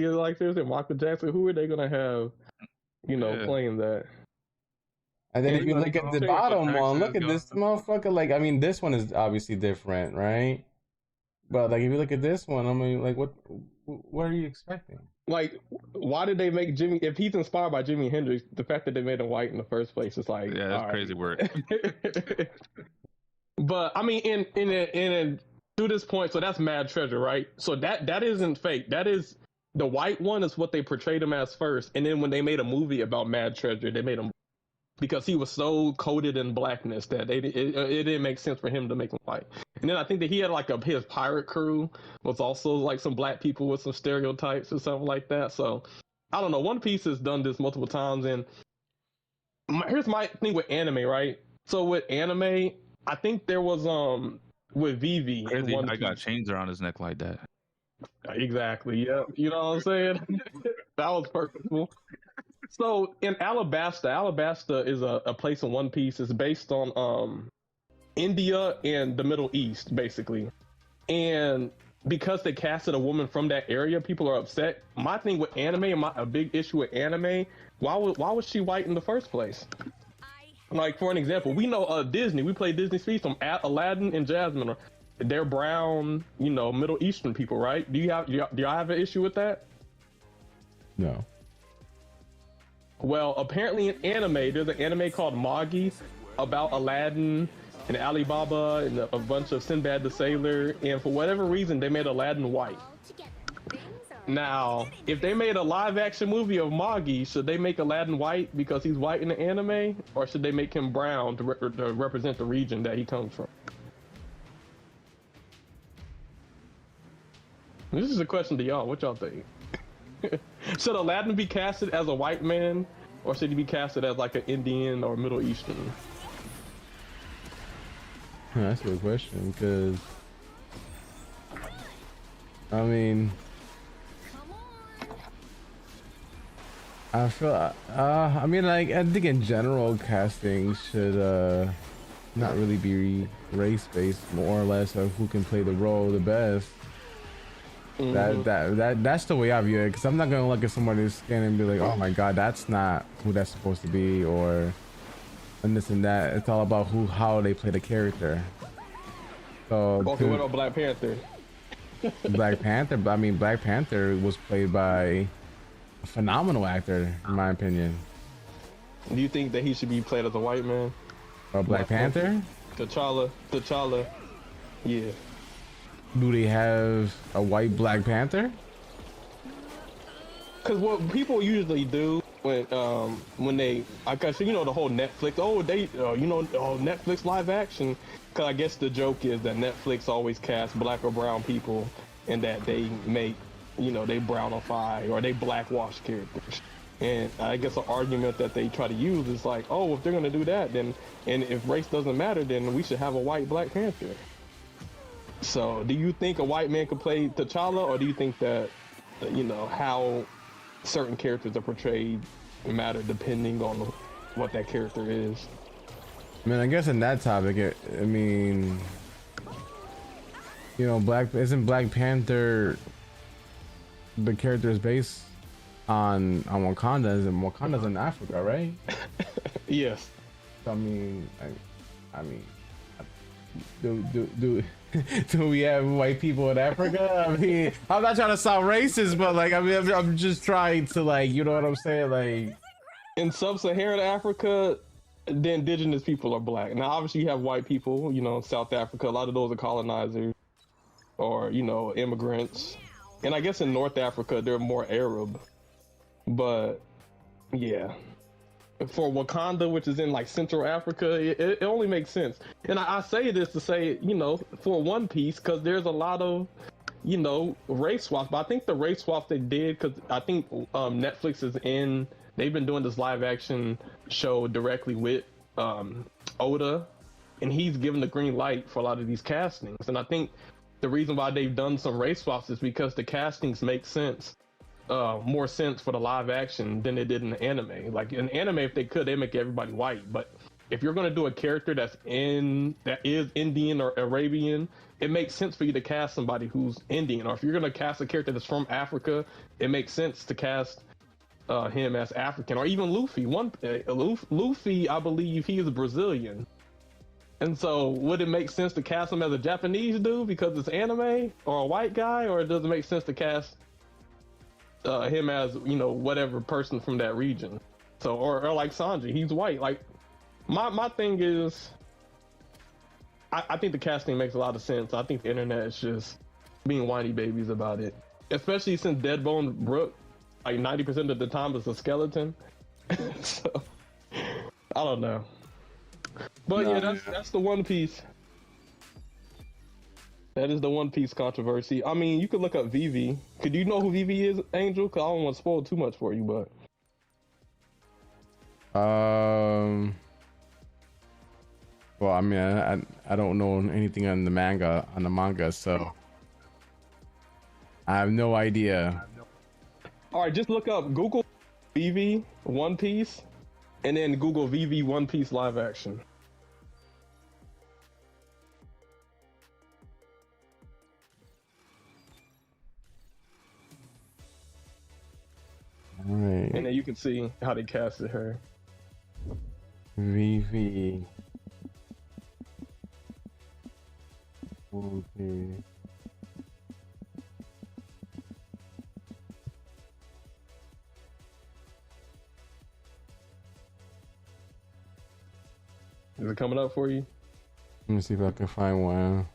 B: Like seriously, Michael Jackson. Who are they gonna have? Playing that.
D: And then if you look at the bottom one, look at this
C: Jackson.
D: motherfucker. Like, I mean, this one is obviously different, right? But like, if you look at this one, I mean, like, what are you expecting?
B: Like, why did they make Jimmy? If he's inspired by Jimi Hendrix, the fact that they made him white in the first place is like,
C: Yeah, that's
B: all
C: crazy work.
B: But I mean, in to this point, so that's Mad Treasure, right? So that isn't fake. That is the white one is what they portrayed him as first, and then when they made a movie about Mad Treasure, they made him because he was so coated in blackness that it didn't make sense for him to make him white. And then I think that he had like his pirate crew was also like some black people with some stereotypes or something like that. So I don't know. One Piece has done this multiple times, and here's my thing with anime, right? So with anime, I think there was with Vivi.
C: Crazy, I got chains around his neck like that.
B: Exactly. Yeah. You know what I'm saying? That was purposeful. So in Alabasta is a place in One Piece. It's based on India and the Middle East, basically. And because they casted a woman from that area, people are upset. My thing with anime, a big issue with anime, why was she white in the first place? Like, for an example, we know Disney. We play Disney Speedstorm. Aladdin and Jasmine, they're brown, Middle Eastern people, right? Do y'all have an issue with that?
D: No.
B: Well, apparently in anime, there's an anime called Magi about Aladdin and Alibaba and a bunch of Sinbad the Sailor, and for whatever reason, they made Aladdin white. Now, if they made a live-action movie of Magi, should they make Aladdin white because he's white in the anime, or should they make him brown to represent the region that he comes from? This is a question to y'all. What y'all think? Should Aladdin be casted as a white man, or should he be casted as like an Indian or Middle Eastern?
D: That's a good question, because I mean, I feel I mean, like, I think in general casting should not really be race based, more or less, of who can play the role the best. That's the way I view it, because I'm not gonna look at somebody's skin and be like, oh my god, that's not who that's supposed to be, or and this and that. It's all about how they play the character. So
B: Okay, what about Black Panther?
D: Black Panther, but I mean, Black Panther was played by a phenomenal actor, in my opinion.
B: Do you think that he should be played as a white man?
D: Black Panther?
B: T'Challa, yeah.
D: Do they have a white Black Panther?
B: Because what people usually do when they, I guess, the whole Netflix, Netflix live action. Because I guess the joke is that Netflix always casts black or brown people, and that they make, they brownify or they blackwash characters. And I guess an argument that they try to use is like, oh, if they're gonna do that, then, and if race doesn't matter, then we should have a white Black Panther. So, do you think a white man could play T'Challa, or do you think that, how certain characters are portrayed matter depending on what that character is?
D: I mean, I guess in that topic, isn't Black Panther, the character is based on Wakanda, and Wakanda's in Africa, right?
B: Yes.
D: I mean, do we have white people in Africa? I mean, I'm not trying to sound racist, but like, I mean, I'm just trying to, like, you know what I'm saying? Like,
B: in sub-Saharan Africa, the indigenous people are black. Now, obviously, you have white people, South Africa. A lot of those are colonizers or, immigrants. And I guess in North Africa, they're more Arab. But, yeah. For Wakanda, which is in like Central Africa, it only makes sense. And I say this to say, for One Piece, because there's a lot of you know, race swaps. But I think the race swap they did, because I think Netflix is in. They've been doing this live action show directly with Oda, and he's given the green light for a lot of these castings. And I think the reason why they've done some race swaps is because the castings make sense, more sense for the live action than it did in the anime. Like in anime, if they could, they make everybody white. But if you're going to do a character that is Indian or Arabian, it makes sense for you to cast somebody who's Indian. Or if you're going to cast a character that's from Africa, it makes sense to cast him as African. Or even Luffy. Luffy, I believe he is Brazilian. And so would it make sense to cast him as a Japanese dude because it's anime, or a white guy, or does it make sense to cast him as, you know, whatever person from that region? So, or like Sanji, he's white. Like, my thing is, I think the casting makes a lot of sense. I think the internet is just being whiny babies about it, especially since Deadbone Brook, like 90% of the time, is a skeleton. So, I don't know. But yeah, that's the One Piece. That is the One Piece controversy. I mean, you could look up Vivi. Could you know who Vivi is, Angel? Because I don't want to spoil too much for you, but.
D: Well, I mean, I don't know anything on the manga, so I have no idea.
B: All right, just look up Google Vivi One Piece, and then Google Vivi One Piece live action.
D: All right.
B: And then you can see how they casted her.
D: Vivi. Okay.
B: Is it coming up for you?
D: Let me see if I can find one.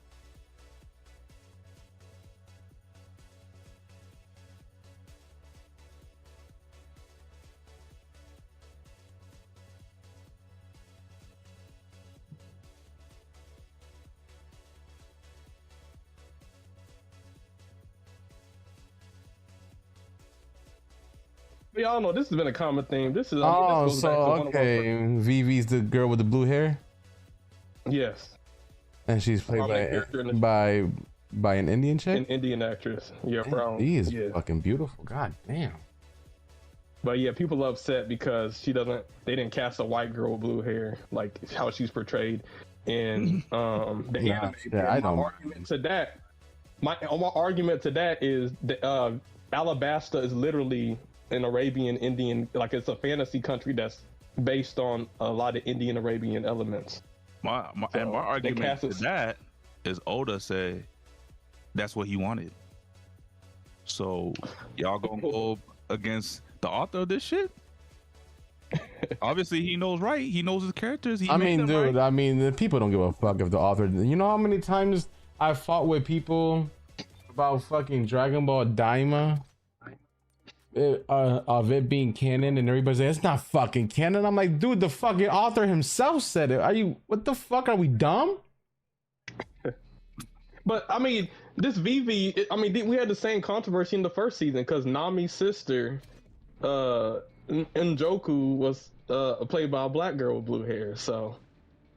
B: Y'all know this has been a common theme. This is.
D: Oh,
B: this goes
D: so
B: back to one of
D: okay, Vivi's the girl with the blue hair,
B: yes,
D: and she's played
B: Prominent character in the-
D: by an Indian
B: an
D: chick.
B: Indian actress. Yeah, brown.
D: She is
B: Yeah.
D: fucking beautiful. God damn.
B: But yeah, people are upset because they didn't cast a white girl with blue hair like how she's portrayed in the
D: Nah,
B: anime.
D: yeah, I
B: My
D: don't
B: argument to that, my argument to that is that Alabasta is literally an Arabian Indian, like it's a fantasy country that's based on a lot of Indian Arabian elements.
C: My
B: So,
C: and my
B: they
C: argument
B: cast
C: to
B: it-
C: that is Oda said that's what he wanted. So y'all gonna go against the author of this shit? Obviously, he knows right. He knows his characters. He
D: I
C: made
D: mean,
C: them
D: dude,
C: right.
D: I mean, the people don't give a fuck if the author. You know how many times I fought with people about fucking Dragon Ball Daima? Of it being canon, and everybody's like, it's not fucking canon. I'm like, dude, the fucking author himself said it. Are you, what the fuck? Are we dumb?
B: But I mean, this Vivi, I mean, we had the same controversy in the first season because Nami's sister, Njoku, was played by a black girl with blue hair. So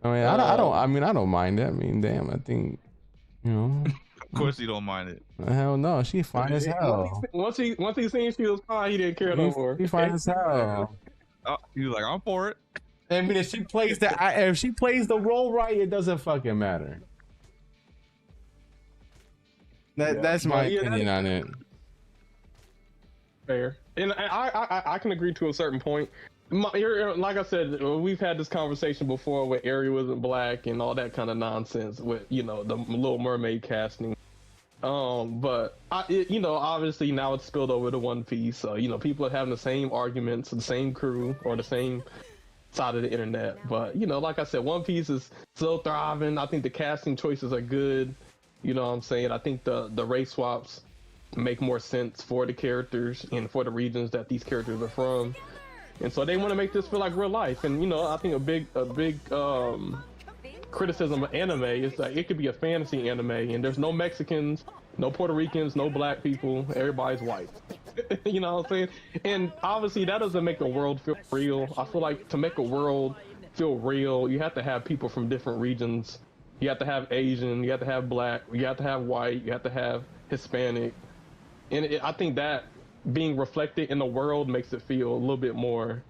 D: I mean, I don't mind it. I mean, damn, I think, you know,
C: Of course, he don't mind it.
D: hell no, she fine as hell.
B: once he seen she was fine, he didn't care no more.
D: She fine as hell.
C: He was like, "I'm for it."
D: I mean, if she plays the role right, it doesn't fucking matter. That's my
B: Yeah,
D: opinion on it.
B: Fair, and I can agree to a certain point. Like I said, we've had this conversation before where Ariel wasn't black and all that kind of nonsense with, you know, the Little Mermaid casting. But you know, obviously now it's spilled over to One Piece. So, you know, people are having the same arguments, the same crew, or the same side of the internet. But, you know, like I said, One Piece is still thriving. I think the casting choices are good. You know what I'm saying? I think the race swaps make more sense for the characters and for the regions that these characters are from. And so they want to make this feel like real life. And, you know, I think a big criticism of anime is that it could be a fantasy anime and there's no Mexicans, No Puerto Ricans, no black people. Everybody's white. You know what I'm saying? And obviously that doesn't make the world feel real. I feel like to make a world feel real, you have to have people from different regions. You have to have Asian, you have to have black, you have to have white, you have to have Hispanic. And I think that being reflected in the world makes it feel a little bit more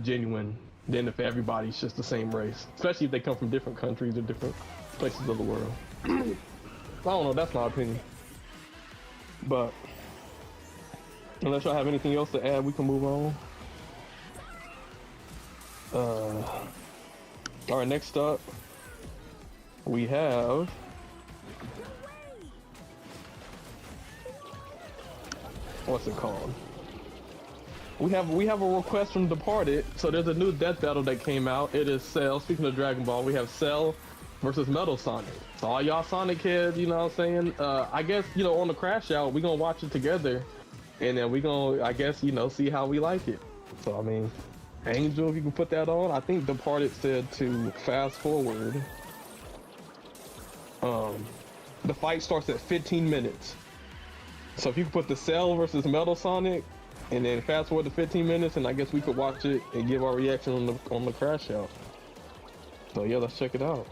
B: genuine than if everybody's just the same race, especially if they come from different countries or different places of the world. I don't know, that's my opinion. But unless y'all have anything else to add, we can move on. All right, next up, we have what's it called? We have a request from Departed. So there's a new death battle that came out. It is Cell. Speaking of Dragon Ball, we have Cell versus Metal Sonic. So all y'all Sonic heads, you know what I'm saying? I guess, you know, on the CrashOut, we're gonna watch it together. And then we're gonna, I guess, you know, see how we like it. So, I mean, Angel, if you can put that on. I think Departed said to fast forward. The fight starts at 15 minutes. So if you could put the Cell versus Metal Sonic, and then fast forward to 15 minutes, and I guess we could watch it and give our reaction on the CrashOut. So yeah, let's check it out.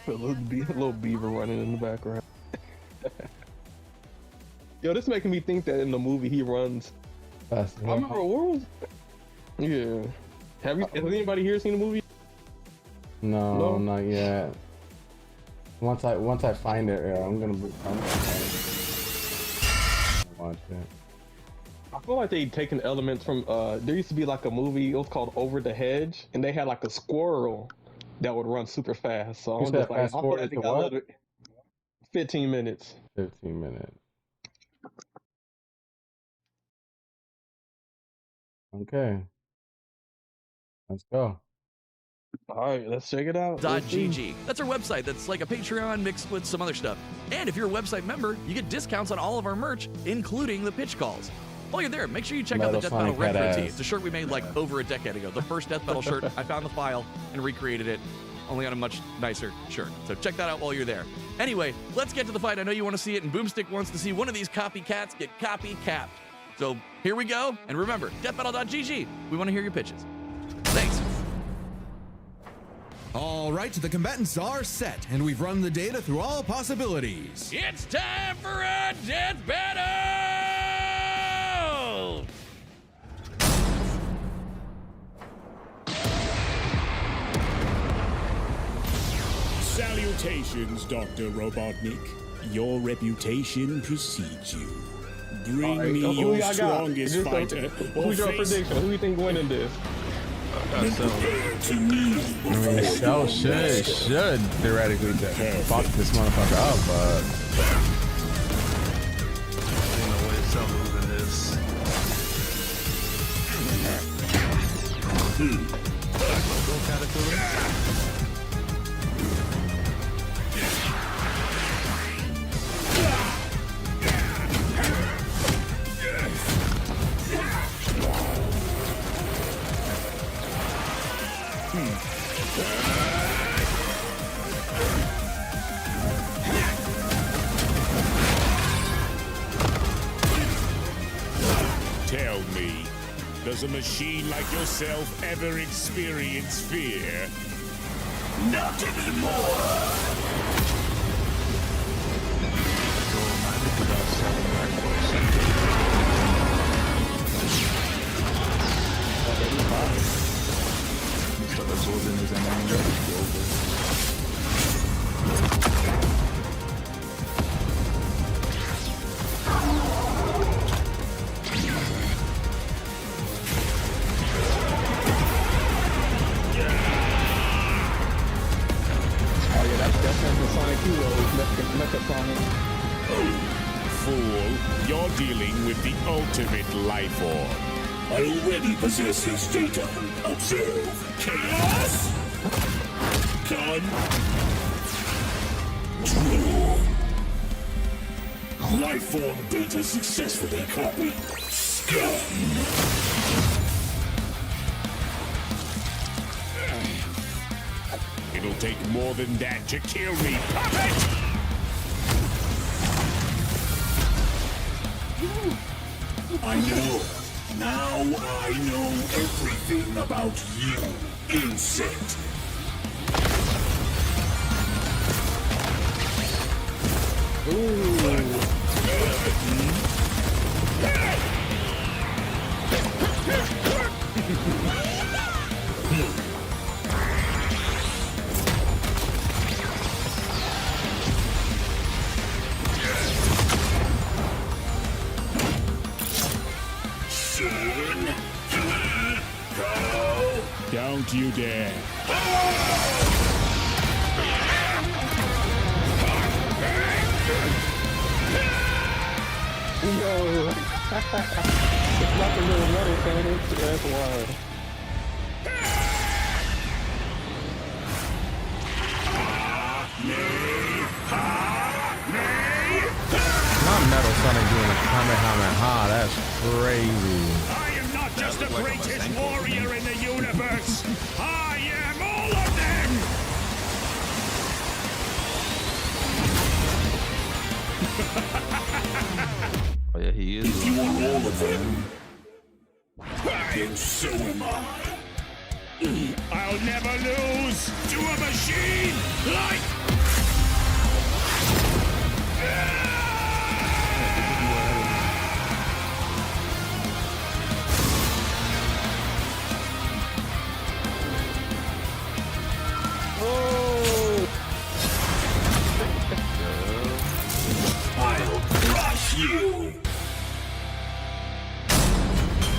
B: A little beaver running in the background. Yo, this making me think that in the movie he runs. I remember what was. Yeah. Has anybody here seen the movie?
D: No, not yet. Once I find it, yeah, I'm gonna watch it.
B: I feel like they taken elements from there used to be like a movie, it was called Over the Hedge, and they had like a squirrel that would run super fast. So I'm just like, I feel like they got a little 15 minutes.
D: 15 minutes. Okay. Let's go.
B: All right, let's check it out.
F: .gg. That's our website that's like a Patreon mixed with some other stuff. And if you're a website member, you get discounts on all of our merch, including the pitch calls. While you're there, make sure you check out the Death Battle Retro Tee. It's a shirt we made like over a decade ago. The first Death Battle shirt, I found the file and recreated it, only on a much nicer shirt. So check that out while you're there. Anyway, let's get to the fight. I know you want to see it, and Boomstick wants to see one of these copycats get copy-capped. So here we go, and remember, deathbattle.gg. We want to hear your pitches. Thanks.
G: All right, the combatants are set, and we've run the data through all possibilities.
F: It's time for a death battle!
H: Salutations, Dr. Robotnik. Your reputation precedes you. Bring me your strongest fighter.
B: Who's your prediction? Who do you think winning this?
D: I mean, Cell should theoretically fuck this motherfucker up, but
C: I don't know what is Cell moving this. Go Caterpillar.
H: Tell me, does a machine like yourself ever experience fear? Not anymore! Fool, you're dealing with the ultimate life form. I already possess his data. Observe. Chaos! Done. Life form data successfully copied. Scum! It'll take more than that to kill me, puppet! I know. Now I know everything about you, insect. Don't you dare.
B: No. It's not the little metal cannon. That's wild.
D: Not Metal Sonic doing a Kamehameha. That's crazy.
H: I am not just the greatest warrior in the universe. I am all of them.
C: Oh yeah, he is.
H: If you are all of them, then so am I. I'll never lose to a machine like... I'll crush you.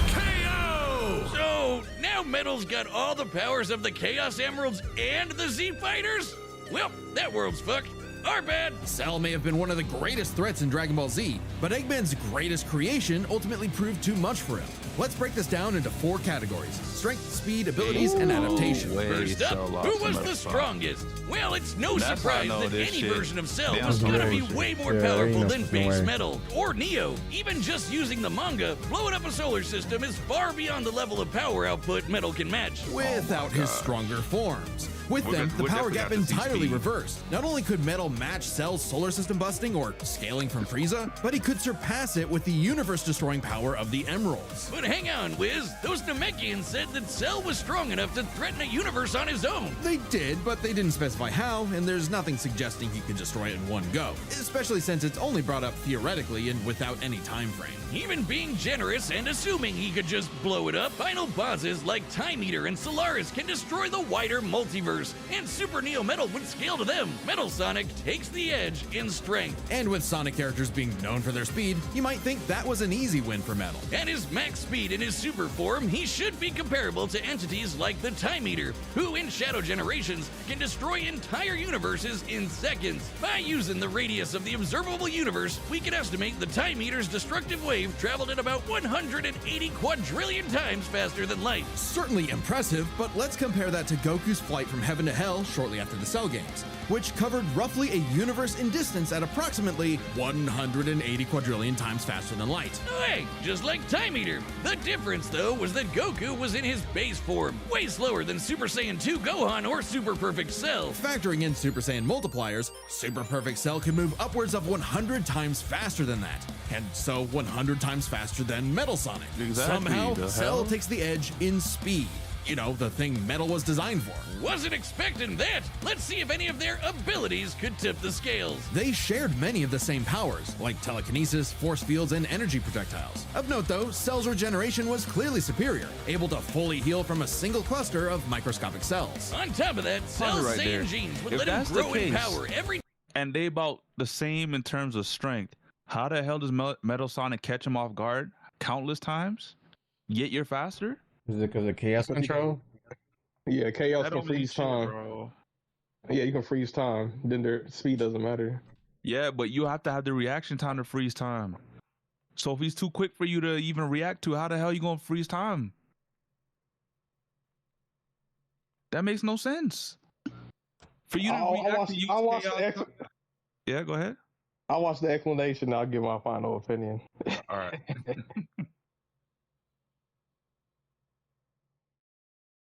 F: KO! So now Metal's got all the powers of the Chaos Emeralds and the Z Fighters? Well, that world's fucked. Our bad.
G: Cell may have been one of the greatest threats in Dragon Ball Z, but Eggman's greatest creation ultimately proved too much for him. Let's break this down into 4 categories: strength, speed, abilities, and adaptation.
F: First up, who was the strongest? Well, it's no surprise that any version of Cell was gonna be way more powerful than base Metal or Neo. Even just using the manga, blowing up a solar system is far beyond the level of power output Metal can match.
G: Without his stronger forms. With them, the power gap entirely reversed. Not only could Metal match Cell's solar system busting or scaling from Frieza, but he could surpass it with the universe-destroying power of the Emeralds.
F: But hang on, Wiz. Those Namekians said that Cell was strong enough to threaten a universe on his own.
G: They did, but they didn't specify how, and there's nothing suggesting he could destroy it in one go, especially since it's only brought up theoretically and without any time frame.
F: Even being generous and assuming he could just blow it up, final bosses like Time Eater and Solaris can destroy the wider multiverse, and Super Neo Metal would scale to them. Metal Sonic takes the edge in strength.
G: And with Sonic characters being known for their speed, you might think that was an easy win for Metal.
F: At his max speed in his super form, he should be comparable to entities like the Time Eater, who in Shadow Generations can destroy entire universes in seconds. By using the radius of the observable universe, we can estimate the Time Eater's destructive wave traveled at about 180 quadrillion times faster than light.
G: Certainly impressive, but let's compare that to Goku's flight from heaven to hell shortly after the Cell games, which covered roughly a universe in distance at approximately 180 quadrillion times faster than light.
F: Hey, just like Time Eater. The difference, though, was that Goku was in his base form, way slower than Super Saiyan 2 Gohan or Super Perfect Cell.
G: Factoring in Super Saiyan multipliers, Super Perfect Cell can move upwards of 100 times faster than that, and so 100 times faster than Metal Sonic.
C: Exactly,
G: Somehow,
C: the
G: Cell
C: hell?
G: takes the edge in speed. You know, the thing Metal was designed for.
F: Wasn't expecting that. Let's see if any of their abilities could tip the scales.
G: They shared many of the same powers, like telekinesis, force fields, and energy projectiles. Of note though, Cell's regeneration was clearly superior, able to fully heal from a single cluster of microscopic cells.
F: On top of that, Cell's
C: right there.
F: Saiyan genes would
C: If
F: let him
C: that's the
F: grow in
C: case-
F: power every
C: And they about the same in terms of strength. How the hell does Metal Sonic catch him off guard countless times? Yet you're faster?
D: Is it because of chaos control?
B: Yeah, Chaos
C: That
B: can
C: don't make
B: freeze
C: shit,
B: time.
C: bro.
B: Yeah, you can freeze time. Then their speed doesn't matter.
C: Yeah, but you have to have the reaction time to freeze time. So if he's too quick for you to even react to, how the hell are you gonna freeze time? That makes no sense. For you to react to use chaos. Yeah, go ahead.
B: I'll watch the explanation. I'll give my final opinion.
C: All right.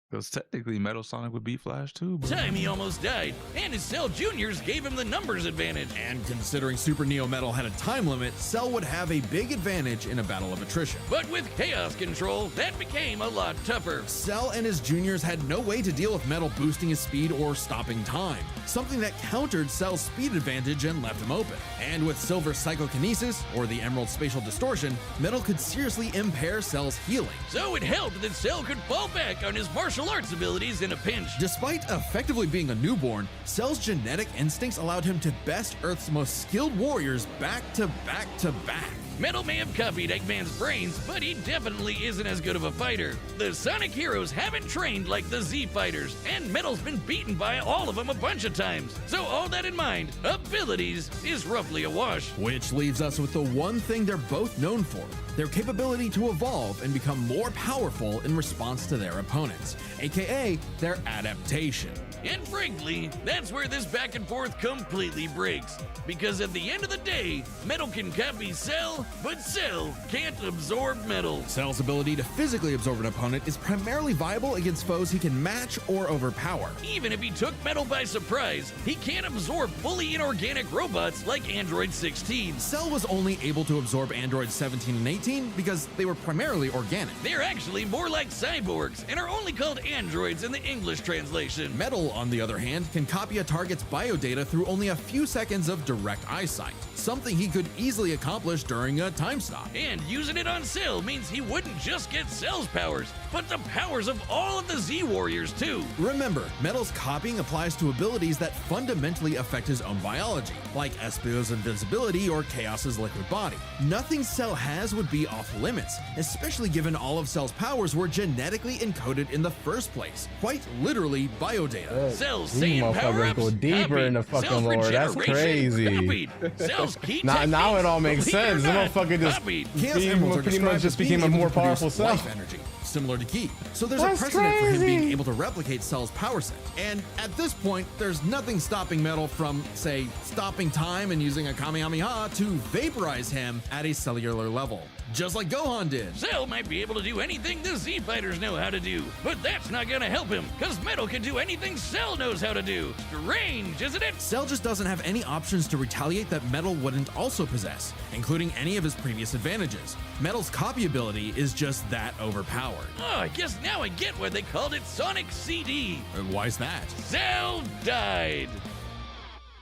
C: Because technically Metal Sonic would beat Flash too. Bro.
F: Time he almost died, and his Cell Juniors gave him the numbers advantage.
G: And considering Super Neo Metal had a time limit, Cell would have a big advantage in a battle of attrition.
F: But with Chaos Control, that became a lot tougher.
G: Cell and his juniors had no way to deal with Metal boosting his speed or stopping time, something that countered Cell's speed advantage and left him open. And with Silver's Psychokinesis, or the Emerald Spatial Distortion, Metal could seriously impair Cell's healing.
F: So it helped that Cell could fall back on his martial arts abilities in a pinch.
G: Despite effectively being a newborn, Cell's genetic instincts allowed him to best Earth's most skilled warriors back to back to back.
F: Metal may have copied Eggman's brains, but he definitely isn't as good of a fighter. The Sonic heroes haven't trained like the Z fighters, and Metal's been beaten by all of them a bunch of times. So all that in mind, abilities is roughly a wash.
G: Which leaves us with the one thing they're both known for, their capability to evolve and become more powerful in response to their opponents, aka their adaptation.
F: And frankly, that's where this back and forth completely breaks. Because at the end of the day, Metal can copy Cell, but Cell can't absorb Metal.
G: Cell's ability to physically absorb an opponent is primarily viable against foes he can match or overpower.
F: Even if he took Metal by surprise, he can't absorb fully inorganic robots like Android 16.
G: Cell was only able to absorb Android 17 and 18 because they were primarily organic.
F: They're actually more like cyborgs and are only called androids in the English translation.
G: Metal, on the other hand, can copy a target's biodata through only a few seconds of direct eyesight, something he could easily accomplish during a time stop.
F: And using it on Cell means he wouldn't just get Cell's powers, but the powers of all of the Z Warriors too.
G: Remember, Metal's copying applies to abilities that fundamentally affect his own biology, like Espio's invincibility or Chaos's liquid body. Nothing Cell has would be off limits, especially given all of Cell's powers were genetically encoded in the first place, quite literally biodata.
F: Cell's
D: These
F: Saiyan
D: motherfuckers
F: power-ups,
D: go deeper
F: copied.
D: in the fucking
F: Cell's
D: lore. That's
F: regeneration,
D: crazy.
F: copied. Cell's key
D: Now it all makes
F: techniques,
D: sense.
F: believe it or
D: This motherfucker
F: not,
D: just
F: copied.
G: Chaos Emeralds are
D: pretty much
G: described
D: just
G: as being
D: became a
G: able
D: more
G: to produce
D: powerful Cell.
G: life energy, similar to Ki. So there's
D: That's
G: a precedent for him being
D: crazy.
G: able to replicate Cell's power set. And at this point, there's nothing stopping Metal from, say, stopping time and using a Kamehameha to vaporize him at a cellular level, just like Gohan did.
F: Cell might be able to do anything the Z fighters know how to do, but that's not gonna help him, cause Metal can do anything Cell knows how to do. Strange, isn't it?
G: Cell just doesn't have any options to retaliate that Metal wouldn't also possess, including any of his previous advantages. Metal's copy ability is just that overpowered.
F: Oh, I guess now I get why they called it Sonic CD.
G: Why's that?
F: Cell died.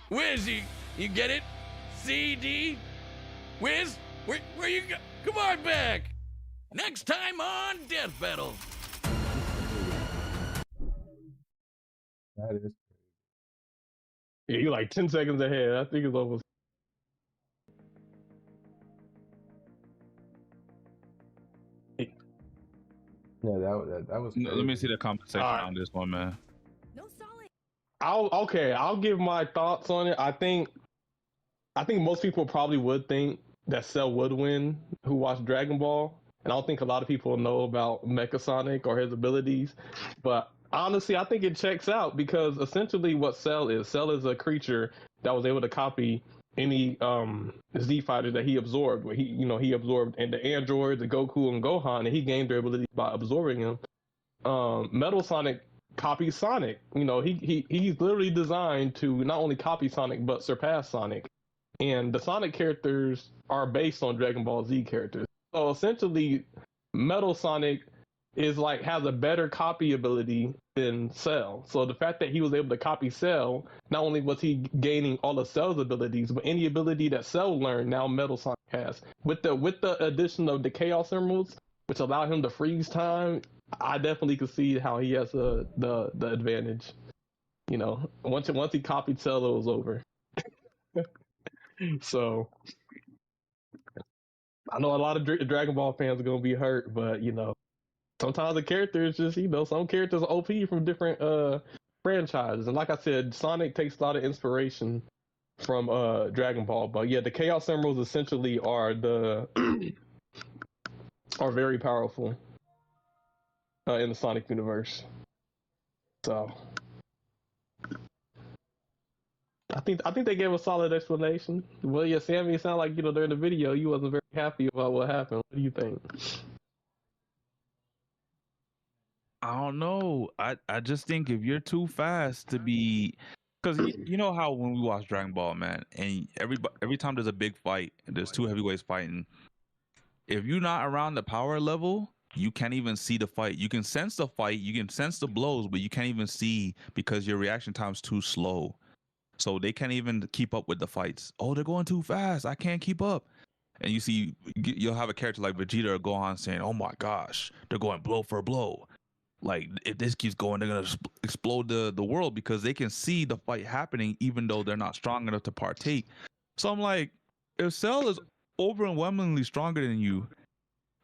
F: Wiz, you get it? CD? Wiz, where you go? Come on back. Next time on Death Battle.
D: That is.
B: Yeah, you're like 10 seconds ahead. I think it's almost.
D: Yeah, that was.
C: Let me see the comment section
B: All right.
C: on this one, man.
B: I'll give my thoughts on it. I think most people probably would think that Cell would win who watched Dragon Ball. And I don't think a lot of people know about Mecha Sonic or his abilities. But honestly, I think it checks out because essentially what Cell is a creature that was able to copy any Z fighter that he absorbed. Where he absorbed the androids, the Goku and Gohan, and he gained their ability by absorbing him. Metal Sonic copies Sonic. He's literally designed to not only copy Sonic but surpass Sonic. And the Sonic characters are based on Dragon Ball Z characters. So essentially, Metal Sonic has a better copy ability than Cell. So the fact that he was able to copy Cell, not only was he gaining all of Cell's abilities, but any ability that Cell learned, now Metal Sonic has. With the addition of the Chaos Emeralds, which allow him to freeze time, I definitely could see how he has the advantage. Once he copied Cell, it was over. So I know a lot of Dragon Ball fans are gonna be hurt, but sometimes the character is just some characters are OP from different franchises, and like I said, Sonic takes a lot of inspiration from Dragon Ball. But yeah, the Chaos Emeralds essentially are are very powerful in the Sonic universe. So I think they gave a solid explanation. Well, yeah, Sammy, it sounded like during the video you wasn't very happy about what happened. What do you think?
C: I don't know. I just think if you're too fast to be, because you know how when we watch Dragon Ball, man, and every time there's a big fight, and there's two heavyweights fighting. If you're not around the power level, you can't even see the fight. You can sense the fight, you can sense the blows, but you can't even see because your reaction time's too slow. So they can't even keep up with the fights. Oh, they're going too fast. I can't keep up. And you see, you'll have a character like Vegeta or Gohan saying, "Oh my gosh, they're going blow for blow. Like if this keeps going, they're gonna explode the world," because they can see the fight happening even though they're not strong enough to partake. So I'm like, if Cell is overwhelmingly stronger than you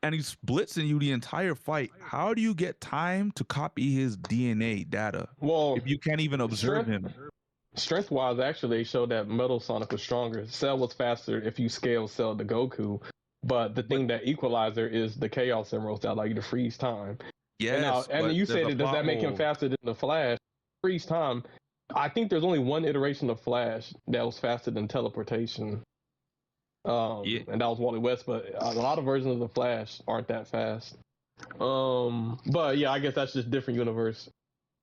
C: and he's blitzing you the entire fight, how do you get time to copy his DNA data if you can't even observe him?
B: Strength-wise, actually, they showed that Metal Sonic was stronger. Cell was faster if you scale Cell to Goku, but the thing that equalizer is the Chaos Emeralds that allow you to freeze time.
C: Yes,
B: and you said, does that make him faster than the Flash? Freeze time. I think there's only one iteration of Flash that was faster than teleportation. And that was Wally West, but a lot of versions of the Flash aren't that fast. But yeah, I guess that's just different universe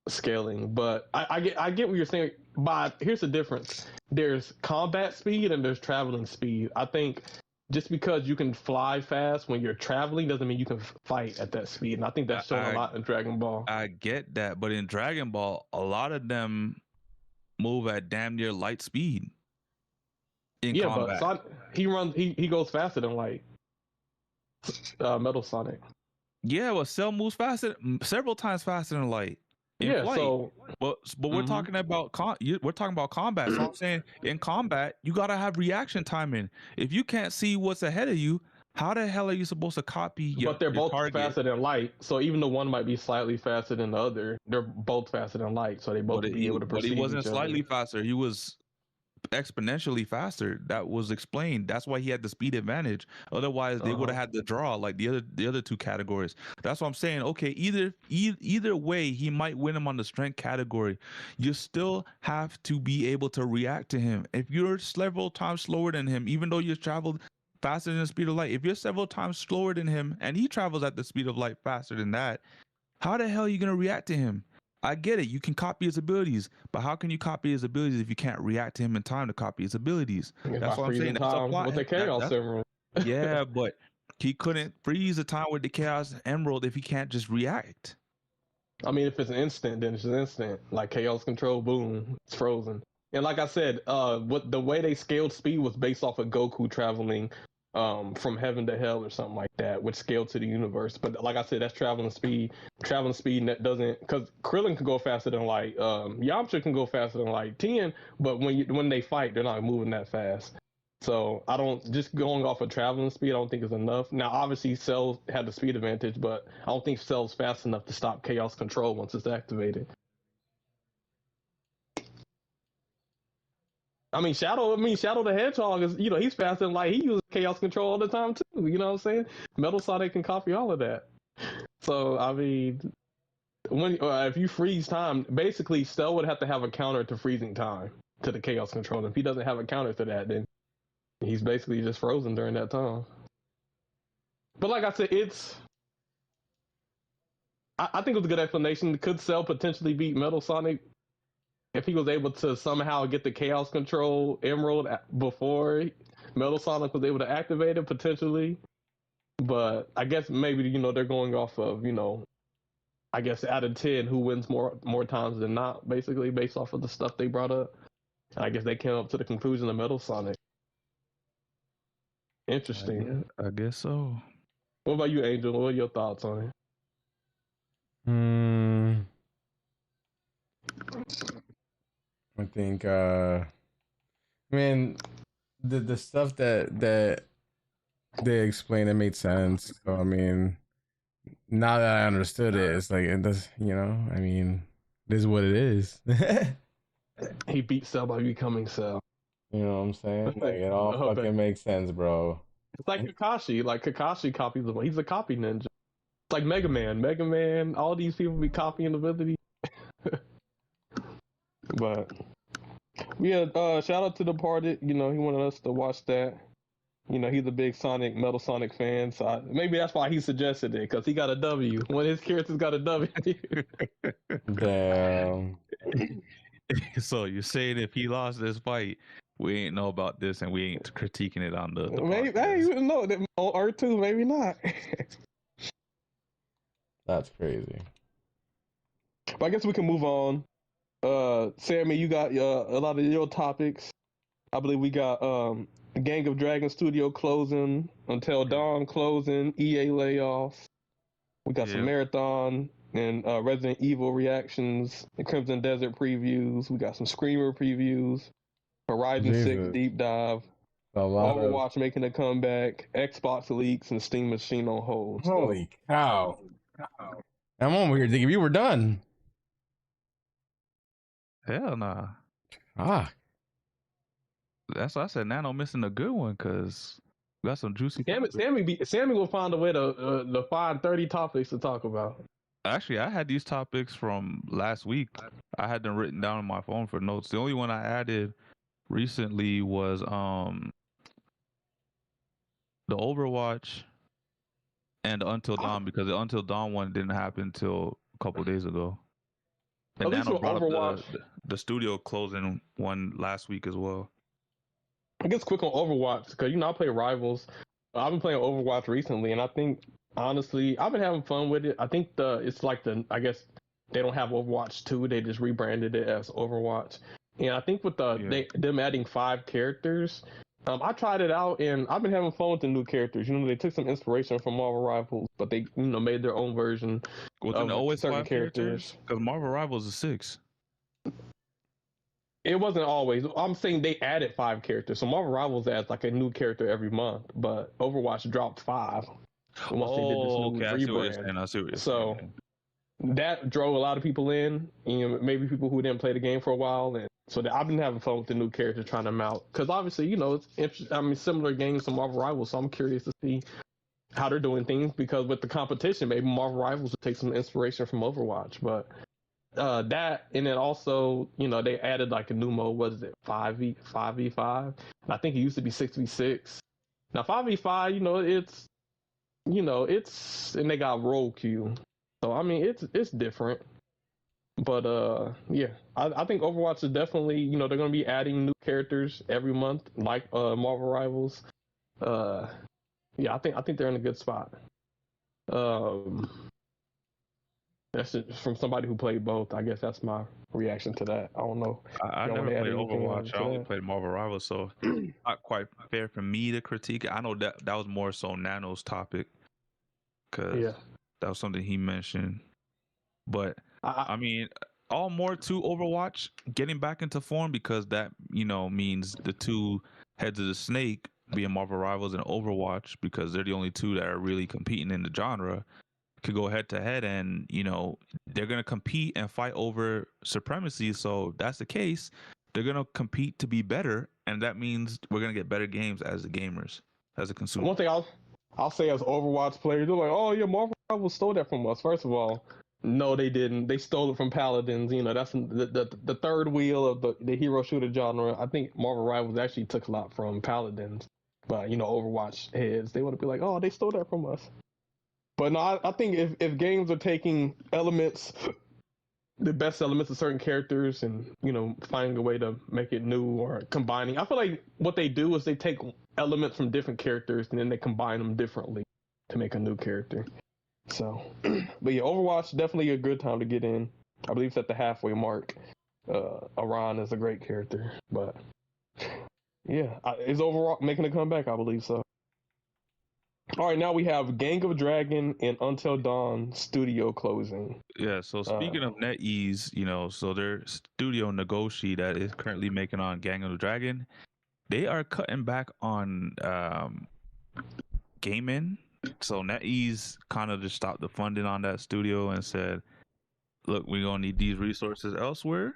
B: scaling. But I get what you're saying. But here's the difference: there's combat speed and there's traveling speed. I think just because you can fly fast when you're traveling doesn't mean you can fight at that speed. And I think that's shown a lot in Dragon Ball.
C: I get that, but in Dragon Ball, a lot of them move at damn near light speed. In combat.
B: But he goes faster than light. Metal Sonic.
C: Yeah, well, Cell moves faster, several times faster than light. Flight. But we're talking about we're talking about combat. So I'm saying in combat, you gotta have reaction timing. If you can't see what's ahead of you, how the hell are you supposed to copy
B: But they're both faster than light. So even the one might be slightly faster than the other, they're both faster than light. So they both be able to perceive.
C: But he wasn't
B: each
C: slightly
B: other.
C: faster. He was exponentially faster. That was explained. That's why he had the speed advantage. Otherwise, they would have had the draw like the other two categories. That's what I'm saying. Okay, either way, he might win him on the strength category. You still have to be able to react to him. If you're several times slower than him, even though you traveled faster than the speed of light, if you're several times slower than him and he travels at the speed of light faster than that, how the hell are you gonna react to him? I get it. You can copy his abilities, but how can you copy his abilities if you can't react to him in time to copy his abilities? That's what I'm saying. That's a plot.
B: With the Chaos Emerald.
C: Yeah, but he couldn't freeze the time with the Chaos Emerald if he can't just react.
B: I mean, if it's an instant, then it's an instant. Like Chaos Control, boom, it's frozen. And like I said, the way they scaled speed was based off of Goku traveling from heaven to hell or something like that, which scaled to the universe. But like I said, that's traveling speed. Traveling speed that doesn't, because Krillin can go faster than light. Yamcha can go faster than light. Tien, but when they fight, they're not moving that fast. So I don't, just going off of traveling speed, I don't think is enough. Now, obviously, Cell had the speed advantage, but I don't think Cell's fast enough to stop Chaos Control once it's activated. I mean, Shadow the Hedgehog is, he's faster than light. He uses Chaos Control all the time too. You know what I'm saying? Metal Sonic can copy all of that. So I mean, if you freeze time, basically Cell would have to have a counter to freezing time to the Chaos Control. If he doesn't have a counter to that, then he's basically just frozen during that time. But like I said, I think it was a good explanation. Could Cell potentially beat Metal Sonic if he was able to somehow get the Chaos Control Emerald before Metal Sonic was able to activate it, potentially? But I guess maybe, they're going off of, I guess out of 10, who wins more times than not, basically, based off of the stuff they brought up. And I guess they came up to the conclusion of Metal Sonic. Interesting.
C: I guess so.
B: What about you, Angel? What are your thoughts on it?
D: I think the stuff that they explained, it made sense. So I mean, now that I understood it, it's like it does, I mean, this is what it is.
B: He beat Cell by becoming Cell.
D: You know what I'm saying? Like it all
B: Oh,
D: fucking makes sense, bro.
B: It's like Kakashi. Like Kakashi copies the. He's a copy ninja. It's like Mega Man. Mega Man. All these people be copying ability. But yeah, shout out to Departed. You know, he wanted us to watch that. You know, he's a big Metal Sonic fan, so maybe that's why he suggested it, because he got a W. One of his characters got a W.
D: Damn.
C: So you're saying if he lost this fight, we ain't know about this and we ain't critiquing it on the
B: Maybe,
C: podcast.
B: hey, no, on R2, maybe not.
D: That's crazy.
B: But I guess we can move on. Sammy, you got a lot of your topics. I believe we got Gang of Dragon Studio closing, Until Dawn closing, EA layoffs. We got some Marathon and Resident Evil reactions, the Crimson Desert previews. We got some Screamer previews, Horizon 6 deep dive, Overwatch making a comeback, Xbox leaks, and Steam Machine on hold.
D: Holy cow. I'm over here thinking we were done.
C: Hell nah.
D: Ah.
C: That's why I said Nano missing a good one, because we got some juicy.
B: Sammy will find a way to find 30 topics to talk about.
C: Actually, I had these topics from last week. I had them written down on my phone for notes. The only one I added recently was the Overwatch and the Until Dawn, because the Until Dawn one didn't happen until a couple days ago. And Nano brought up the studio closing one last week as well.
B: I guess quick on Overwatch, because I play Rivals. I've been playing Overwatch recently, and I think honestly I've been having fun with it. I think I guess they don't have Overwatch 2, they just rebranded it as Overwatch. And I think with them adding 5 characters, I tried it out and I've been having fun with the new characters. You know, they took some inspiration from Marvel Rivals, but they made their own version.
C: Wasn't it always certain 5 characters? Because Marvel Rivals is 6.
B: It wasn't always. I'm saying they added 5 characters. So Marvel Rivals adds like a new character every month, but Overwatch dropped 5 once they did this new rebrand.
C: I see what you're saying.
B: So that drove a lot of people in. You know, maybe people who didn't play the game for a while, and so I've been having fun with the new character, trying them out. Because obviously, it's interesting. I mean, similar games to Marvel Rivals, so I'm curious to see how they're doing things. Because with the competition, maybe Marvel Rivals will take some inspiration from Overwatch, but. That, and then also, they added like a new mode. What is it, 5v5? And I think it used to be 6v6. Now 5v5, it's and they got roll queue. So I mean, it's different. But yeah, I think Overwatch is definitely, they're gonna be adding new characters every month, like Marvel Rivals. Yeah, I think they're in a good spot. That's from somebody who played both. I guess that's my reaction to that. I don't know.
C: I never played Overwatch. I only played Marvel Rivals, so not quite fair for me to critique it. I know that was more so Nano's topic, because that was something he mentioned. But I mean, all more to Overwatch getting back into form, because that means the 2 heads of the snake being Marvel Rivals and Overwatch, because they're the only 2 that are really competing in the genre, could go head to head, and they're gonna compete and fight over supremacy. So if that's the case, they're gonna compete to be better, and that means we're gonna get better games as the gamers, as a consumer.
B: One thing I'll say as Overwatch players, they're like, oh yeah, Marvel Rivals stole that from us. First of all, no, they didn't. They stole it from Paladins. That's the third wheel of the hero shooter genre. I think Marvel Rivals actually took a lot from Paladins, but Overwatch heads, they want to be like, oh, they stole that from us. But no, I think if games are taking elements, the best elements of certain characters, and finding a way to make it new or combining, I feel like what they do is they take elements from different characters and then they combine them differently to make a new character. So, but yeah, Overwatch definitely a good time to get in. I believe it's at the halfway mark. Aran is a great character, but yeah, is Overwatch making a comeback? I believe so. All right, now we have Gang of Dragon and Until Dawn studio closing.
C: Yeah, so speaking of NetEase, so their studio Nagoshi that is currently making on Gang of the Dragon, they are cutting back on gaming. So NetEase kind of just stopped the funding on that studio and said, look, we're going to need these resources elsewhere.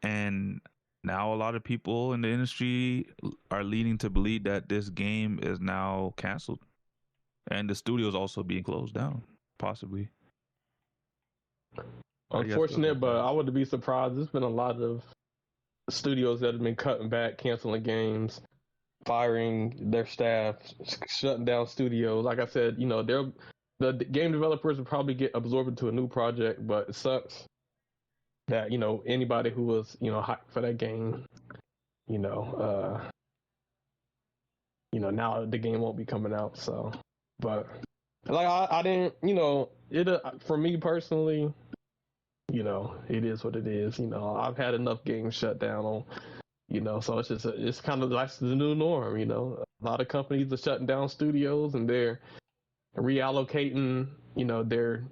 C: And now a lot of people in the industry are leaning to believe that this game is now canceled, and the studio is also being closed down, possibly.
B: Unfortunate, but I wouldn't be surprised. There's been a lot of studios that have been cutting back, canceling games, firing their staff, shutting down studios. Like I said, you know, the game developers will probably get absorbed into a new project, but it sucks that, you know, anybody who was, you know, hyped for that game, you know, now the game won't be coming out. So, but like I didn't, you know, it for me personally, you know, it is what it is. You know, I've had enough games shut down on, you know, so it's kind of like the new norm. You know, a lot of companies are shutting down studios and they're reallocating, you know, their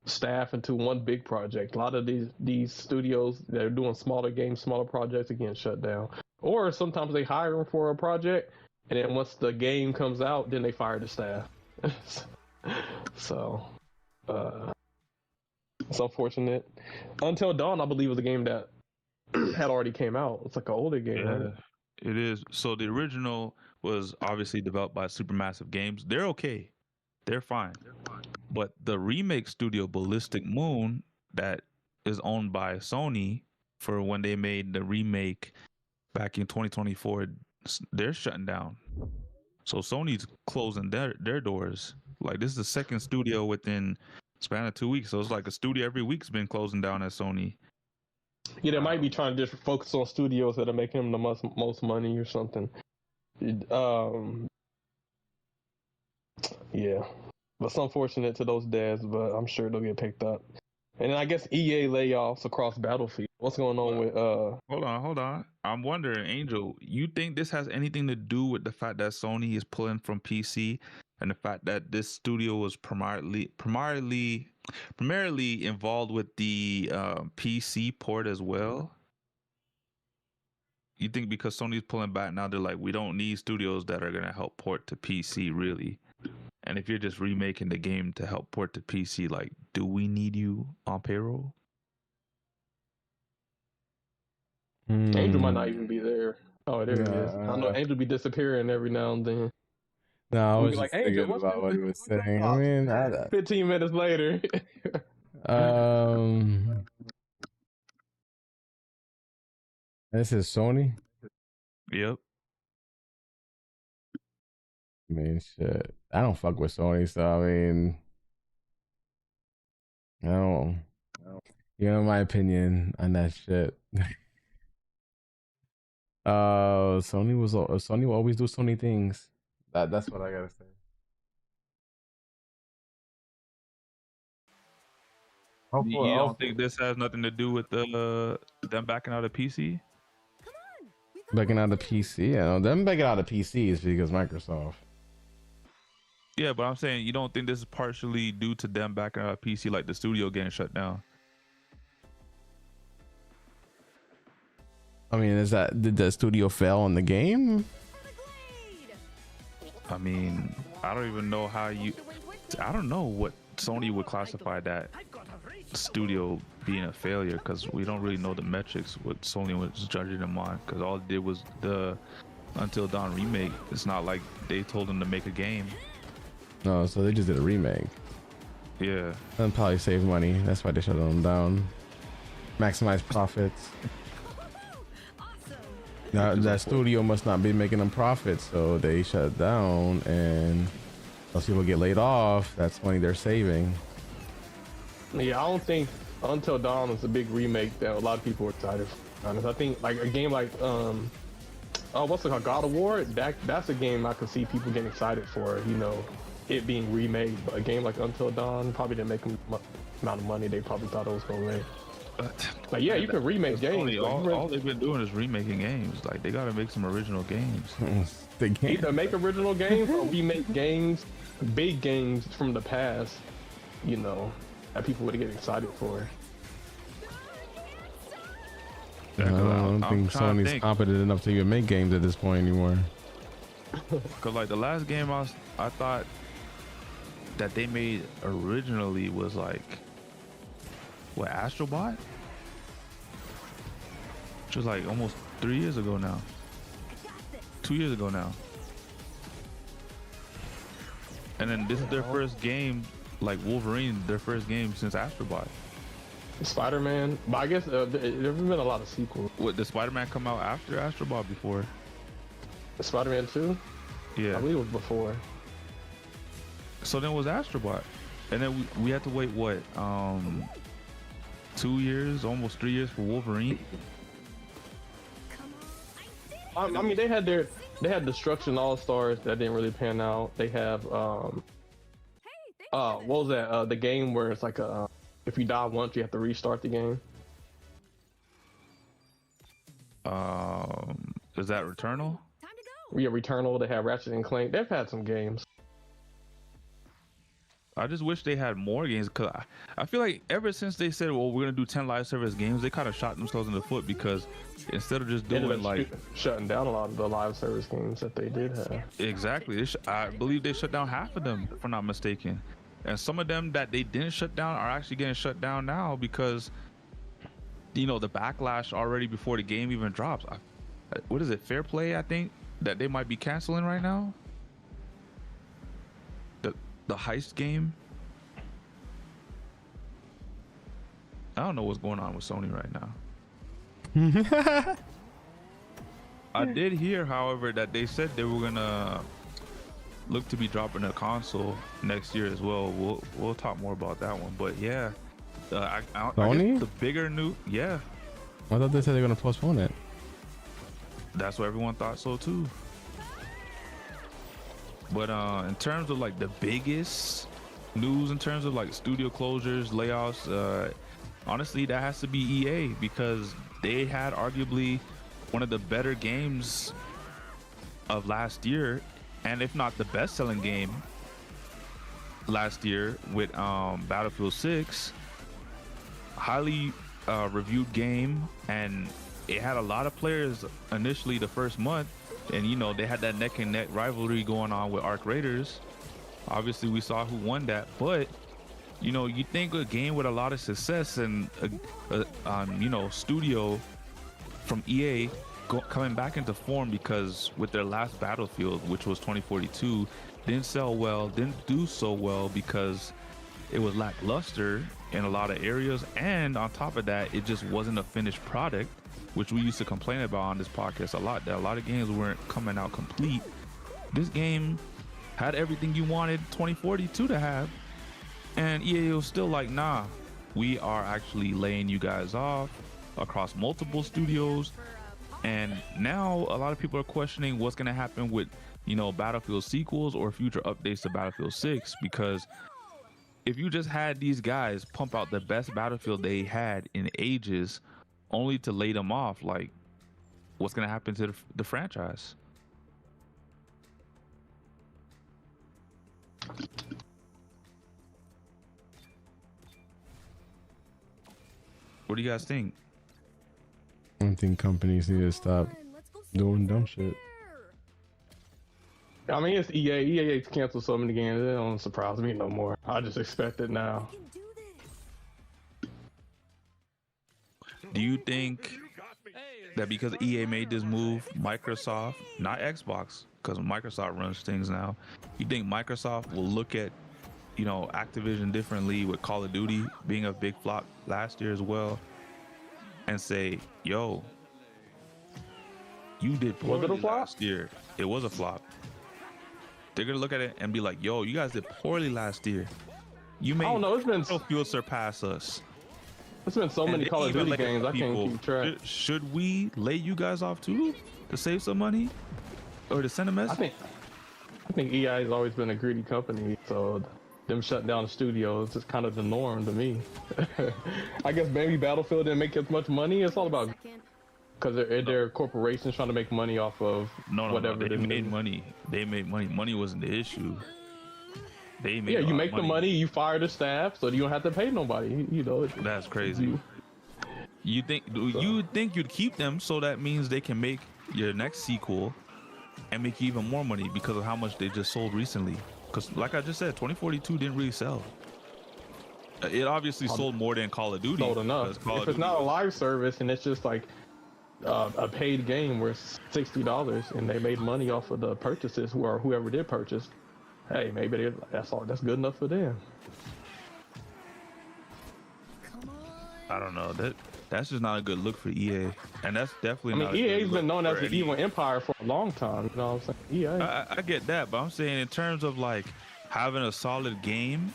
B: staff into one big project. A lot of these studios that are doing smaller games, smaller projects, again, shut down. Or sometimes they hire them for a project, and then once the game comes out, then they fire the staff. So, it's unfortunate. Until Dawn, I believe, was a game that had already came out. It's like an older game, right?
C: It is. So the original was obviously developed by Supermassive Games. They're okay. They're fine. But the remake studio, Ballistic Moon, that is owned by Sony, for when they made the remake back in 2024, they're shutting down. So Sony's closing their doors. Like, this is the second studio within a span of 2 weeks. So it's like a studio every week's been closing down at Sony.
B: Yeah, they might be trying to just focus on studios that are making them the most money or something. Yeah, but it's unfortunate to those dads, but I'm sure they'll get picked up. And then I guess EA layoffs across Battlefield. What's going on with
C: Hold on. I'm wondering, Angel, you think this has anything to do with the fact that Sony is pulling from PC and the fact that this studio was primarily involved with the PC port as well? You think because Sony's pulling back now, they're like, we don't need studios that are going to help port to PC, really? And if you're just remaking the game to help port to PC, like, do we need you on payroll?
B: Angel might not even be there. Oh, there he is. I know Angel be disappearing every now and then.
D: No, I
B: We'll
D: was
B: be
D: just
B: like, Angel,
D: thinking about what he was saying. I mean,
B: 15 minutes later.
D: This is Sony.
C: Yep.
D: I mean, shit. I don't fuck with Sony, so I mean, I don't. You know my opinion on that shit. Sony will always do Sony things. That's what I gotta say.
C: You don't think this has nothing to do with them backing out of PC?
D: Backing out of PC? Yeah, them backing out of PCs because Microsoft.
C: Yeah, but I'm saying you don't think this is partially due to them backing out of PC, like the studio getting shut down?
D: I mean, did the studio fail on the game?
C: I mean, I don't even know I don't know what Sony would classify that studio being a failure, because we don't really know the metrics what Sony was judging them on, because all it did was the Until Dawn remake. It's not like they told them to make a game.
D: No, so they just did a remake.
C: Yeah.
D: And probably save money. That's why they shut them down. Maximize profits. Now, that studio must not be making them profits, so they shut down, and those people get laid off. That's money they're saving.
B: Yeah, I don't think Until Dawn is a big remake that a lot of people are excited for. Honest. I think like a game like what's it called, God of War? That's a game I could see people getting excited for. You know, it being remade. But a game like Until Dawn probably didn't make them amount of money they probably thought it was gonna make. Like, yeah, you can remake games.
C: All they've been doing is remaking games. Like, they gotta make some original games.
B: Either make original games or remake games, big games from the past, you know, that people would get excited for.
D: I don't think Sony's competent enough to even make games at this point anymore.
C: Cause like the last game I thought that they made originally was like, what, Astrobot? which was like almost 3 years ago now. 2 years ago now. And then this is their first game, like Wolverine, their first game since Astrobot.
B: Spider-Man, but I guess there's been a lot of sequels.
C: What, did Spider-Man come out after Astrobot before?
B: Spider-Man 2?
C: Yeah.
B: I believe it was before.
C: So then it was Astrobot. And then we had to wait, what, 2 years, almost 3 years for Wolverine?
B: I mean, they had Destruction All-Stars that didn't really pan out. They have, what was that? The game where it's like if you die once, you have to restart the game.
C: Is that Returnal?
B: Yeah, Returnal. They have Ratchet and Clank. They've had some games.
C: I just wish they had more games, because I feel like ever since they said, well, we're gonna do 10 live service games, they kind of shot themselves in the foot, because instead of just doing like
B: shutting down a lot of the live service games that they did have.
C: Exactly. I believe they shut down half of them, if I'm not mistaken. And some of them that they didn't shut down are actually getting shut down now because, you know, the backlash already before the game even drops. What is it? Fair Play, I think, that they might be canceling right now. The heist game. I don't know what's going on with Sony right now. I did hear, however, that they said they were gonna look to be dropping a console next year as well. We'll talk more about that one. But yeah, I guess the bigger news. Yeah,
D: I thought they said they're gonna postpone it.
C: That's what everyone thought so too. But in terms of like the biggest news, in terms of like studio closures, layoffs, honestly, that has to be EA, because they had arguably one of the better games of last year, and if not the best-selling game last year with Battlefield 6, highly reviewed game, and it had a lot of players initially the first month. And, you know, they had that neck and neck rivalry going on with Arc Raiders. Obviously, we saw who won that. But, you know, you think a game with a lot of success and, you know, studio from EA coming back into form, because with their last Battlefield, which was 2042, didn't sell well, didn't do so well because it was lackluster in a lot of areas. And on top of that, it just wasn't a finished product, which we used to complain about on this podcast a lot, that a lot of games weren't coming out complete. This game had everything you wanted 2042 to have, and EA was still like, nah, we are actually laying you guys off across multiple studios. And now a lot of people are questioning what's going to happen with, you know, Battlefield sequels or future updates to Battlefield 6, because if you just had these guys pump out the best Battlefield they had in ages only to lay them off, like, what's going to happen to the franchise? What do you guys think?
D: I think companies need to stop doing dumb shit.
B: I mean, it's EA. EA canceled so many games, it don't surprise me no more. I just expect it now.
C: Do you think that because EA made this move, Microsoft, not Xbox, because Microsoft runs things now, you think Microsoft will look at, you know, Activision differently, with Call of Duty being a big flop last year as well, and say, yo, you did poorly last year. It was a flop. They're gonna look at it and be like, yo, you guys did poorly last year. You made Battlefield surpass us.
B: There's been so many Call of Duty games, I can't keep track.
C: Should we lay you guys off too to save some money or to send a message?
B: I think EA has always been a greedy company, so them shutting down the studio is just kind of the norm to me. I guess maybe Battlefield didn't make as much money. It's all about, because they're corporations trying to make money off of whatever.
C: They made money. They made money. Money wasn't the issue. They made
B: you make the money, you fire the staff, so you don't have to pay nobody. You know,
C: that's crazy. You think you'd keep them, so that means they can make your next sequel and make even more money because of how much they just sold recently. Because like I just said, 2042 didn't really sell. It obviously sold more than Call of Duty.
B: Sold enough. If it's not a live service and it's just like, a paid game worth $60 and they made money off of the purchases, or whoever did purchase, hey, maybe that's good enough for them.
C: I don't know. That's just not a good look for EA, and that's definitely.
B: I mean,
C: not a
B: EA's
C: good
B: been known
C: look
B: as
C: for
B: the evil empire for a long time. You know what I'm saying? EA.
C: I get that, but I'm saying in terms of like having a solid game,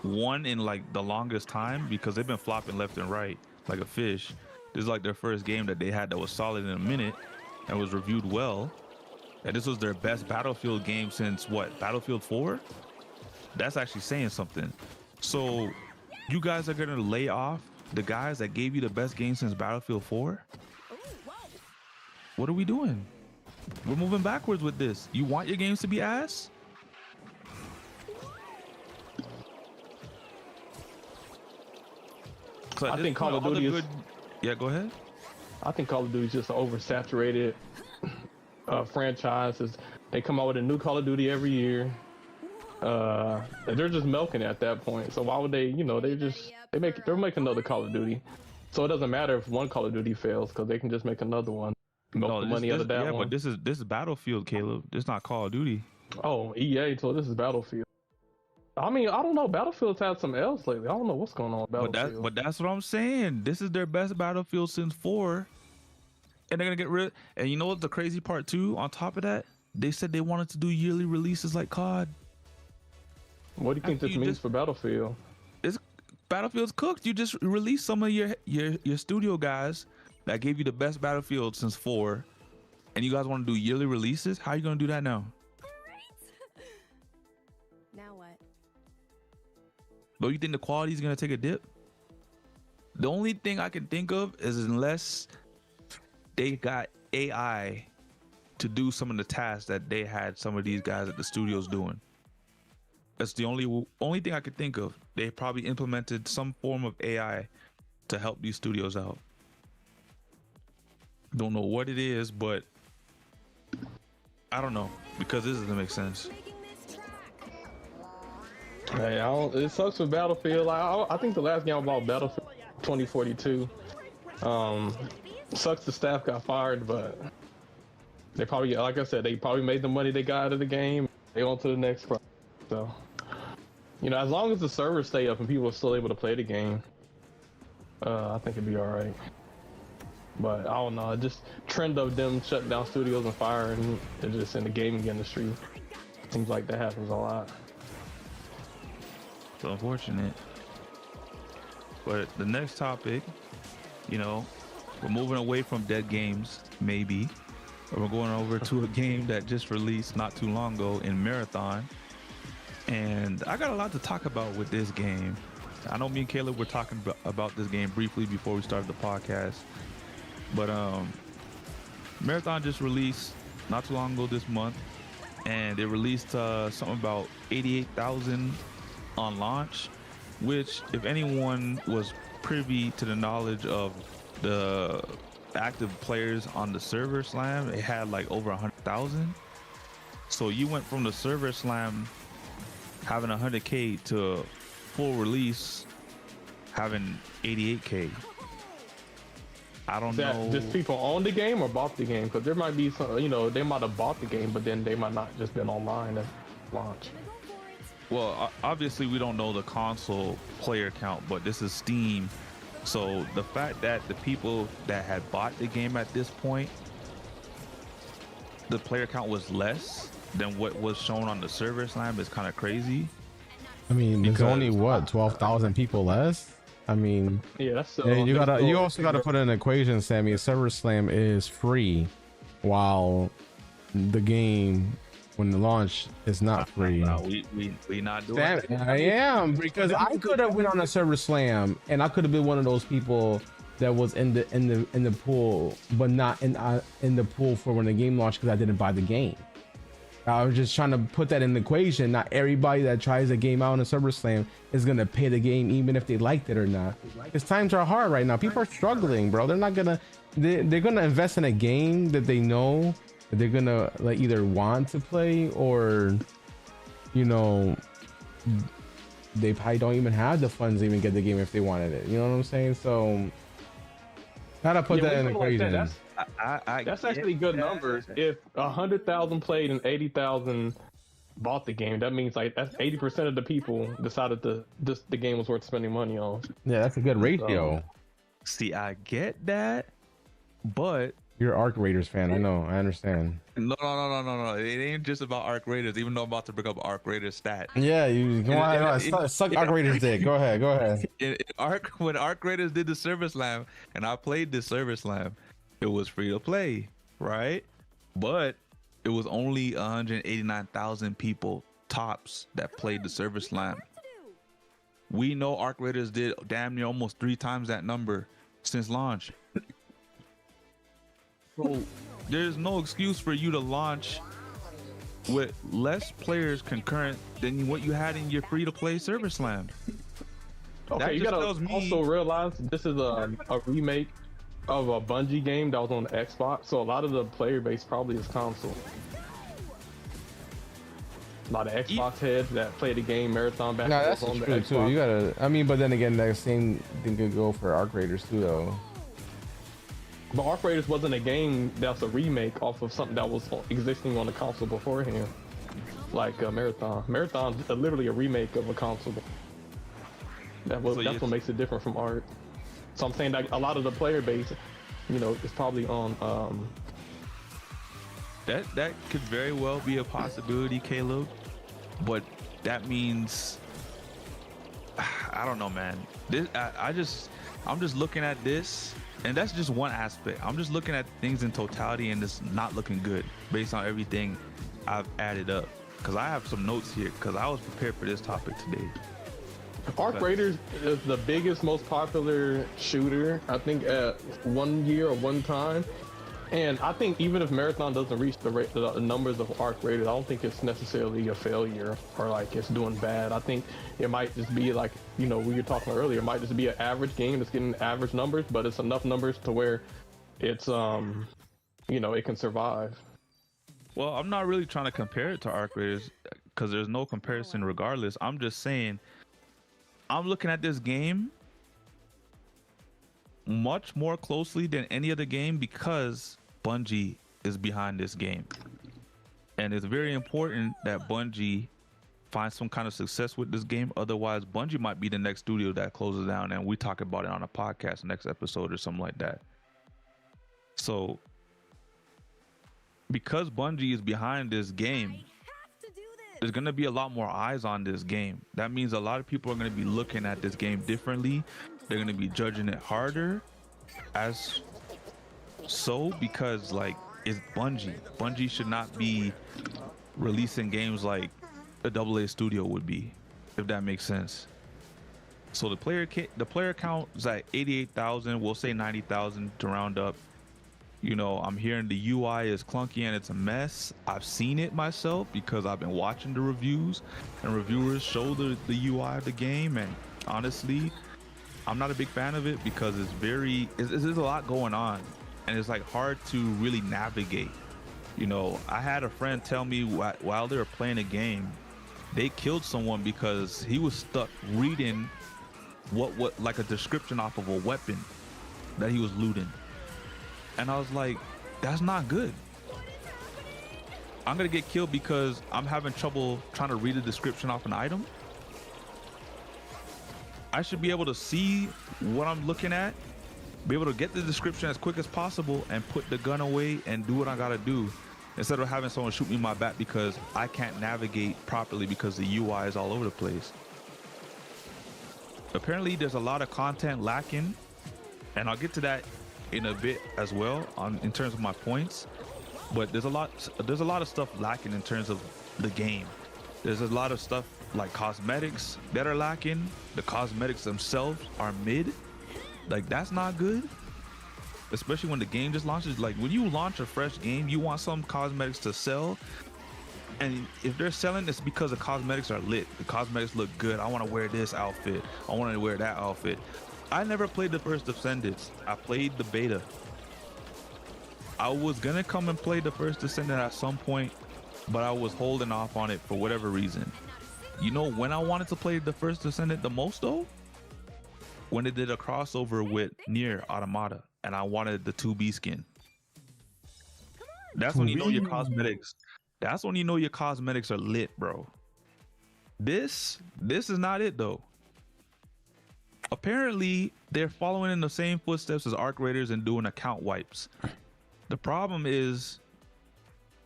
C: one in like the longest time, because they've been flopping left and right like a fish. This is like their first game that they had that was solid in a minute and was reviewed well. And this was their best Battlefield game since what? Battlefield 4? That's actually saying something. So you guys are gonna lay off the guys that gave you the best game since Battlefield 4? What are we doing? We're moving backwards with this. You want your games to be ass?
B: I think Call of Duty is...
C: Yeah, go ahead.
B: I think Call of Duty is just an oversaturated franchise. They come out with a new Call of Duty every year. They're just milking at that point. So why would they? You know, they're making another Call of Duty. So it doesn't matter if one Call of Duty fails because they can just make another one. Milk the money out of that one.
C: Yeah, but this is Battlefield, Caleb. This is not Call of Duty.
B: Oh, EA. So this is Battlefield. I mean, I don't know. Battlefield's had some L's lately. I don't know what's going on with Battlefield.
C: But that's what I'm saying. This is their best Battlefield since 4. And they're going to get rid. And you know what the crazy part too? On top of that, they said they wanted to do yearly releases like COD.
B: What do you think this means for Battlefield?
C: Battlefield's cooked. You just released some of your studio guys that gave you the best Battlefield since 4. And you guys want to do yearly releases? How are you going to do that now?
I: Now what?
C: But you think the quality is going to take a dip? The only thing I can think of is unless they got AI to do some of the tasks that they had some of these guys at the studios doing. That's the only thing I could think of. They probably implemented some form of AI to help these studios out. Don't know what it is, but I don't know, because this doesn't make sense.
B: Hey, it sucks with Battlefield. I think the last game I bought, Battlefield 2042. Sucks the staff got fired, but they probably, like I said, they probably made the money they got out of the game. They on to the next project. So, you know, as long as the servers stay up and people are still able to play the game, I think it'd be all right. But I don't know, just trend of them shutting down studios and firing, they're just in the gaming industry. Seems like that happens a lot.
C: It's unfortunate. But the next topic, you know, we're moving away from dead games, maybe. We're going over to a game that just released not too long ago in Marathon. And I got a lot to talk about with this game. I know me and Caleb were talking about this game briefly before we started the podcast. But Marathon just released not too long ago this month. And they released something about 88,000 on launch, which if anyone was privy to the knowledge of the active players on the server slam, it had like over 100,000. So you went from the server slam having 100K to full release having 88K. I don't know.
B: Just people own the game or bought the game? Because there might be some, you know, they might have bought the game, but then they might not just been online at launch.
C: Well, obviously we don't know the console player count, but this is Steam. So the fact that the people that had bought the game at this point, the player count was less than what was shown on the server slam is kind of crazy.
D: I mean, there's only what, 12,000 people less? I mean,
B: yeah, that's
D: you also gotta put in an equation, Sammy. Server Slam is free, while the game when the launch is not free.
C: No, we not doing that.
D: I am, because I could have went on a Server Slam and I could have been one of those people that was in the pool, but not in the pool for when the game launched because I didn't buy the game. I was just trying to put that in the equation. Not everybody that tries a game out in a Server Slam is gonna pay the game even if they liked it or not. Because times are hard right now. People are struggling, bro. They're not gonna they're gonna invest in a game that they know that they're gonna like either want to play, or you know, they probably don't even have the funds to even get the game if they wanted it. You know what I'm saying? So Gotta put that
B: when
D: in
B: you
D: the
B: put it like
D: equation.
B: that, that's actually good numbers. If 100,000 played and 80,000 bought the game, that means like that's 80% of the people decided the game was worth spending money on.
D: Yeah, that's a good ratio.
C: See, I get that, but
D: You're an Arc Raiders fan. I know. I understand.
C: no. It ain't just about Arc Raiders, even though I'm about to bring up Arc Raiders stat.
D: Yeah, you go on. Suck Arc Raiders dick. Go ahead. Go ahead.
C: When Arc Raiders did the Service Slam, and I played the Service Slam, it was free to play, right? But it was only 189,000 people tops that played the Service Slam. We know Arc Raiders did damn near almost 3 times that number since launch. So there's no excuse for you to launch with less players concurrent than what you had in your free-to-play Service Slam.
B: Okay, you gotta also realize this is a remake of a Bungie game that was on the Xbox, so a lot of the player base probably is console. A lot of Xbox heads that play the game marathon back.
D: No, that's
B: on
D: true
B: the Xbox.
D: too. You gotta. I mean, but then again, that same thing could go for Arc Raiders too, though.
B: But Arc Raiders wasn't a game that's a remake off of something that was existing on the console beforehand, like Marathon. Marathon's literally a remake of a console. That's what makes it different from Arc. So I'm saying that a lot of the player base, you know, is probably on.
C: That could very well be a possibility, Caleb, but that means I don't know, man. I'm just looking at this. And that's just one aspect. I'm just looking at things in totality, and it's not looking good based on everything I've added up. Because I have some notes here, because I was prepared for this topic today.
B: Arc Raiders is the biggest, most popular shooter, I think, at 1 year or one time. And I think even if Marathon doesn't reach the numbers of Arc Raiders, I don't think it's necessarily a failure or like it's doing bad. I think it might just be like, you know, we were talking earlier, it might just be an average game that's getting average numbers, but it's enough numbers to where it's, you know, it can survive.
C: Well, I'm not really trying to compare it to Arc Raiders because there's no comparison regardless. I'm just saying, I'm looking at this game much more closely than any other game because Bungie is behind this game. And it's very important that Bungie finds some kind of success with this game. Otherwise, Bungie might be the next studio that closes down, and we talk about it on a podcast next episode or something like that. So, because Bungie is behind this game, there's going to be a lot more eyes on this game. That means a lot of people are going to be looking at this game differently. They're going to be judging it harder as so because like it's Bungie. Bungie should not be releasing games like a AA studio would be, if that makes sense. So the player count is at 88,000. We'll say 90,000 to round up. You know, I'm hearing the UI is clunky and it's a mess. I've seen it myself because I've been watching the reviews and reviewers show the UI of the game, and honestly, I'm not a big fan of it because there's a lot going on and it's like hard to really navigate. You know, I had a friend tell me while they were playing a game, they killed someone because he was stuck reading what like a description off of a weapon that he was looting. And I was like, that's not good. I'm gonna get killed because I'm having trouble trying to read a description off an item. I should be able to see what I'm looking at, be able to get the description as quick as possible and put the gun away and do what I gotta do, instead of having someone shoot me in my back because I can't navigate properly because the UI is all over the place. Apparently there's a lot of content lacking, and I'll get to that in a bit as well in terms of my points, but there's a lot of stuff lacking in terms of the game. There's a lot of stuff like cosmetics that are lacking. The cosmetics themselves are mid. Like, that's not good, especially when the game just launches. Like, when you launch a fresh game, you want some cosmetics to sell, and if they're selling, it's because the cosmetics are lit. The cosmetics look good. I want to wear this outfit, I want to wear that outfit. I never played the first Descendants. I played the beta. I was gonna come and play the first Descendant at some point, but I was holding off on it for whatever reason. You know when I wanted to play the first Descendant the most though? When they did a crossover with Nier Automata. and I wanted the 2B skin. That's when you know your cosmetics. That's when you know your cosmetics are lit, bro. This is not it though. Apparently, they're following in the same footsteps as Arc Raiders and doing account wipes. The problem is,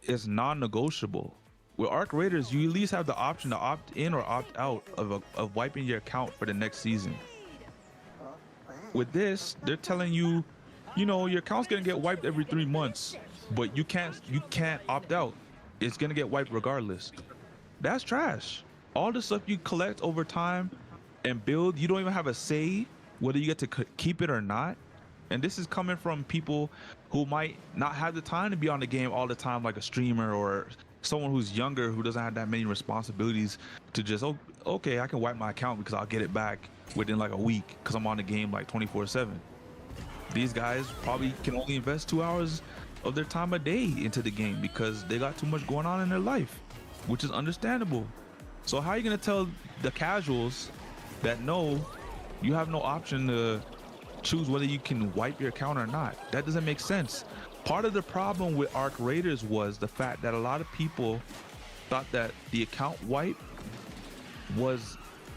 C: it's non-negotiable. With Arc Raiders, you at least have the option to opt in or opt out of wiping your account for the next season. With this, they're telling you, you know, your account's gonna get wiped every 3 months, but you can't opt out. It's gonna get wiped regardless. That's trash. All the stuff you collect over time and build, you don't even have a say whether you get to keep it or not. And this is coming from people who might not have the time to be on the game all the time, like a streamer or someone who's younger who doesn't have that many responsibilities to just, oh, okay, I can wipe my account because I'll get it back within like a week because I'm on the game like 24/7. These guys probably can only invest 2 hours of their time a day into the game because they got too much going on in their life, which is understandable. So how are you gonna tell the casuals that no, you have no option to choose whether you can wipe your account or not? That doesn't make sense. Part of the problem with Arc Raiders was the fact that a lot of people thought that the account wipe was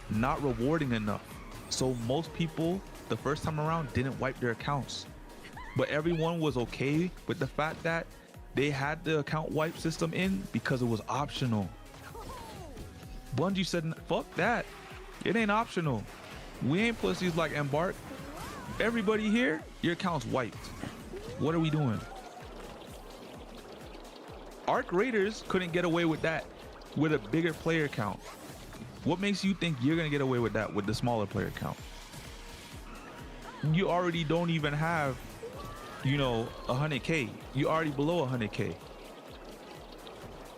C: not rewarding enough. So most people the first time around didn't wipe their accounts. But everyone was okay with the fact that they had the account wipe system in because it was optional. Bungie said, fuck that. It ain't optional. We ain't pussies like Embark. Everybody here, your account's wiped. What are we doing? Arc Raiders couldn't get away with that with a bigger player count. What makes you think you're gonna get away with that with the smaller player count? You already don't even have, you know, 100K. You already below 100K.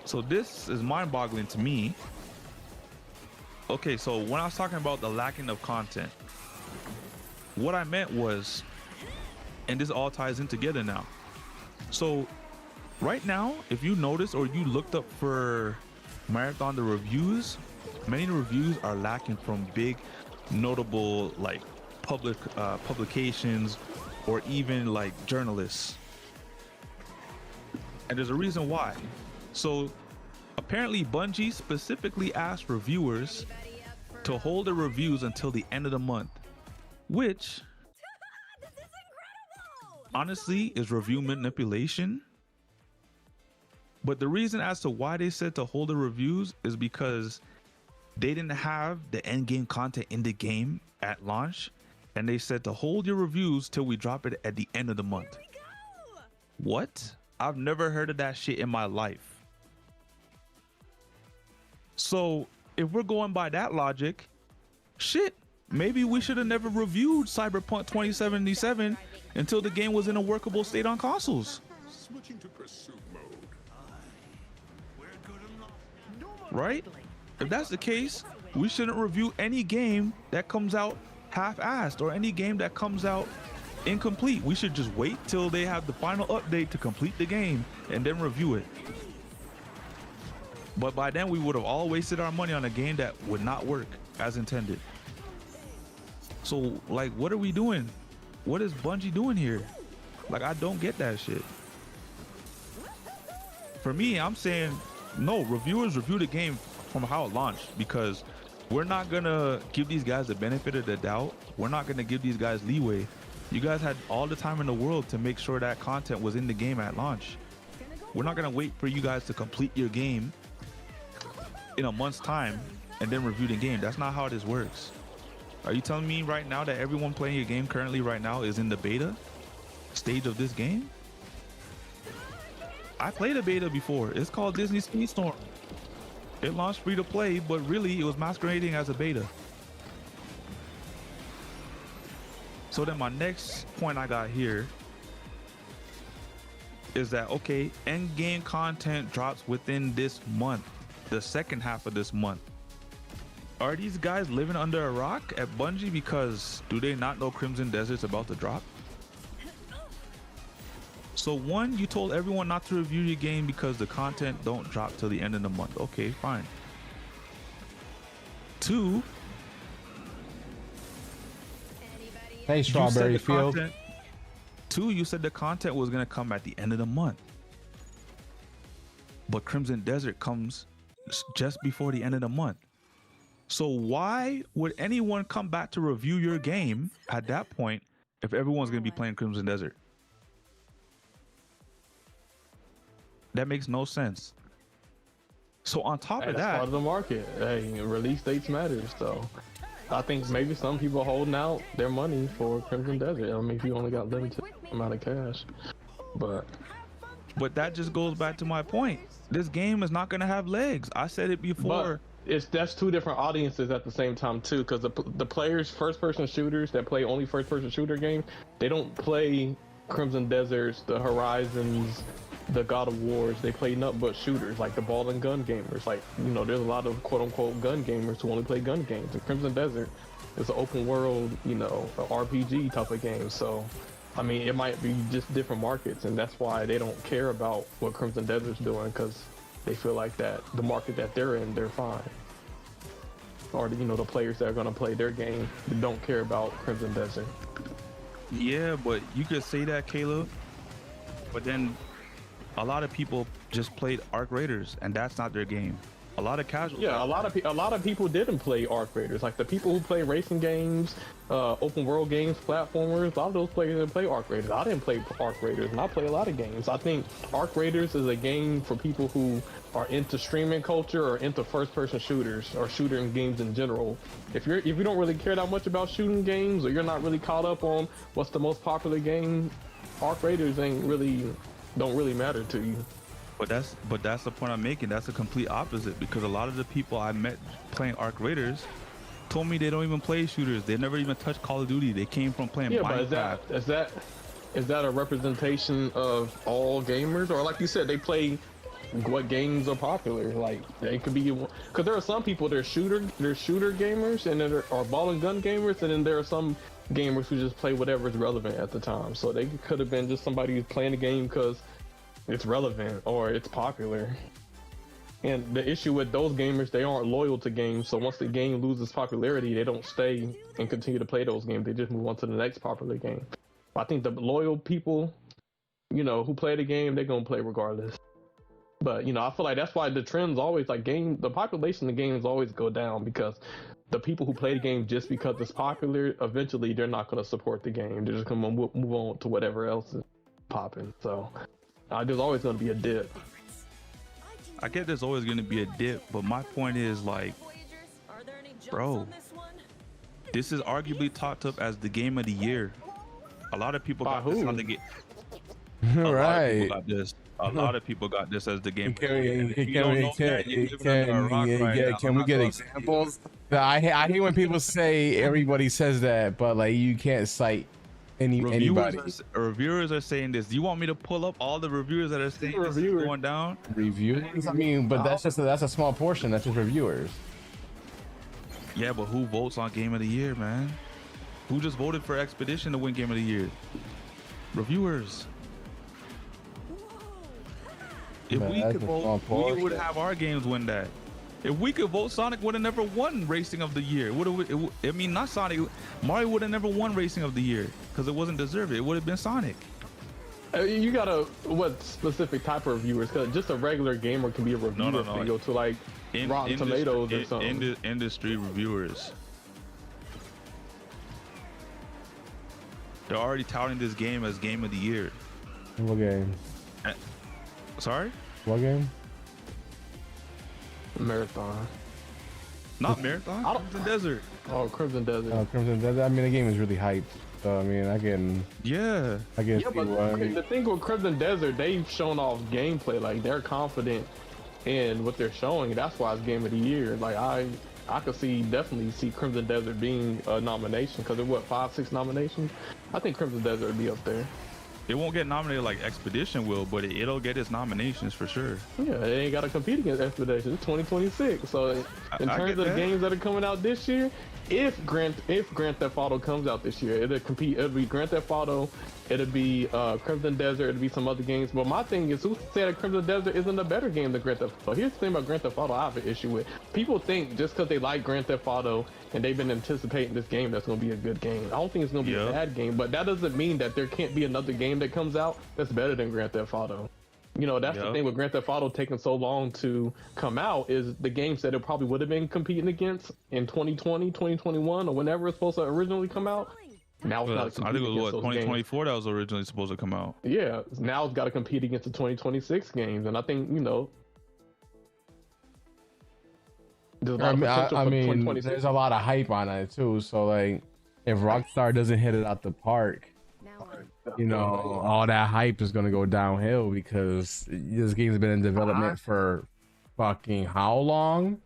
C: So this is mind-boggling to me. Okay, so when I was talking about the lacking of content, what I meant was, and this all ties in together now. So right now, if you notice or you looked up for Marathon the reviews, many of the reviews are lacking from big notable like publications or even like journalists. And there's a reason why. So apparently Bungie specifically asked reviewers to hold their reviews until the end of the month, which honestly is review manipulation. But the reason as to why they said to hold the reviews is because they didn't have the end game content in the game at launch, and they said to hold your reviews till we drop it at the end of the month. What? I've never heard of that shit in my life. So if we're going by that logic, shit, maybe we should have never reviewed Cyberpunk 2077 until the game was in a workable state on consoles.
H: Switching to pursuit mode.
C: Right? If that's the case, we shouldn't review any game that comes out half-assed or any game that comes out incomplete. We should just wait till they have the final update to complete the game and then review it. But by then we would have all wasted our money on a game that would not work as intended. So like, what are we doing? What is Bungie doing here? Like, I don't get that shit. For me, I'm saying no, reviewers review the game from how it launched, because we're not gonna give these guys the benefit of the doubt. We're not gonna give these guys leeway. You guys had all the time in the world to make sure that content was in the game at launch. We're not gonna wait for you guys to complete your game in a month's time and then review the game. That's not how this works. Are you telling me right now that everyone playing your game currently right now is in the beta stage of this game? I played a beta before. It's called Disney Speedstorm. It launched free to play, but really it was masquerading as a beta. So then my next point I got here is that, okay, end game content drops within this month, the second half of this month. Are these guys living under a rock at Bungie? Because do they not know Crimson Desert's about to drop? So one, you told everyone not to review your game because the content don't drop till the end of the month. Okay, fine. Two,
D: hey, Strawberry Field.
C: 2, you said the content was gonna come at the end of the month, but Crimson Desert comes just before the end of the month. So why would anyone come back to review your game at that point if everyone's gonna be playing Crimson Desert? That makes no sense. So on top of
B: That's
C: that,
B: part of the market. Hey, release dates matter. So I think maybe some people holding out their money for Crimson Desert. I mean, if you only got limited amount of cash, but
C: that just goes back to my point. This game is not gonna have legs. I said it before.
B: that's two different audiences at the same time too, because the players, first-person shooters that play only first-person shooter games, they don't play Crimson Deserts, the Horizons, the God of Wars. They play nothing but shooters, like the ball and gun gamers. Like, you know, there's a lot of quote-unquote gun gamers who only play gun games. And Crimson Desert is an open world, you know, a RPG type of game. So I mean, it might be just different markets, and that's why they don't care about what Crimson Desert's doing, because they feel like that the market that they're in, they're fine. Or, you know, the players that are going to play their game, they don't care about Crimson Desert.
C: Yeah, but you could say that, Caleb, but then a lot of people just played Arc Raiders, and that's not their game. A lot of casual.
B: Yeah, a lot of people didn't play Arc Raiders. Like the people who play racing games, open world games, platformers. A lot of those players didn't play Arc Raiders. I didn't play Arc Raiders, and I play a lot of games. I think Arc Raiders is a game for people who are into streaming culture or into first-person shooters or shooting games in general. If you don't really care that much about shooting games, or you're not really caught up on what's the most popular game, Arc Raiders don't really matter to you.
C: But that's the point I'm making. That's the complete opposite, because a lot of the people I met playing Arc Raiders told me they don't even play shooters. They never even touched Call of Duty. They came from playing Minecraft.
B: But is that a representation of all gamers, or like you said, they play what games are popular? Like they could be, because there are some people they're shooter gamers, and then there are ball and gun gamers, and then there are some gamers who just play whatever is relevant at the time. So they could have been just somebody who's playing the game because it's relevant or it's popular. And the issue with those gamers, they aren't loyal to games. So once the game loses popularity, they don't stay and continue to play those games. They just move on to the next popular game. I think the loyal people, you know, who play the game, they're gonna play regardless. But you know, I feel like that's why the trends always the population of the games always go down, because the people who play the game just because it's popular, eventually they're not gonna support the game. They're just gonna move on to whatever else is popping. So there's always going to be a dip.
C: I get there's always going to be a dip, but my point is, like, bro, this is arguably talked up as the game of the year. A lot of people got this on the game.
D: Right.
C: A lot of people got this as the game.
D: Can we get examples? I hate when people say everybody says that, but like you can't cite anybody.
C: Reviewers are saying this. Do you want me to pull up all the reviewers that are saying this is going down?
D: Reviewers? I mean, but that's a small portion. That's just reviewers.
C: Yeah, but who votes on Game of the Year, man? Who just voted for Expedition to win Game of the Year? Reviewers. If we could vote, we would have our games win that. If we could vote, Sonic would have never won Racing of the Year. Not Sonic. Mario would have never won Racing of the Year because it wasn't deserved. It would have been Sonic.
B: You gotta, what specific type of reviewers? Because just a regular gamer can be a reviewer. No. You go to like Rotten Tomatoes or something.
C: Industry reviewers. They're already touting this game as Game of the Year.
D: What game?
C: Sorry?
D: What game?
B: Marathon.
C: Not Marathon. Crimson Desert.
B: Oh, Crimson Desert.
D: Oh, Crimson Desert. I mean, the game is really hyped. So I mean, I can.
C: Yeah.
D: Yeah,
B: but the thing with Crimson Desert, they've shown off gameplay. Like they're confident in what they're showing. That's why it's Game of the Year. Like I could definitely see Crimson Desert being a nomination, because there 5-6 nominations. I think Crimson Desert would be up there.
C: It won't get nominated like Expedition will, but it'll get its nominations for sure.
B: Yeah, it ain't got to compete against Expedition. It's 2026. So in terms of the games that are coming out this year, if Grand Theft Auto comes out this year, it'll compete. It'll be Grand Theft Auto. It'll be Crimson Desert. It'll be some other games. But my thing is, who said that Crimson Desert isn't a better game than Grand Theft Auto? Here's the thing about Grand Theft Auto I have an issue with. People think just because they like Grand Theft Auto and they've been anticipating this game, that's going to be a good game. I don't think it's going to be a bad game, but that doesn't mean that there can't be another game that comes out that's better than Grand Theft Auto. You know, that's the thing with Grand Theft Auto taking so long to come out, is the games that it probably would have been competing against in 2020, 2021, or whenever it's supposed to originally come out. Now it's not.
C: I think it was what 2024 that was originally supposed to come out.
B: Yeah, now it's got to compete against the 2026 games, and I think, you know, there's a lot of potential for 2026.
D: There's a lot of hype on it too. So like, if Rockstar doesn't hit it out the park, you know, all that hype is gonna go downhill, because this game's been in development for fucking how long?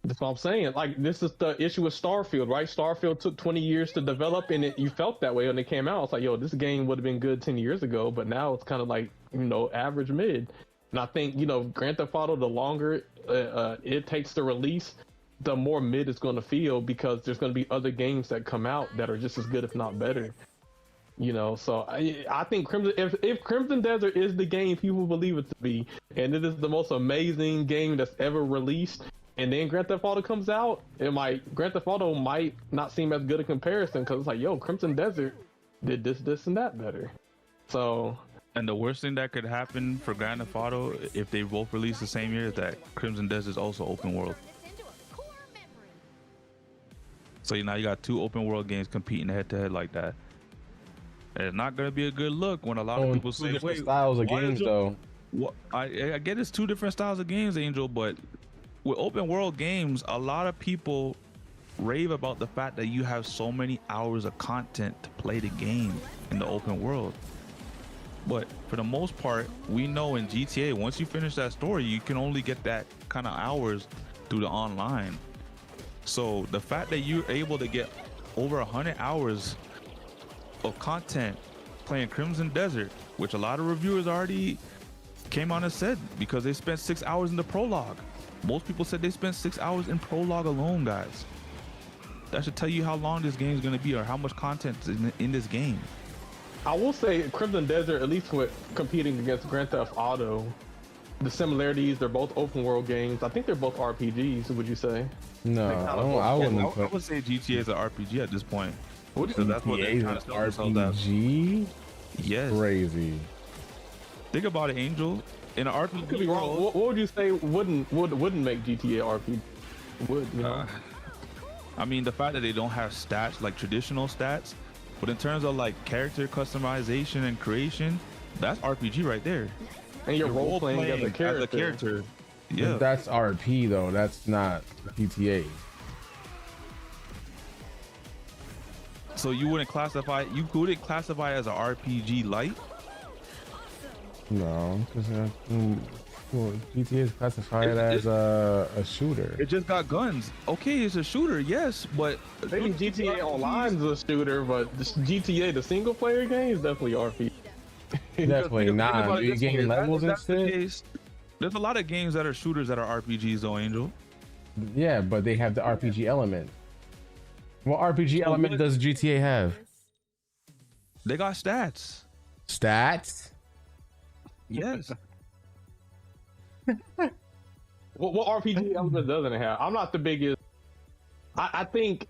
B: That's what I'm saying. Like, this is the issue with Starfield, right? Starfield took 20 years to develop, and you felt that way when it came out. It's like, yo, this game would have been good 10 years ago, but now it's kind of like, you know, average mid. And I think, you know, Grand Theft Auto, the longer it takes to release, the more mid it's going to feel, because there's going to be other games that come out that are just as good, if not better. You know, so I think if Crimson Desert is the game people believe it to be, and it is the most amazing game that's ever released, and then Grand Theft Auto comes out, Grand Theft Auto might not seem as good a comparison, because it's like, yo, Crimson Desert did this, and that better. So.
C: And the worst thing that could happen for Grand Theft Auto, if they both release the same year, is that Crimson Desert is also open world. So now you got two open world games competing head to head like that. And it's not going to be a good look when a lot of people say,
D: wait, styles of games though.
C: What, I get it's two different styles of games, Angel, but with open world games, a lot of people rave about the fact that you have so many hours of content to play the game in the open world. But for the most part, we know in GTA, once you finish that story, you can only get that kind of hours through the online. So the fact that you're able to get over 100 hours of content playing Crimson Desert, which a lot of reviewers already came on and said, because they spent 6 hours in the prologue. Most people said they spent 6 hours in prologue alone, guys. That should tell you how long this game is going to be, or how much content is in this game.
B: I will say Crimson Desert, at least with competing against Grand Theft Auto, the similarities, they're both open world games. I think they're both RPGs, would you say?
D: No, I wouldn't.
C: I would say GTA is an RPG at this point.
B: Because
C: that's what they're trying to sell themselves as.
D: RPG?
C: Yes.
D: Crazy.
C: Think about it, Angel. In an RPG,
B: could be wrong. What would you say wouldn't make GTA RPG? Would, you know?
C: I mean, the fact that they don't have stats, like traditional stats, but in terms of like character customization and creation, that's RPG right there.
B: And you're role playing as a character.
C: Yeah,
D: that's RP though. That's not GTA.
C: So you wouldn't classify it as an RPG light?
D: No, because GTA is classified as a shooter.
C: It just got guns. Okay, it's a shooter, yes, but
B: maybe GTA Online is a shooter, but GTA, the single player game, is definitely RPG.
D: Definitely not. You gain levels and shit.
C: There's a lot of games that are shooters that are RPGs, though, Angel.
D: Yeah, but they have the RPG element. What RPG element does GTA have?
C: They got stats.
D: Stats?
C: Yes.
B: What RPG element doesn't it have? I'm not the biggest. I think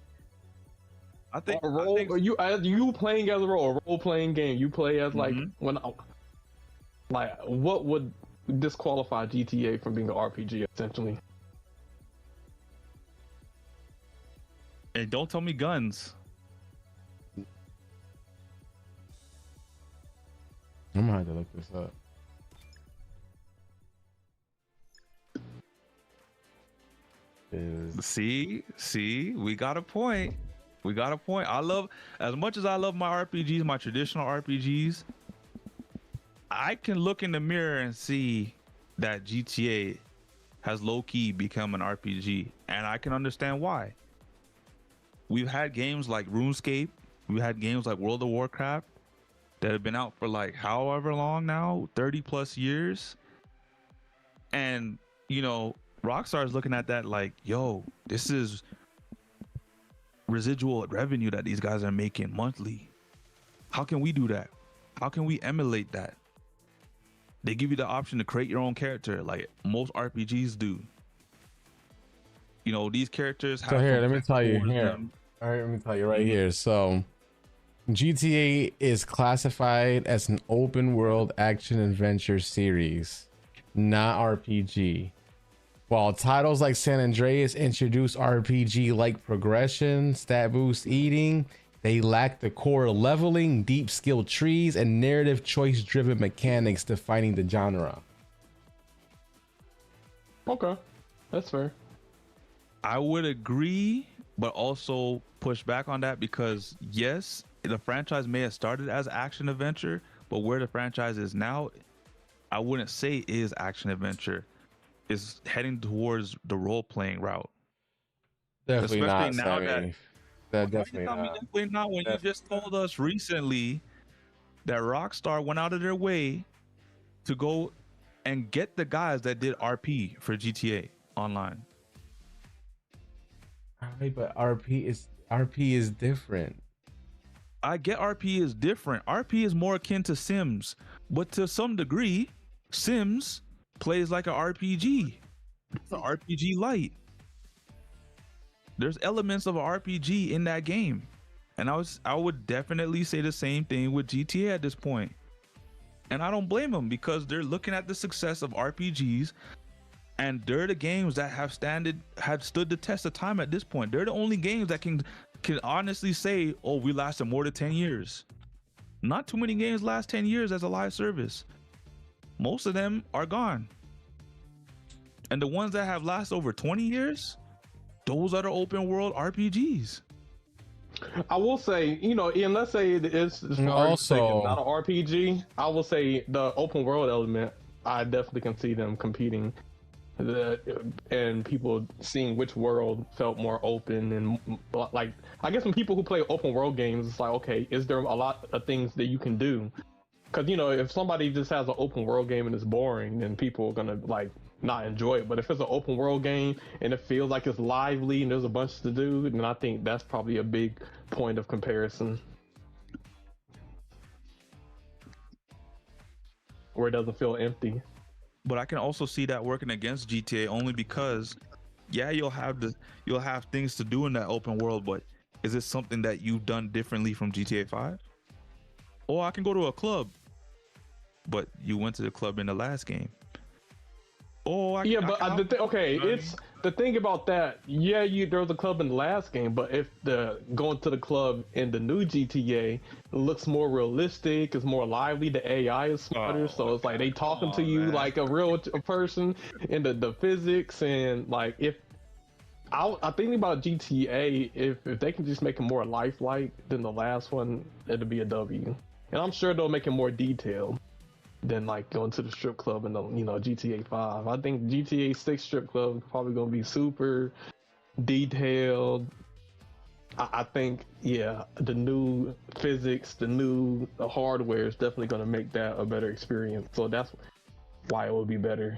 B: a role. You playing as a role playing game. You play as like what would disqualify GTA from being an RPG essentially?
C: Hey, don't tell me guns.
D: I'm gonna have to look this up.
C: See, we got a point. I love, as much as I love my RPGs, my traditional RPGs, I can look in the mirror and see that GTA has low-key become an RPG, and I can understand why. We've had games like RuneScape, we've had games like World of Warcraft that have been out for like however long now, 30 plus years. And, you know, Rockstar is looking at that like, yo, this is residual revenue that these guys are making monthly. How can we do that? How can we emulate that? They give you the option to create your own character like most RPGs do. You know, these characters have.
D: So here, let me tell you
C: towards
D: here.
C: them.
D: All right, let me tell you right here. So GTA is classified as an open world action adventure series, not RPG. While titles like San Andreas introduce RPG-like progression, stat boost eating, they lack the core leveling, deep skill trees, and narrative choice-driven mechanics defining the genre.
B: Okay, that's fair.
C: I would agree, but also push back on that because yes, the franchise may have started as action adventure, but where the franchise is now, I wouldn't say is action adventure. Is heading towards the role-playing route.
D: Definitely
C: Especially
D: not,
C: now
D: Sammy. That definitely not.
C: Definitely not when you just told us recently that Rockstar went out of their way to go and get the guys that did RP for GTA Online.
D: All right, but RP is different.
C: I get RP is different. RP is more akin to Sims, but to some degree, Sims plays like an RPG. It's an RPG light. There's elements of an RPG in that game. And I would definitely say the same thing with GTA at this point. And I don't blame them because they're looking at the success of RPGs and they're the games that have stood the test of time at this point. They're the only games that can honestly say, oh, we lasted more than 10 years. Not too many games last 10 years as a live service. Most of them are gone. And the ones that have lasted over 20 years, those are the open world RPGs.
B: I will say, you know, and let's say it's
D: also
B: not an RPG. I will say the open world element, I definitely can see them competing. And people seeing which world felt more open and like, I guess when people who play open world games, it's like, okay, is there a lot of things that you can do? Because, you know, if somebody just has an open world game and it's boring, then people are gonna like not enjoy it. But if it's an open world game and it feels like it's lively and there's a bunch to do, then I think that's probably a big point of comparison. Where it doesn't feel empty.
C: But I can also see that working against GTA only because, yeah, you'll have things to do in that open world, but is it something that you've done differently from GTA 5? Or I can go to a club, but you went to the club in the last game. Oh,
B: it's the thing about that. Yeah, there was a club in the last game, but if going to the club in the new GTA looks more realistic, it's more lively, the AI is smarter, so it's like they talking to you like a real person, and the physics and like if I think about GTA, if they can just make it more lifelike than the last one, it'll be a W. And I'm sure they'll make it more detailed than like going to the strip club in the, you know, GTA 5. I think GTA 6 strip club is probably gonna be super detailed. I think, yeah, the new physics, the hardware is definitely gonna make that a better experience. So that's why it will be better.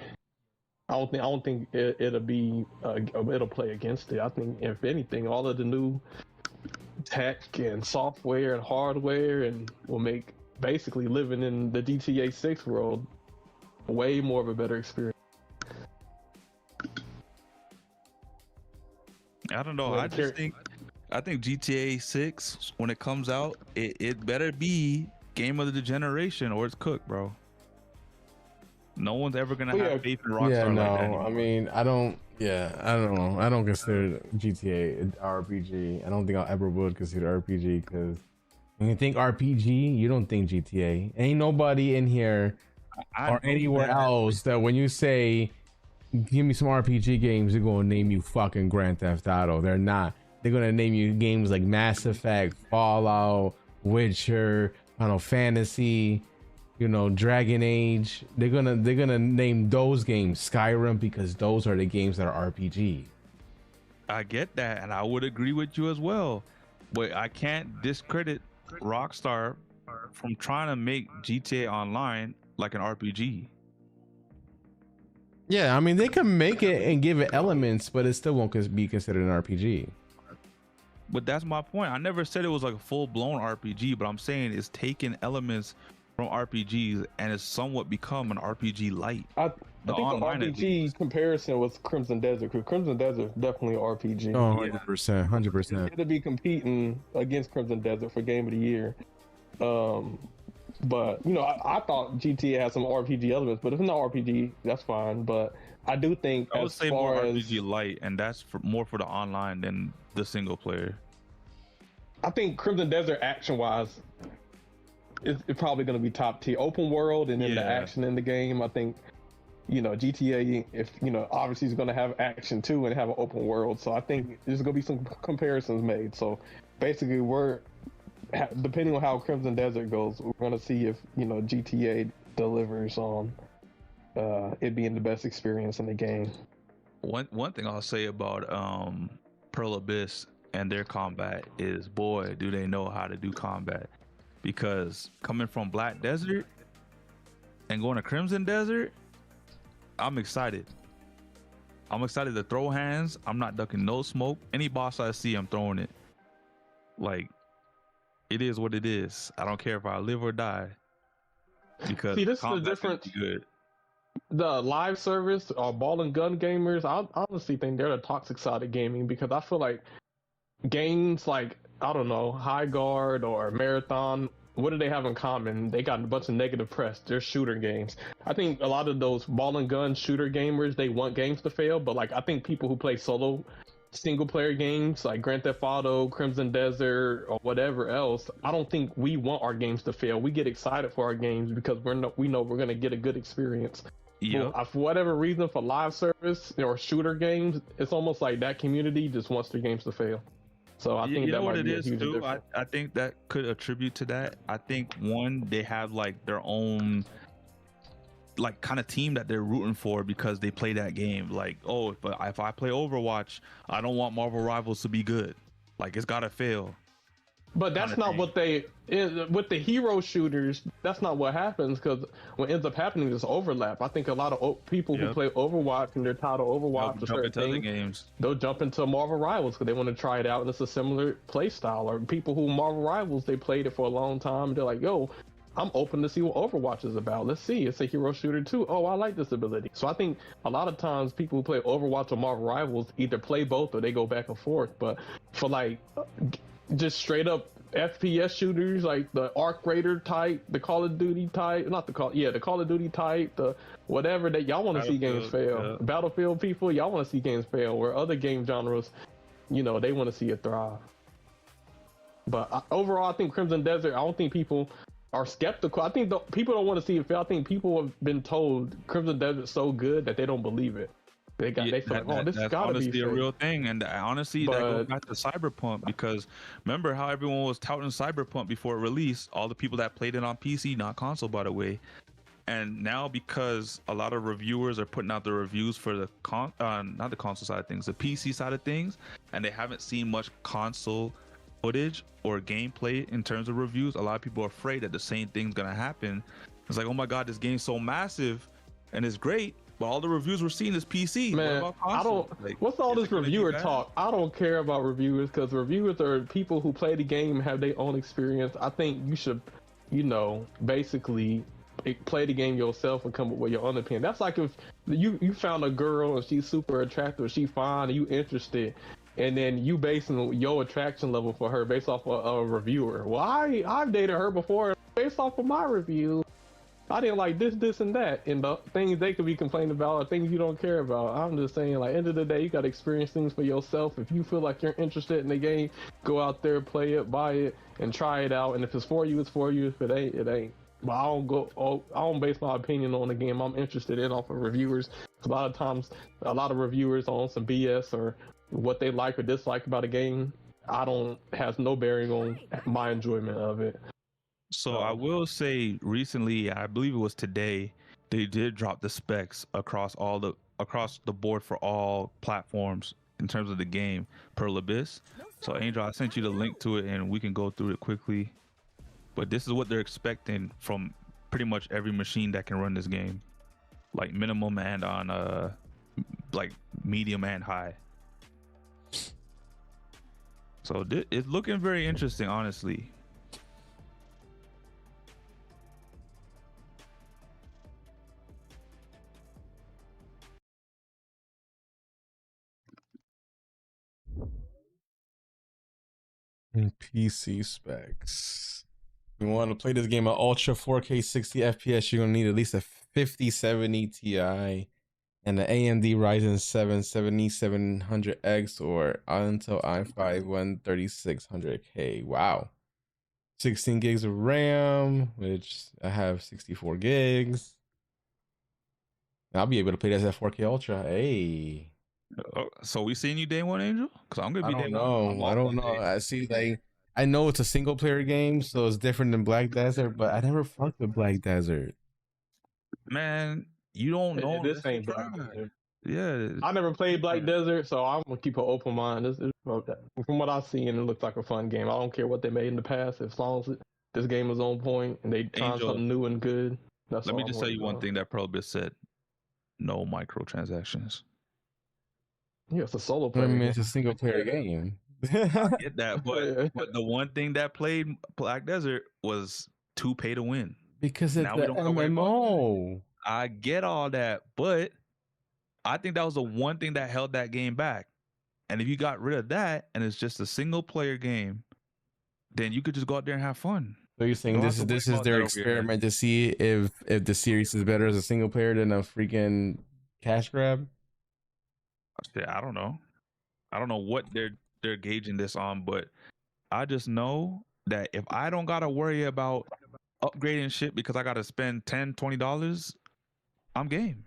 B: I don't think it'll play against it. I think if anything, all of the new tech and software and hardware and will make basically living in the GTA 6 world way more of a better experience.
C: I don't know. I think GTA 6 when it comes out, it better be game of the generation or it's cooked, bro. No one's ever gonna have faith in Rockstar like that anymore.
D: I mean, I don't know. I don't consider GTA an RPG. I don't think I'll ever would consider RPG because when you think RPG, you don't think GTA. Ain't nobody in here or anywhere else that when you say, give me some RPG games, they're going to name you fucking Grand Theft Auto. They're not. They're going to name you games like Mass Effect, Fallout, Witcher, Final Fantasy, you know, Dragon Age. They're gonna name those games Skyrim because those are the games that are RPG.
C: I get that, and I would agree with you as well. But I can't discredit Rockstar from trying to make GTA Online like an RPG.
D: Yeah, I mean they can make it and give it elements, but it still won't be considered an RPG.
C: But that's my point. I never said it was like a full-blown RPG, but I'm saying it's taking elements from RPGs and it's somewhat become an RPG light.
B: I think the RPG comparison was Crimson Desert, because Crimson Desert is definitely an RPG.
D: Oh, 100%, 100%.
B: It'll be competing against Crimson Desert for Game of the Year. But you know, I thought GTA had some RPG elements, but if it's not RPG, that's fine. But I do think
C: I would say more RPG light, and that's more for the online than the single player.
B: I think Crimson Desert action-wise, it's probably going to be top tier. Open world and then the action in the game. I think, you know, GTA, if you know, obviously it's going to have action too and have an open world. So I think there's going to be some comparisons made. So basically, depending on how Crimson Desert goes, we're going to see if, you know, GTA delivers on it being the best experience in the game.
C: One thing I'll say about Pearl Abyss and their combat is, boy, do they know how to do combat. Because coming from Black Desert and going to Crimson Desert, I'm excited. I'm excited to throw hands. I'm not ducking no smoke. Any boss I see, I'm throwing it. Like, it is what it is. I don't care if I live or die. Because
B: see, this is the difference. Good. The live service or ball and gun gamers, I honestly think they're the toxic side of gaming, because I feel like games like, I don't know, High Guard or Marathon, what do they have in common? They got a bunch of negative press. They're shooter games. I think a lot of those ball and gun shooter gamers, they want games to fail, but like I think people who play solo single player games like Grand Theft Auto, Crimson Desert, or whatever else, I don't think we want our games to fail. We get excited for our games because we know we're going to get a good experience.
C: Yeah.
B: For whatever reason, for live service or shooter games, it's almost like that community just wants their games to fail. So I think that might be a huge difference.
C: I think that could attribute to that. I think one, they have like their own like kind of team that they're rooting for because they play that game. Like, oh, if I play Overwatch, I don't want Marvel Rivals to be good. Like, it's gotta fail.
B: But that's not what with the hero shooters, that's not what happens, because what ends up happening is overlap. I think a lot of people who play Overwatch and they're tired of Overwatch, they'll jump into Marvel Rivals because they want to try it out and it's a similar play style. Or people who Marvel Rivals, they played it for a long time. They're like, yo, I'm open to see what Overwatch is about. Let's see. It's a hero shooter too. Oh, I like this ability. So I think a lot of times people who play Overwatch or Marvel Rivals either play both or they go back and forth. But for like just straight up FPS shooters, like the Arc Raider type, the Call of Duty type, the Call of Duty type, the whatever, that y'all want to see games fail. Battlefield people, y'all want to see games fail, where other game genres, you know, they want to see it thrive. But overall, I think Crimson Desert, I don't think people are skeptical. I think people don't want to see it fail. I think people have been told Crimson Desert's so good that they don't believe it. They feel like, oh, this has got to be
C: a real thing. And honestly, that goes back to Cyberpunk, because remember how everyone was touting Cyberpunk before it released, all the people that played it on PC, not console, by the way. And now, because a lot of reviewers are putting out the reviews for the not the console side of things, the PC side of things, and they haven't seen much console footage or gameplay in terms of reviews, a lot of people are afraid that the same thing's gonna happen. It's like, oh my god, this game's so massive and it's great, but all the reviews we're seeing is PC.
B: Man, I don't. Like, what's all this reviewer talk? I don't care about reviewers, because reviewers are people who play the game, have their own experience. I think you should, you know, basically play the game yourself and come up with your own opinion. That's like if you found a girl and she's super attractive, she's fine, and you interested, and then you basing your attraction level for her based off of a reviewer. Well, I've dated her before based off of my review. I didn't like this, and that. And the things they could be complaining about are things you don't care about. I'm just saying, like, end of the day, you got to experience things for yourself. If you feel like you're interested in the game, go out there, play it, buy it, and try it out. And if it's for you, it's for you. If it ain't, it ain't. But I don't base my opinion on the game I'm interested in off of reviewers. A lot of times, a lot of reviewers on some BS or what they like or dislike about a game, has no bearing on my enjoyment of it.
C: So I will say, recently, I believe it was today, they did drop the specs across the board for all platforms in terms of the game, Pearl Abyss. So Angel, I sent you the link to it and we can go through it quickly. But this is what they're expecting from pretty much every machine that can run this game, like minimum and on like medium and high. So it's looking very interesting, honestly.
D: PC specs. If you want to play this game at ultra 4K 60 FPS, you're gonna need at least a 5070 Ti and the AMD Ryzen 7 7700X or Intel i5 13600K. Wow. 16 gigs of RAM, which I have 64 gigs. I'll be able to play this at 4K Ultra. Hey.
C: So we seeing you day one, Angel? Because I'm gonna be day one.
D: I don't know. I see, like, I know it's a single player game, so it's different than Black Desert, but I never fucked with Black Desert.
C: Man, you don't know.
B: This ain't Black Desert.
C: Yeah.
B: I never played Black Desert, so I'm gonna keep an open mind. From what I've seen, it looks like a fun game. I don't care what they made in the past, as long as this game is on point and they trying something new and good.
C: Let me just tell you one thing that Probus said: no microtransactions.
B: Yeah, it's a solo player.
D: I mean, it's a single player game.
C: I get that, but the one thing that played Black Desert was to pay to win.
D: Because it's the MMO.
C: I get all that, but I think that was the one thing that held that game back. And if you got rid of that and it's just a single player game, then you could just go out there and have fun.
D: So you're saying this is their experiment to see if the series is better as a single player than a freaking cash grab?
C: I don't know. I don't know what they're gauging this on, but I just know that if I don't gotta worry about upgrading shit because I gotta spend $10-$20, I'm game.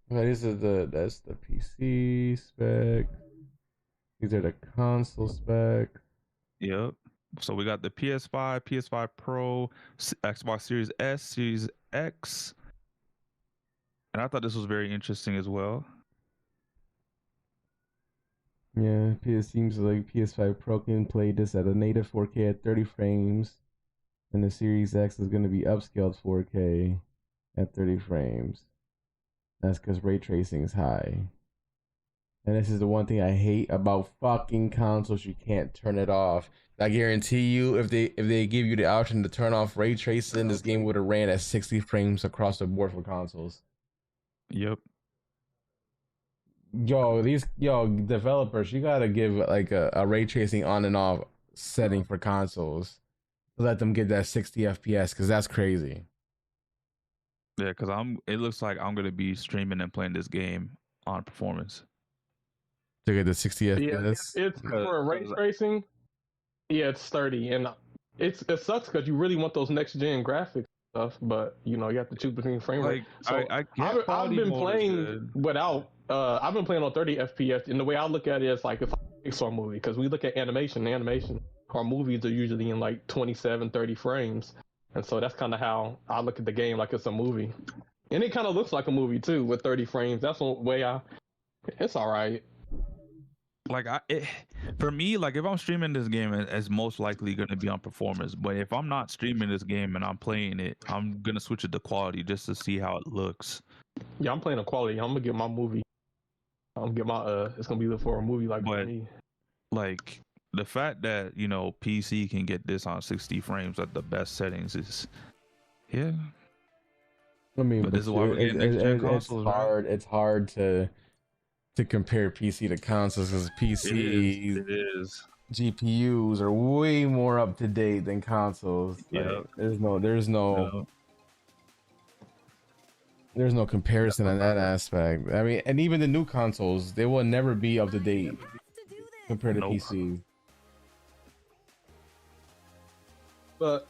D: Well, that's the PC spec. These are the console spec.
C: Yep. So we got the PS5, PS5 Pro, Xbox Series S, Series X. And I thought this was very interesting as well.
D: Yeah, it seems like PS5 Pro can play this at a native 4K at 30 frames. And the Series X is going to be upscaled 4K at 30 frames. That's because ray tracing is high. And this is the one thing I hate about fucking consoles. You can't turn it off. I guarantee you, if they give you the option to turn off ray tracing, this game would have ran at 60 frames across the board for consoles.
C: Yep.
D: Yo, developers, you gotta give like a ray tracing on and off setting for consoles. Let them get that 60 FPS, because that's crazy.
C: Yeah, because it looks like I'm gonna be streaming and playing this game on performance.
D: To get the 60 FPS?
B: It's for ray tracing. Yeah, it's 30, and it sucks because you really want those next gen graphics stuff, but you have to choose between frame rate. I've been playing without. I've been playing on 30 FPS, and the way I look at it is like it's like a Pixar movie, because we look at animation. Our movies are usually in like 27, 30 frames, and so that's kind of how I look at the game, like it's a movie, and it kind of looks like a movie too with 30 frames. That's the way it's all right.
C: Like for me, like if I'm streaming this game, it's most likely going to be on performance. But if I'm not streaming this game and I'm playing it, I'm gonna switch it to quality just to see how it looks.
B: Yeah, I'm playing a quality. I'm gonna get my movie. I'm gonna get my it's gonna be for a movie like me.
C: Like the fact that PC can get this on 60 frames at the best settings is, yeah.
D: I mean,
C: but this is why we're getting next gen consoles.
D: It's hard to compare PC to consoles, because PCs,
C: it is.
D: GPUs are way more up to date than consoles.
C: Yeah,
D: like, there's no comparison on that aspect. I mean, and even the new consoles, they will never be up to date compared to PC.
B: But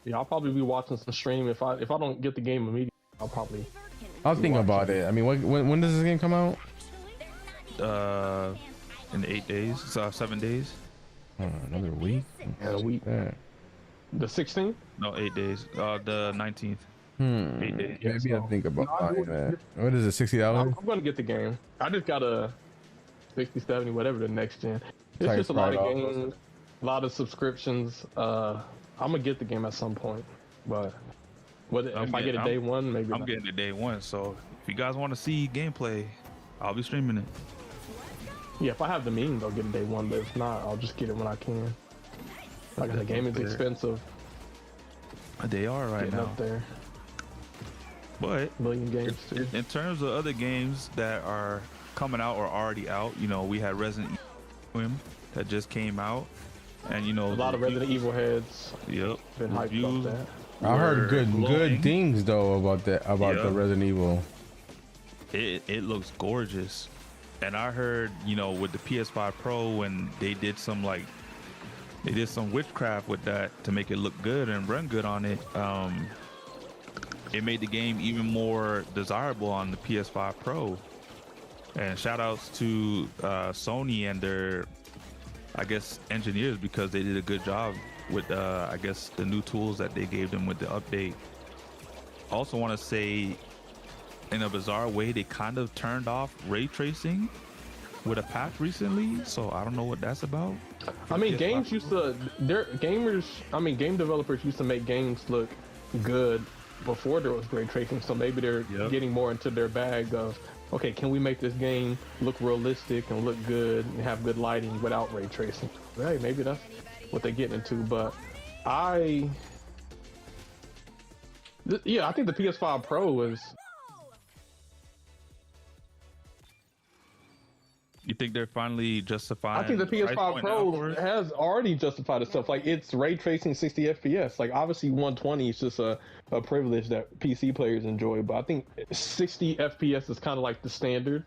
B: yeah, I'll probably be watching some stream. If I don't get the game immediately, I'll think
D: about it. I mean, when does this game come out?
C: In 8 days, 7 days.
D: Another week.
B: A week. The 16th?
C: No, 8 days. The 19th. 8 days.
D: Maybe I'll think about buying that. What is it? $60?
B: I'm gonna get the game. I just got a 60, 70, whatever the next gen. It's just a lot of games. lot of subscriptions. I'm gonna get the game at some point, but if I get it day one, maybe
C: I'm getting it day one. So if you guys want to see gameplay, I'll be streaming it.
B: Yeah, if I have the means, I'll get it day one. But if not, I'll just get it when I can. Like the game is expensive.
C: They are right
B: Getting
C: now.
B: up there.
C: But
B: million games too.
C: In terms of other games that are coming out or already out, you know, we had Resident Evil that just came out, and you know,
B: a lot of Resident Evil heads.
C: Yep.
B: Been hyped up that.
D: I heard good things though about the Resident Evil.
C: It looks gorgeous, and I heard, you know, with the PS5 Pro when they did some witchcraft with that to make it look good and run good on it. It made the game even more desirable on the PS5 Pro. And shout outs to Sony and their, I guess, engineers, because they did a good job with, I guess, the new tools that they gave them with the update. Also want to say, in a bizarre way, they kind of turned off ray tracing with a patch recently. So I don't know what that's about.
B: I mean, game developers used to make games look good before there was ray tracing, so maybe they're getting more into their bag of, okay, can we make this game look realistic and look good and have good lighting without ray tracing? Hey, maybe that's what they're getting into. But I think the PS5 Pro is.
C: You think they're finally justifying?
B: I think the PS5 Pro has already justified itself. Like, it's ray tracing 60 FPS. Like, obviously 120 is just a privilege that PC players enjoy, but I think 60 FPS is kind of like the standard.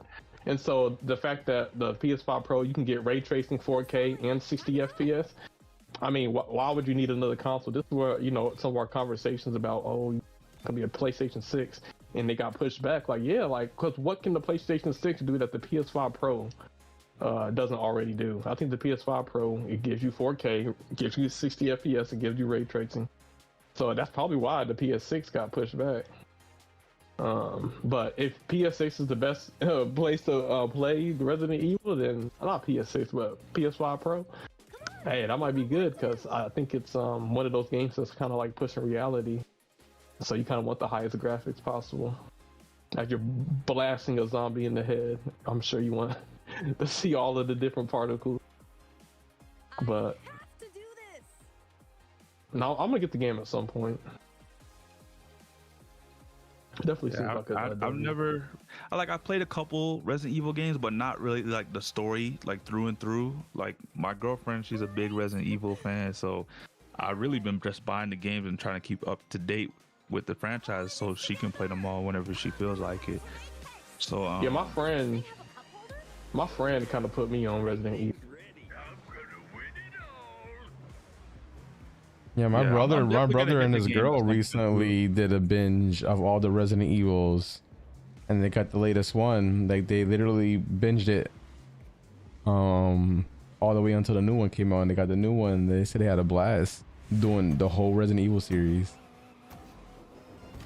B: And so the fact that the PS5 Pro, you can get ray tracing 4K and 60 FPS. I mean, why would you need another console? This is where, you know, some of our conversations about, oh, it's gonna be a PlayStation 6. And they got pushed back. Like, yeah, like, because what can the PlayStation 6 do that the PS5 Pro doesn't already do? I think the PS5 Pro, it gives you 4K, it gives you 60 FPS, it gives you ray tracing. So that's probably why the PS6 got pushed back. But if PS6 is the best place to play Resident Evil, then not PS6, but PS5 Pro, hey, that might be good, because I think it's one of those games that's kind of like pushing reality. So you kind of want the highest graphics possible. Like, you're blasting a zombie in the head, I'm sure you want to see all of the different particles. But no, I'm gonna get the game at some point. Definitely seems like
C: I've played a couple Resident Evil games, but not really like the story, like through and through. Like, my girlfriend, she's a big Resident Evil fan, so I've really been just buying the games and trying to keep up to date with the franchise so she can play them all whenever she feels like it. So
B: yeah, my friend kind of put me on Resident Evil.
D: Yeah, my brother and his girl recently did a binge of all the Resident Evils, and they got the latest one. Like, they literally binged it all the way until the new one came out, and they got the new one. They said they had a blast doing the whole Resident Evil series.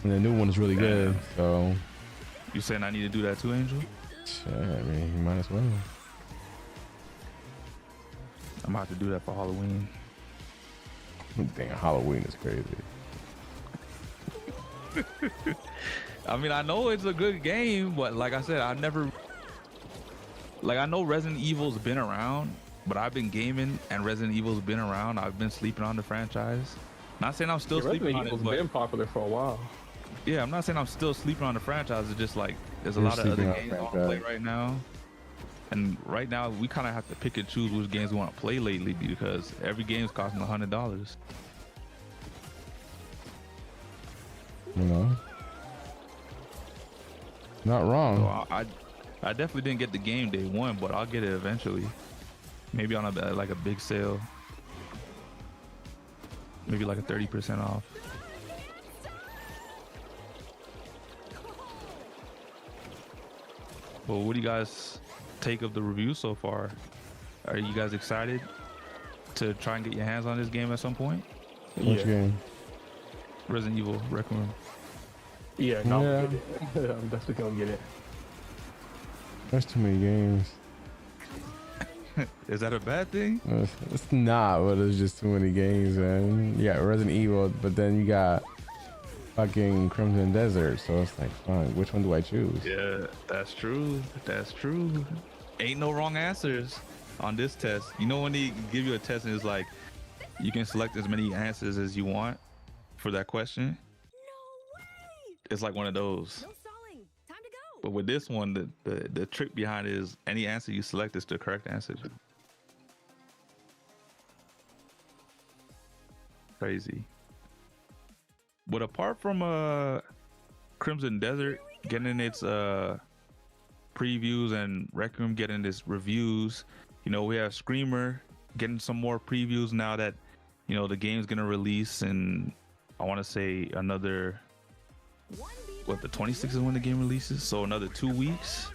D: And the new one is really good, so.
C: You saying I need to do that too, Angel?
D: Sure, I mean, you might as well.
C: I'm about to do that for Halloween.
D: Dang, Halloween is crazy.
C: I mean, I know it's a good game, but like I said, I know Resident Evil's been around, but I've been gaming and Resident Evil's been around. I've been sleeping on the franchise. Not saying I'm still sleeping on it, but
B: been popular for a while.
C: Yeah, I'm not saying I'm still sleeping on the franchise. It's just like there's a lot of other games I want to play right now. And right now, we kind of have to pick and choose which games we want to play lately, because every game is costing $100.
D: You know, not wrong.
C: So I definitely didn't get the game day one, but I'll get it eventually. Maybe on a big sale. Maybe like a 30% off. Well, what do you guys take of the review so far? Are you guys excited to try and get your hands on this game at some point?
D: Which game?
C: Resident Evil Requiem.
B: Yeah, no, yeah. I'm definitely gonna get it.
D: There's too many games.
C: Is that a bad thing?
D: It's not, but it's just too many games, man. You got Resident Evil, but then you got fucking Crimson Desert, so it's like, fine, which one do I choose?
C: Yeah, that's true. That's true. Ain't no wrong answers on this test. You know when they give you a test and it's like, you can select as many answers as you want for that question? It's like one of those.
I: No stalling. Time to go.
C: But with this one, the trick behind it is any answer you select is the correct answer. Crazy. But apart from Crimson Desert getting its previews and Requiem getting its reviews, you know, we have Screamer getting some more previews now that, you know, the game's gonna release in, I want to say another, what, the 26th is when the game releases, so another 2 weeks,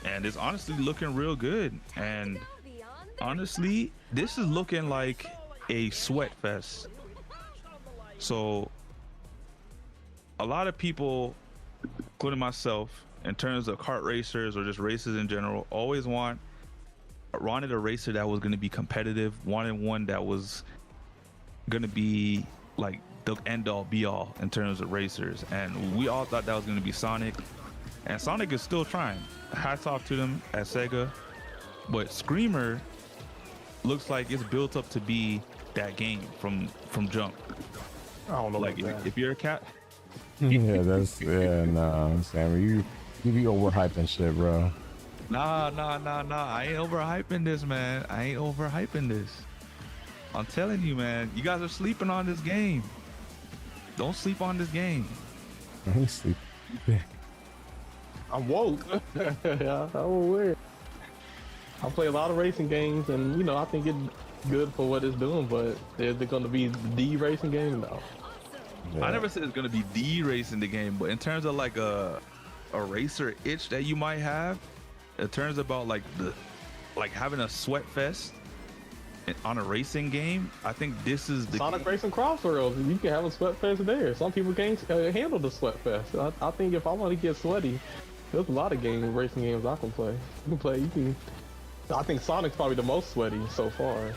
C: and it's honestly looking real good. And honestly, this is looking like a sweat fest. So a lot of people, including myself, in terms of kart racers or just races in general, always wanted a racer that was going to be competitive, wanted one that was going to be like the end all be all in terms of racers, and we all thought that was going to be Sonic, and Sonic is still trying. Hats off to them at Sega, but Screamer looks like it's built up to be that game from jump.
B: I don't know.
C: Like if you're a cat,
D: Yeah, that's, yeah, no, Sammy, you be overhyping shit, bro.
C: Nah. I ain't overhyping this, man. I ain't overhyping this. I'm telling you, man. You guys are sleeping on this game. Don't sleep on this game.
D: I ain't sleep.
B: I'm woke. Yeah, I'm aware. I play a lot of racing games, and you know, I think it's good for what it's doing. But is it going to be the racing game? No.
D: Yeah.
C: I never said it's gonna be the race in the game, but in terms of like a racer itch that you might have, in terms about like having a sweat fest on a racing game, I think this is the
B: Sonic
C: game.
B: Racing CrossWorlds, you can have a sweat fest there. Some people can't handle the sweat fest. I think if I want to get sweaty, there's a lot of racing games I can play. I think Sonic's probably the most sweaty so far.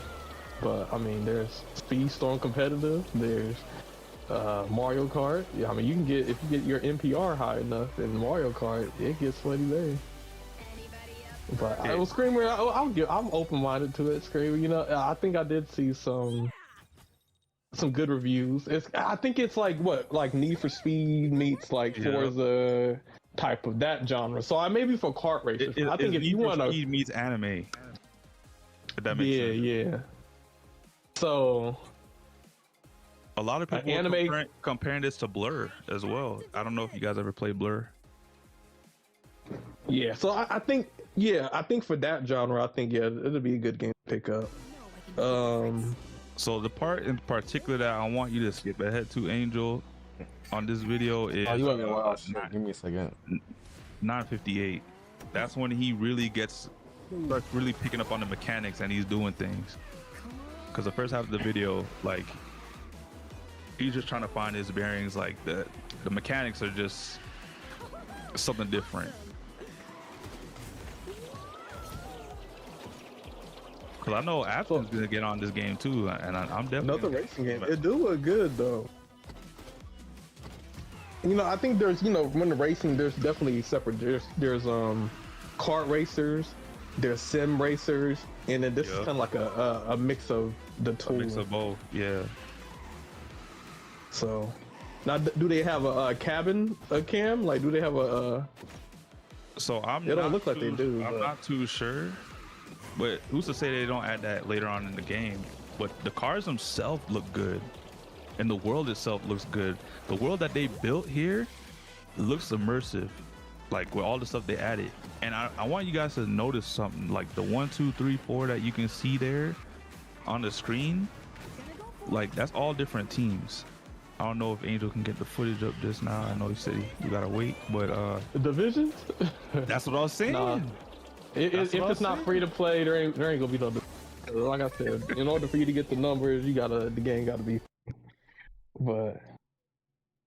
B: But I mean, there's Speedstorm competitive. There's Mario Kart. Yeah, I mean, you can get, if you get your NPR high enough in Mario Kart, it gets sweaty there. But I was Screamer. I'm open-minded to it. Screamer. You know, I think I did see some good reviews. I think it's like like Need for Speed meets like Forza type of that genre. So maybe for kart racers. I think if you want to
C: Speed meets anime. If that makes sense.
B: Yeah. So
C: a lot of people are comparing this to Blur as well. I don't know if you guys ever played Blur.
B: Yeah, so I think for that genre, I think it'll be a good game to pick up.
C: So the part in particular that I want you to skip ahead to, Angel, on this video is
D: Oh, you want me to watch? Give me a second.
C: 958. That's when he really starts really picking up on the mechanics and he's doing things. Because the first half of the video, like, he's just trying to find his bearings. Like the mechanics are just something different. Cause I know Apple's gonna get on this game too, and I'm definitely
B: another racing game. It do look good though. You know, I think there's, you know, when the racing, there's definitely separate. There's kart racers, there's sim racers, and then this is kind of like a mix of the two.
C: A mix of both, yeah.
B: So, now do they have a cam? Like, do they have a?
C: So
B: it don't look like they do.
C: I'm not too sure. But who's to say they don't add that later on in the game? But the cars themselves look good, and the world itself looks good. The world that they built here looks immersive, like with all the stuff they added. And I want you guys to notice something, like the 1, 2, 3, 4 that you can see there on the screen. Like, that's all different teams. I don't know if Angel can get the footage up just now. I know he said you gotta wait, but
B: divisions.
C: That's what I was saying.
B: Nah. If it's not free to play, there ain't gonna be no. Like I said, in order for you to get the numbers, the game gotta be. But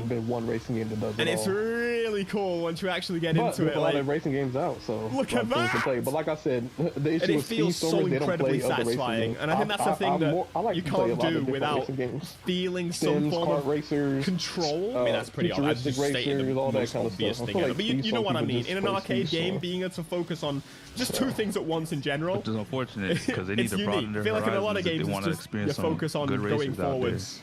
I: thing.
B: There's been one racing game that does it
I: And it's
B: all.
I: really cool once you actually get into
B: There's
I: it.
B: a lot
I: Like,
B: of racing games out, so
I: look
B: a
I: at
B: lot of things to
I: that!
B: play. But like I said, the
I: and
B: issue
I: it
B: with
I: feels so
B: Speedstormers, they don't
I: incredibly
B: play other racing
I: satisfying.
B: games.
I: And I think that's the thing that
B: I like
I: you
B: to play a
I: can't
B: lot of
I: do
B: different
I: without
B: racing games.
I: feeling some
B: Sims,
I: form
B: kart
I: of
B: racers,
I: control. I mean, that's pretty obvious.
B: futuristic
I: Just stating the
B: racers, all that
I: most
B: kind of
I: obvious
B: stuff. I
I: thing
B: feel
I: ever.
B: like
I: But you know
B: Speedstorm
I: what I
B: people
I: mean.
B: just
I: In an
B: play
I: arcade game,
B: Speedstorm.
I: being able to focus on just two things at once in general.
C: Which is unfortunate because they need
I: It's
C: to broaden
I: unique.
C: their
I: I feel like in a lot
C: horizons
I: of
C: if
I: games,
C: they
I: it's
C: want to
I: just
C: experience
I: you
C: some
I: focus on
C: good
I: going
C: racers out there.
I: forwards.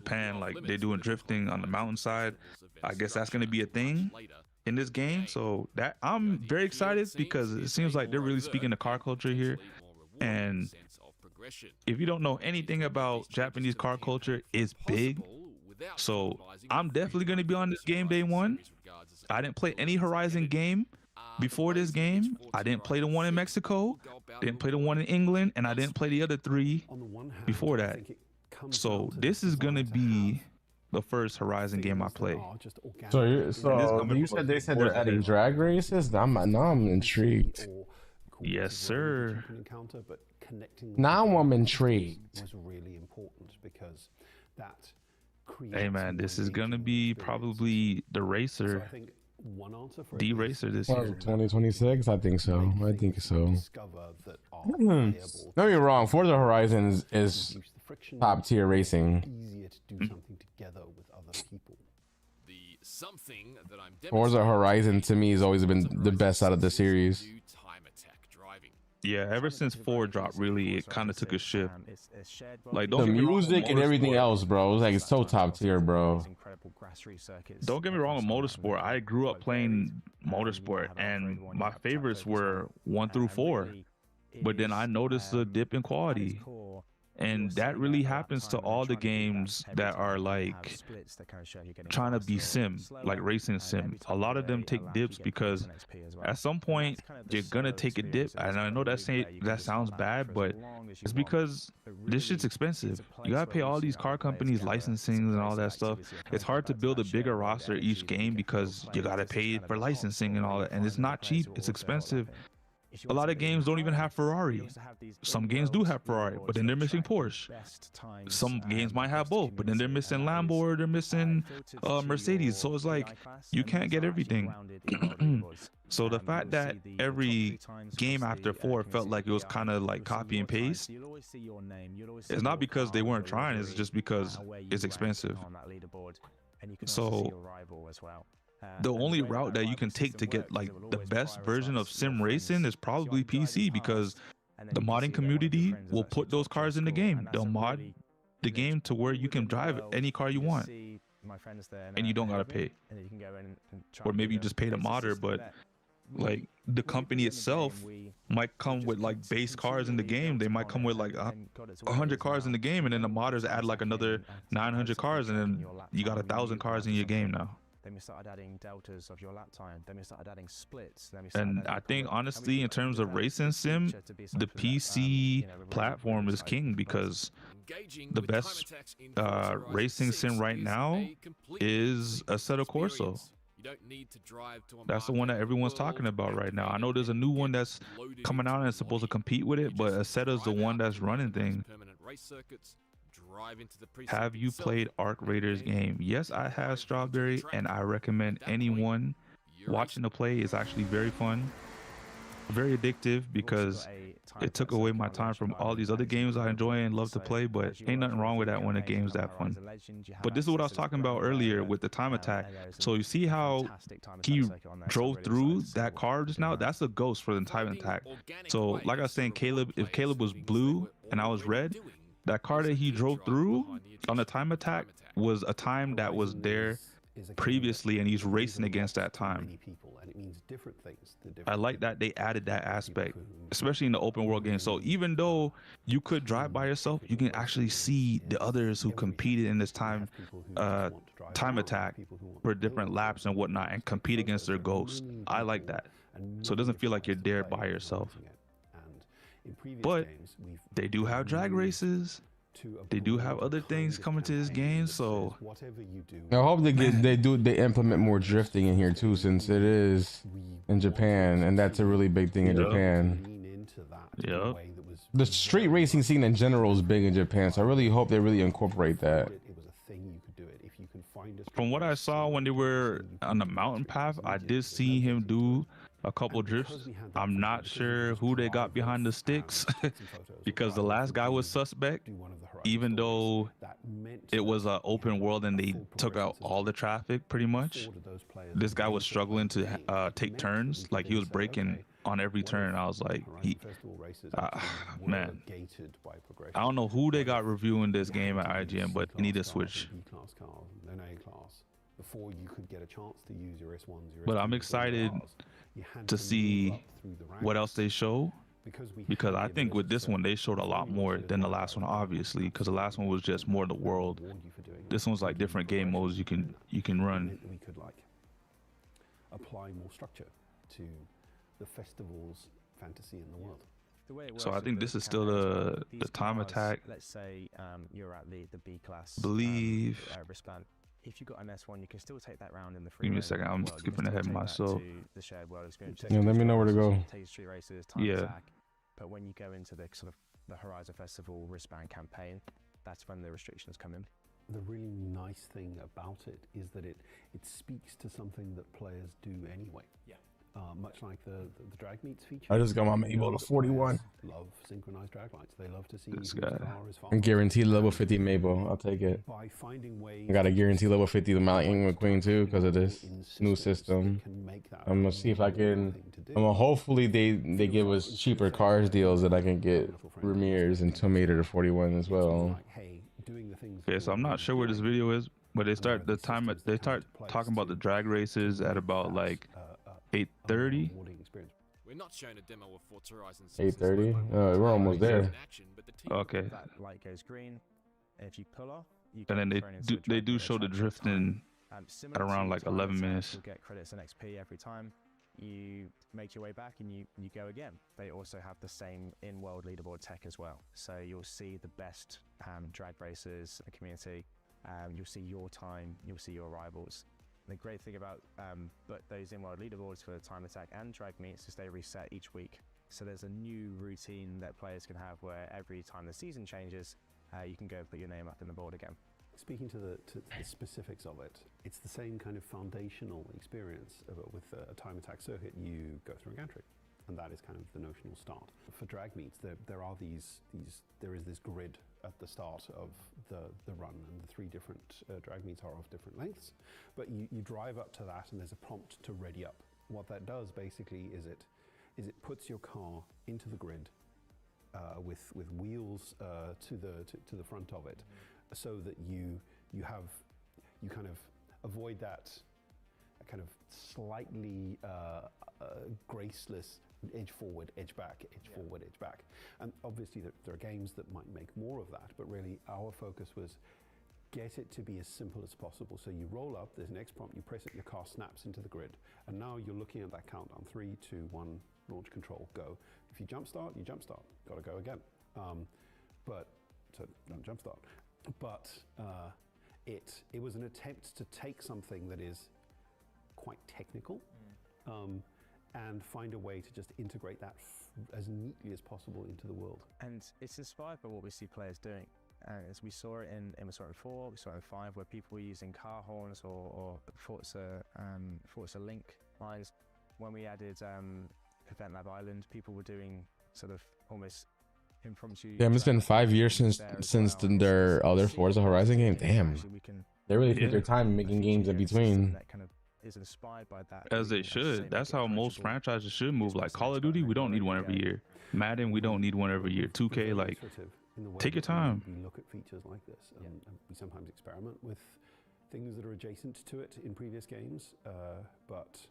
C: Japan, like they're doing drifting on the mountainside. I guess that's going to be a thing in this game. So that I'm very excited because it seems like they're really speaking to car culture here. And if you don't know anything about Japanese car culture, it's big. So I'm definitely going to be on this game day one. I didn't play any Horizon game before this game. I didn't play the one in Mexico, didn't play the one in England, and I didn't play the other 3 before that. So this is going to be the first Horizon game I play.
D: So you said they said they're adding drag races? Now I'm intrigued.
C: Yes, sir.
D: Now I'm intrigued.
C: Hey man, this is gonna be probably the racer, the racer this year.
D: 2026? I think so. I think so. Don't get me wrong. Forza Horizon is top tier racing. Forza Horizon to me has always been the best out of the series.
C: Yeah, ever since 4 dropped, really, it kind of took a shift. Like,
D: the music and everything else, bro. It's like it's so top tier, bro.
C: Don't get me wrong with Motorsport. I grew up playing Motorsport, and my favorites were 1 through 4. But then I noticed a dip in quality. And that really happens to all the games that are like trying to be sim, like racing sim. A lot of them take dips because at some point you're gonna take a dip. And I know that sounds bad, but it's because this shit's expensive. You gotta pay all these car companies licensing and all that stuff. It's hard to build a bigger roster each game because you gotta pay for licensing and all that. And it's not cheap, it's expensive. A lot of games don't even have Ferrari. Some games do have Ferrari, but then they're missing Porsche. Some games might have both, but then they're missing Lambo or they're missing Mercedes. So it's like you can't get everything. So the fact that every game after 4 felt like it was kind of like copy and paste, it's not because they weren't trying, it's just because it's expensive. So the only route that you can take to get like the best version of sim racing is probably PC, because the modding community will put those cars in the game. They'll mod the game to where you can drive any car you want and you don't gotta pay, or maybe you just pay the modder. But like the company itself might come with like base cars in the game. They might come with like 100 cars in the game, and then the modders add like another 900 cars, and then you got 1,000 cars in your game now.
J: Then we started adding deltas of your lap time. Then we started adding splits.
C: And I think honestly, in terms of racing sim, the PC platform is king, because the best racing sim right now is Assetto Corsa. That's the one that everyone's talking about right now. I know there's a new one that's coming out and it's supposed to compete with it, but Assetto's the one that's running things. Have you played Arc Raiders game? Yes, I have, Strawberry, and I recommend anyone watching the play. Is actually very fun, very addictive, because it took away my time from all these other games I enjoy and love to play. But ain't nothing wrong with that when the game's that fun. But this is what I was talking about earlier with the time attack. So you see how he drove through that car just now? That's a ghost for the time attack. So like I was saying, if Caleb was blue and I was red, that car that he drove through on the time attack was a time that was there previously, and he's racing against that time. I like that they added that aspect, especially in the open world game. So even though you could drive by yourself, you can actually see the others who competed in this time attack for different laps and whatnot, and compete against their ghosts. I like that. So it doesn't feel like you're there by yourself. But they do have drag races. They do have other things coming to this game, so
D: I hope they implement more drifting in here too, since it is in Japan, and that's a really big thing in Japan.
C: Yeah.
D: The street racing scene in general is big in Japan, so I really hope they really incorporate that.
C: From what I saw when they were on the mountain path, I did see him do a couple drifts. I'm not sure who they got behind the sticks because the last guy was suspect, even though it was an open world and they took out all the traffic pretty much. This guy was struggling to take turns, like he was braking on every turn. I was like, man, I don't know who they got reviewing this game at IGN, but they need to switch.
K: before you could get a chance to use your S1s, your
C: But
K: S2s,
C: I'm
K: your
C: excited
K: Rs, you had
C: to
K: move
C: see
K: up through the
C: what else they
K: ranks.
C: show. Because I think with this one, they showed a lot more than the last one, obviously, because the last one was just more the world. This one's like different game modes you can run.
K: We could like apply more structure to the festival's fantasy in the world.
J: The way it works
C: So I
J: with
C: think
J: the
C: this is still
J: campaign as well,
C: the
J: these
C: time
J: cars,
C: attack.
J: Let's say you're at the B class.
C: Believe.
J: Wristband. If you got an S1, you can still take that round in the free.
C: Give me a second. I'm skipping ahead myself.
J: The shared world experience.
D: Yeah, let me know where to go.
J: Take street races, time
C: Yeah.
J: attack. But when you go into the sort of the Horizon Festival wristband campaign, that's when the restrictions come in.
K: The really nice thing about it is that it speaks to something that players do anyway. Yeah. Much like the drag meets feature.
D: I just got my Mable to 41.
K: Love synchronized drag lights. They love to see
D: This
K: whose
D: guy.
K: car is fast.
D: I'm guaranteed level 50 Mable. I'll take it.
K: By finding ways
D: I got a guarantee level 50 to Lightning McQueen too because of this new system. I'm gonna see if I can. Hopefully they give us cheaper cars deals that I can get Remiers and Tomater to 41 as well.
C: Okay, so I'm not sure where this video is, but they start talking about the drag races at about like 8:30.
L: We're not showing a demo of Forza Horizon
D: 8:30. We're almost there.
C: Okay.
J: That light goes green. If you pull off, you
C: And then they do show the drifting at around like 11 minutes.
J: You'll get credits and XP every time you make your way back and you go again. They also have the same in-world leaderboard tech as well. So you'll see the best drag racers in the community. You'll see your time. You'll see your rivals. The great thing about but those in-world leaderboards for time attack and drag meets is they reset each week. So there's a new routine that players can have where every time the season changes, you can go and put your name up in the board again.
K: Speaking to the specifics of it, it's the same kind of foundational experience with a time attack circuit. You go through a gantry, and that is kind of the notional start. For drag meets, there is this grid at the start of the run, and the 3 different drag meets are of different lengths. But you drive up to that, and there's a prompt to ready up. What that does basically is it puts your car into the grid with wheels to the front of it, so that you kind of avoid that kind of slightly graceless edge forward, edge back, edge forward, edge back. And obviously there are games that might make more of that, but really our focus was get it to be as simple as possible. So you roll up, there's an X prompt, you press it, your car snaps into the grid, and now you're looking at that countdown: 3, 2, 1, launch control, go. If you jump start, you jump start. Got to go again. So don't jump start. But it was an attempt to take something that is quite technical and find a way to just integrate that as neatly as possible into the world.
J: And it's inspired by what we see players doing. As we saw it we saw it in 4, we saw it in 5, where people were using car horns or Forza Link lines. When we added Event Lab Island, people were doing sort of almost impromptu.
D: Damn, it's been 5 years since their other Forza Horizon game. Damn, they really take their time making games in between.
J: That kind of is inspired by that.
C: As they should. That's how most franchises should move. Like Call of Duty, we don't need one every year. Madden, we don't need one every year. 2K, like, take your time.
K: We look at features like this, and we sometimes experiment with things that are adjacent to it in previous games. But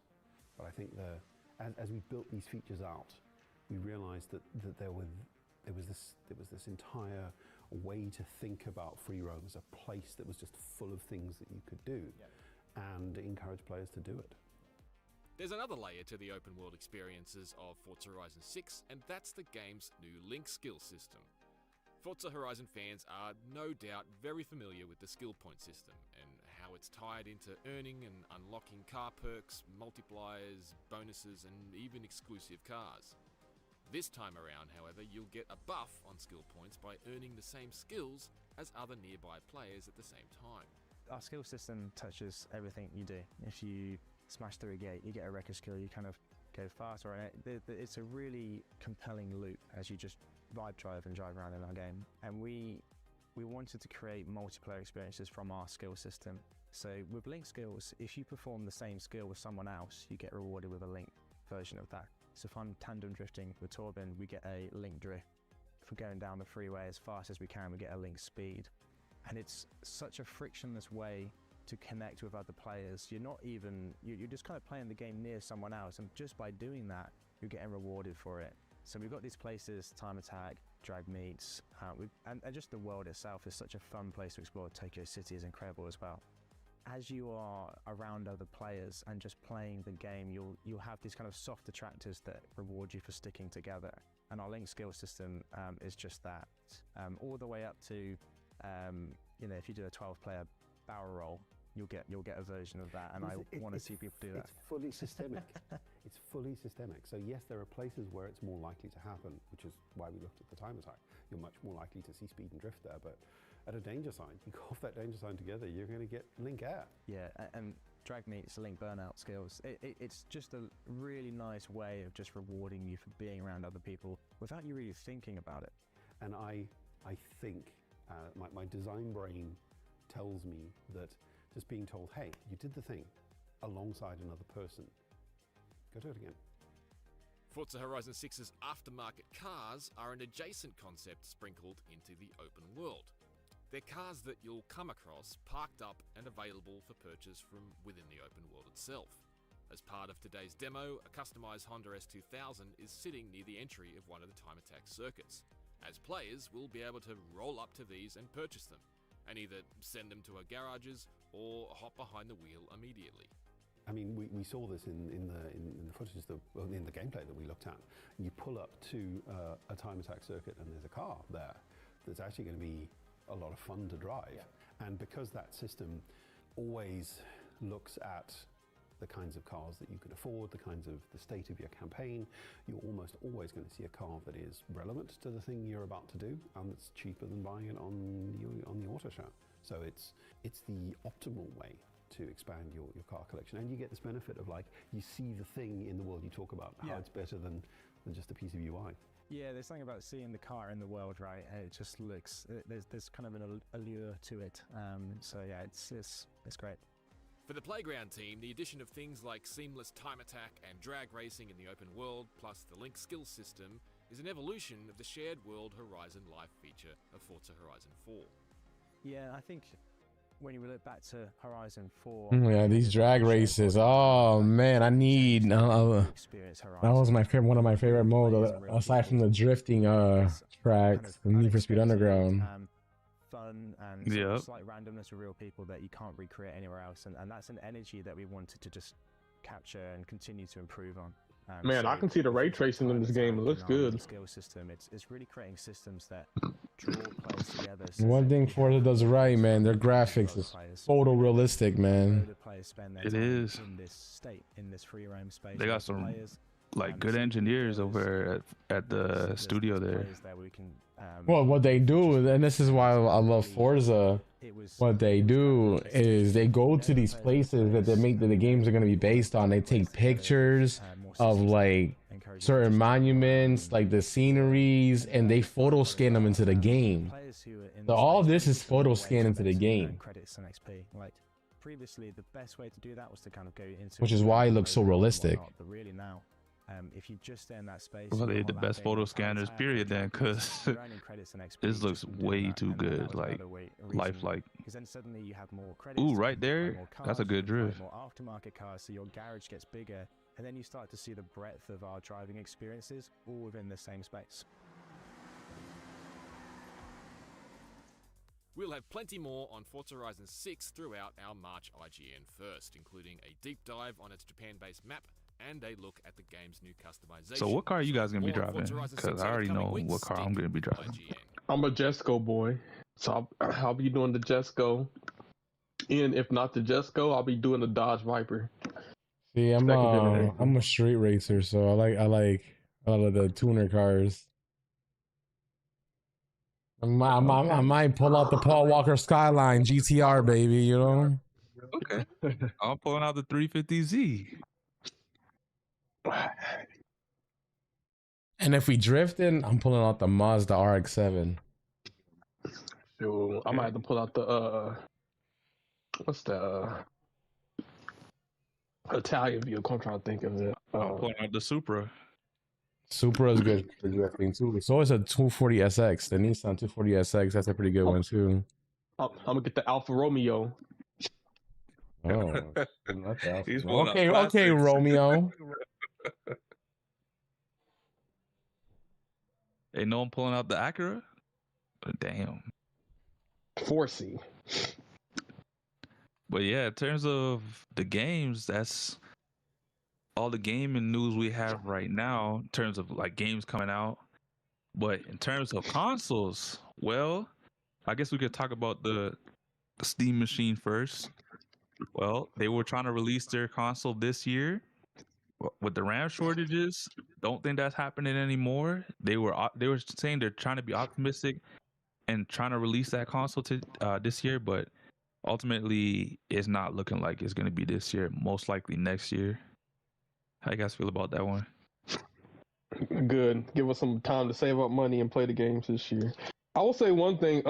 K: I think as we built these features out, we realized that there was this entire way to think about free roam as a place that was just full of things that you could do, and encourage players to do it.
L: There's another layer to the open world experiences of Forza Horizon 6, and that's the game's new link skill system. Forza Horizon fans are no doubt very familiar with the skill point system and how it's tied into earning and unlocking car perks, multipliers, bonuses, and even exclusive cars. This time around, however, you'll get a buff on skill points by earning the same skills as other nearby players at the same time.
J: Our skill system touches everything you do. If you smash through a gate, you get a wrecker skill, you kind of go faster, and it's a really compelling loop as you just drive around in our game. And we wanted to create multiplayer experiences from our skill system. So with link skills, if you perform the same skill with someone else, you get rewarded with a link version of that. So if I'm tandem drifting with Torben, we get a link drift. If we're going down the freeway as fast as we can, we get a link speed. And it's such a frictionless way to connect with other players. You're not even, you're just kind of playing the game near someone else, and just by doing that, you're getting rewarded for it. So we've got these places, Time Attack, Drag Meets, and just the world itself is such a fun place to explore. Tokyo City is incredible as well. As you are around other players and just playing the game, you'll have these kind of soft attractors that reward you for sticking together. And our link skill system is just that. All the way up to, you know, if you do a 12-player barrel roll, you'll get a version of that, and I want to see people do that.
K: It's fully systemic. It's fully systemic. So yes, there are places where it's more likely to happen, which is why we looked at the time attack. You're much more likely to see speed and drift there, but at a danger sign, you go off that danger sign together, you're going to get link air.
J: Yeah, and drag meets link burnout skills. It's just a really nice way of just rewarding you for being around other people without you really thinking about it.
K: And I think my design brain tells me that just being told, hey, you did the thing alongside another person, go do it again.
L: Forza Horizon 6's aftermarket cars are an adjacent concept sprinkled into the open world. They're cars that you'll come across parked up and available for purchase from within the open world itself. As part of today's demo, a customised Honda S2000 is sitting near the entry of one of the Time Attack circuits. As players, we'll be able to roll up to these and purchase them, and either send them to our garages or hop behind the wheel immediately.
K: I mean, we saw this in the footage, in the gameplay that we looked at. You pull up to a Time Attack circuit and there's a car there that's actually going to be a lot of fun to drive. Yeah. And because that system always looks at the kinds of cars that you can afford, the state of your campaign, you're almost always going to see a car that is relevant to the thing you're about to do, and it's cheaper than buying it on the auto shop. So it's the optimal way to expand your car collection, and you get this benefit of, like, you see the thing in the world you talk about, how it's better than just a piece of UI.
J: Yeah, there's something about seeing the car in the world, right? It just looks, there's kind of an allure to it. So yeah, it's great.
L: For the Playground team, the addition of things like seamless time attack and drag racing in the open world, plus the link skill system, is an evolution of the shared world Horizon Life feature of Forza Horizon 4.
J: Yeah, I think when you look back to Horizon 4...
D: Yeah, these drag races. Oh, man, I need... that was one of my favorite modes, aside from the drifting tracks, Need for Speed Underground.
J: Fun and slight randomness with real people that you can't recreate anywhere else, and that's an energy that we wanted to just capture and continue to improve on.
B: Man, I can see the ray tracing in this game. It looks good.
J: Skill system. It's really creating systems that draw players together.
D: One thing Forza does right, man, their graphics is photorealistic, man.
C: It is.
J: In this state, in this free roam space.
C: They got some like good engineers over at the studio there.
D: Well, what they do, and this is why I love Forza, what they do is they go to these places that they make that the games are going to be based on. They take pictures of like certain monuments, like the sceneries, and they photo scan them into the game. So all this is photo scan into the game.
J: Previously, the best way to do that was to kind of go into,
D: which is why it looks so realistic.
J: But really now, if you just stay in that space,
C: well, they had the best photo scanners, period, then, because this looks way too good, like lifelike.
J: Because then suddenly you have more credits.
C: Ooh, right there, that's a good drift.
J: More aftermarket cars, so your garage gets bigger, and then you start to see the breadth of our driving experiences all within the same space.
L: We'll have plenty more on Forza Horizon 6 throughout our March IGN first, including a deep dive on its Japan-based map and a look at the game's new customization.
C: So what car are you guys going to be driving? Because I already know what car I'm going to be driving.
B: I'm a Jesco boy, so I'll be doing the Jesco. And if not the Jesco, I'll be doing the Dodge Viper.
D: See, I'm a street racer, so I like a lot of the tuner cars. I might pull out the Paul Walker Skyline GTR, baby, you know?
C: Okay. I'm pulling out the 350Z.
D: And if we drifting, I'm pulling out the Mazda RX-7.
B: So I might have to pull out the what's the Italian vehicle? I'm trying to think of it.
C: I'm pulling out the Supra.
D: Supra is good for drifting too. So is a 240SX, the Nissan 240SX. That's a pretty good one too.
B: I'm gonna get the Alfa Romeo.
D: Oh, that's
C: He's
D: awesome.
C: pulling out
D: Okay,
C: classics.
D: Romeo.
C: Ain't no one pulling out the Acura? Damn.
B: 4C.
C: But yeah, in terms of the games, that's all the gaming news we have right now in terms of like games coming out. But in terms of consoles, well, I guess we could talk about the Steam machine first. Well, they were trying to release their console this year with the RAM shortages. Don't think that's happening anymore. They were saying they're trying to be optimistic and trying to release that console to this year, but ultimately it's not looking like it's going to be this year. Most likely next year. How you guys feel about that one?
B: Good. Give us some time to save up money and play the games this year. I will say one thing.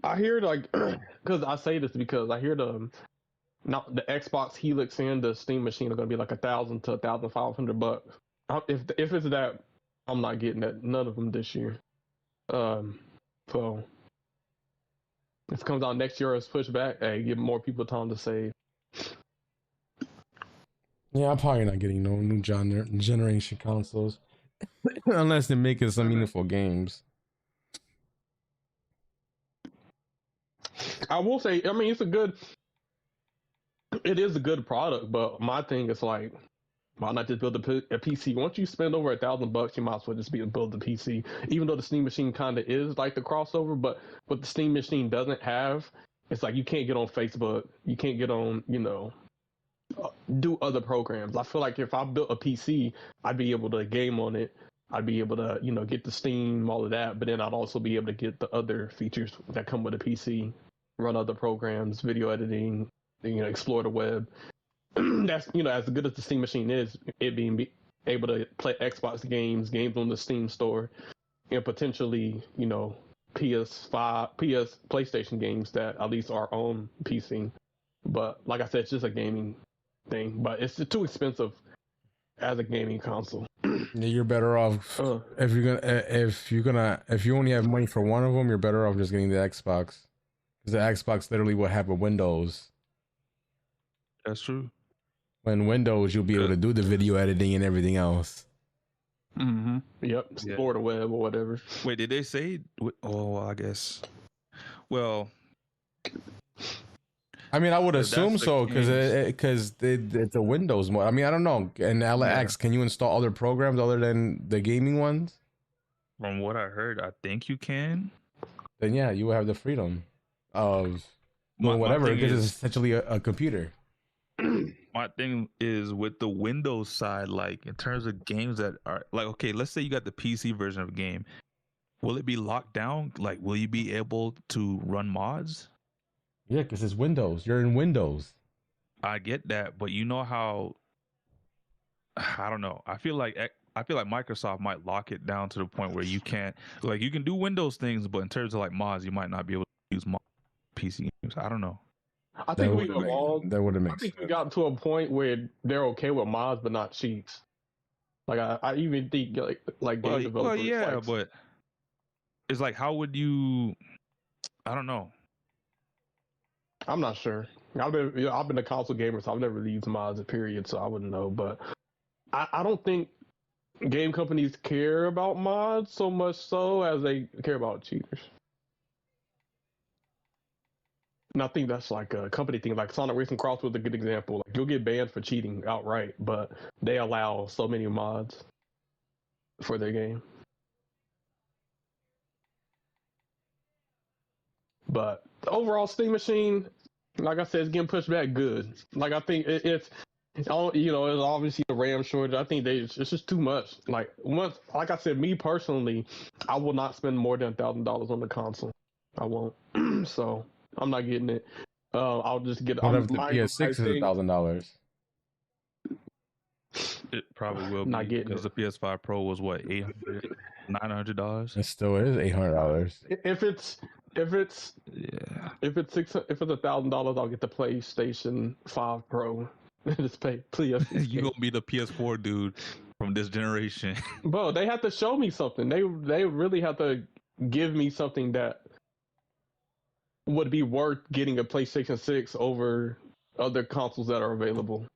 B: I hear like, because I say this because I hear the Xbox Helix and the Steam machine are going to be like $1,000 to $1,500. If it's that, I'm not getting that. None of them this year. So if it comes out next year or it's pushed back, hey, give more people time to save.
D: Yeah, I'm probably not getting no new generation consoles unless they're making some meaningful games.
B: I will say, I mean, it is a good product, but my thing is like, why not just build a PC? Once you spend over $1,000, you might as well just build a PC. Even though the Steam machine kind of is like the crossover, but what the Steam machine doesn't have, it's like you can't get on Facebook, you can't get on, do other programs. I feel like if I built a PC, I'd be able to game on it. I'd be able to, get the Steam, all of that, but then I'd also be able to get the other features that come with a PC, run other programs, video editing, explore the web. That's, as good as the Steam machine is, it being able to play Xbox games on the Steam store, and potentially, PlayStation games that at least are on PC. But like I said, it's just a gaming thing, but it's too expensive as a gaming console.
D: Yeah, you're better off if you only have money for one of them, you're better off just getting the Xbox, because the Xbox literally will have a Windows.
C: That's true.
D: When Windows, you'll be able to do the video editing and everything else.
C: Mm-hmm.
B: Yep. Explore the web or whatever.
C: Wait, did they say? Oh, I guess. Well,
D: I mean, I would assume so, because it's a Windows mode. I mean, I don't know. And LX, can you install other programs other than the gaming ones?
C: From what I heard, I think you can.
D: Then yeah, you will have the freedom of doing whatever, because it's essentially a computer.
C: My thing is with the Windows side, like in terms of games that are like, okay, let's say you got the PC version of a game. Will it be locked down? Like, will you be able to run mods?
D: Yeah, because it's Windows. You're in Windows.
C: I get that, but you know how, I don't know. I feel like Microsoft might lock it down to the point where you can't, like, you can do Windows things, but in terms of like mods, you might not be able to use PC games. I don't know.
B: I think we evolved.
D: That would have made
B: I think we got to a point where they're okay with mods, but not cheats. Like I even think like game developers.
C: Well, yeah, but it's like, how would you? I don't know.
B: I'm not sure. I've been a console gamer, so I've never really used mods, period. So I wouldn't know. But I don't think game companies care about mods so much so as they care about cheaters. And I think that's like a company thing. Like Sonic Racing Cross was a good example. Like you'll get banned for cheating outright, but they allow so many mods for their game. But the overall Steam machine, like I said, it's getting pushed back good. Like I think it's obviously a RAM shortage. I think it's just too much. Like I said, me personally, I will not spend more than $1,000 on the console. I won't. So I'm not getting it. I'll just get.
D: What if the PS6 is $1,000?
C: It probably will be, because the PS5 Pro was what, $800, $900.
D: It still is $800.
B: If it's $1,000, I'll get the PlayStation 5 Pro. Just pay, please.
C: You gonna be the PS4 dude from this generation.
B: Bro, they have to show me something. They really have to give me something that would be worth getting a PlayStation 6 over other consoles that are available.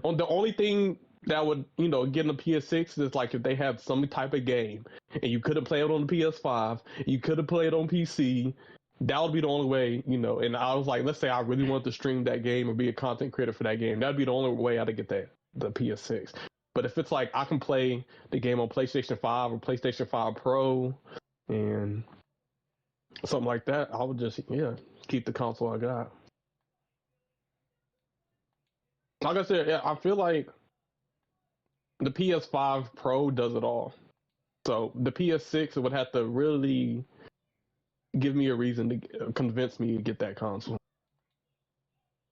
B: On the only thing that would, get in the PS6 is like if they have some type of game and you couldn't play it on the PS5, you couldn't play it on PC. That would be the only way, And I was like, let's say I really want to stream that game or be a content creator for that game. That'd be the only way I'd get the PS6. But if it's like I can play the game on PlayStation 5 or PlayStation 5 Pro and something like that, I would just keep the console I got. Like I said, I feel like the PS5 Pro does it all. So the PS6 would have to really give me a reason to convince me to get that console.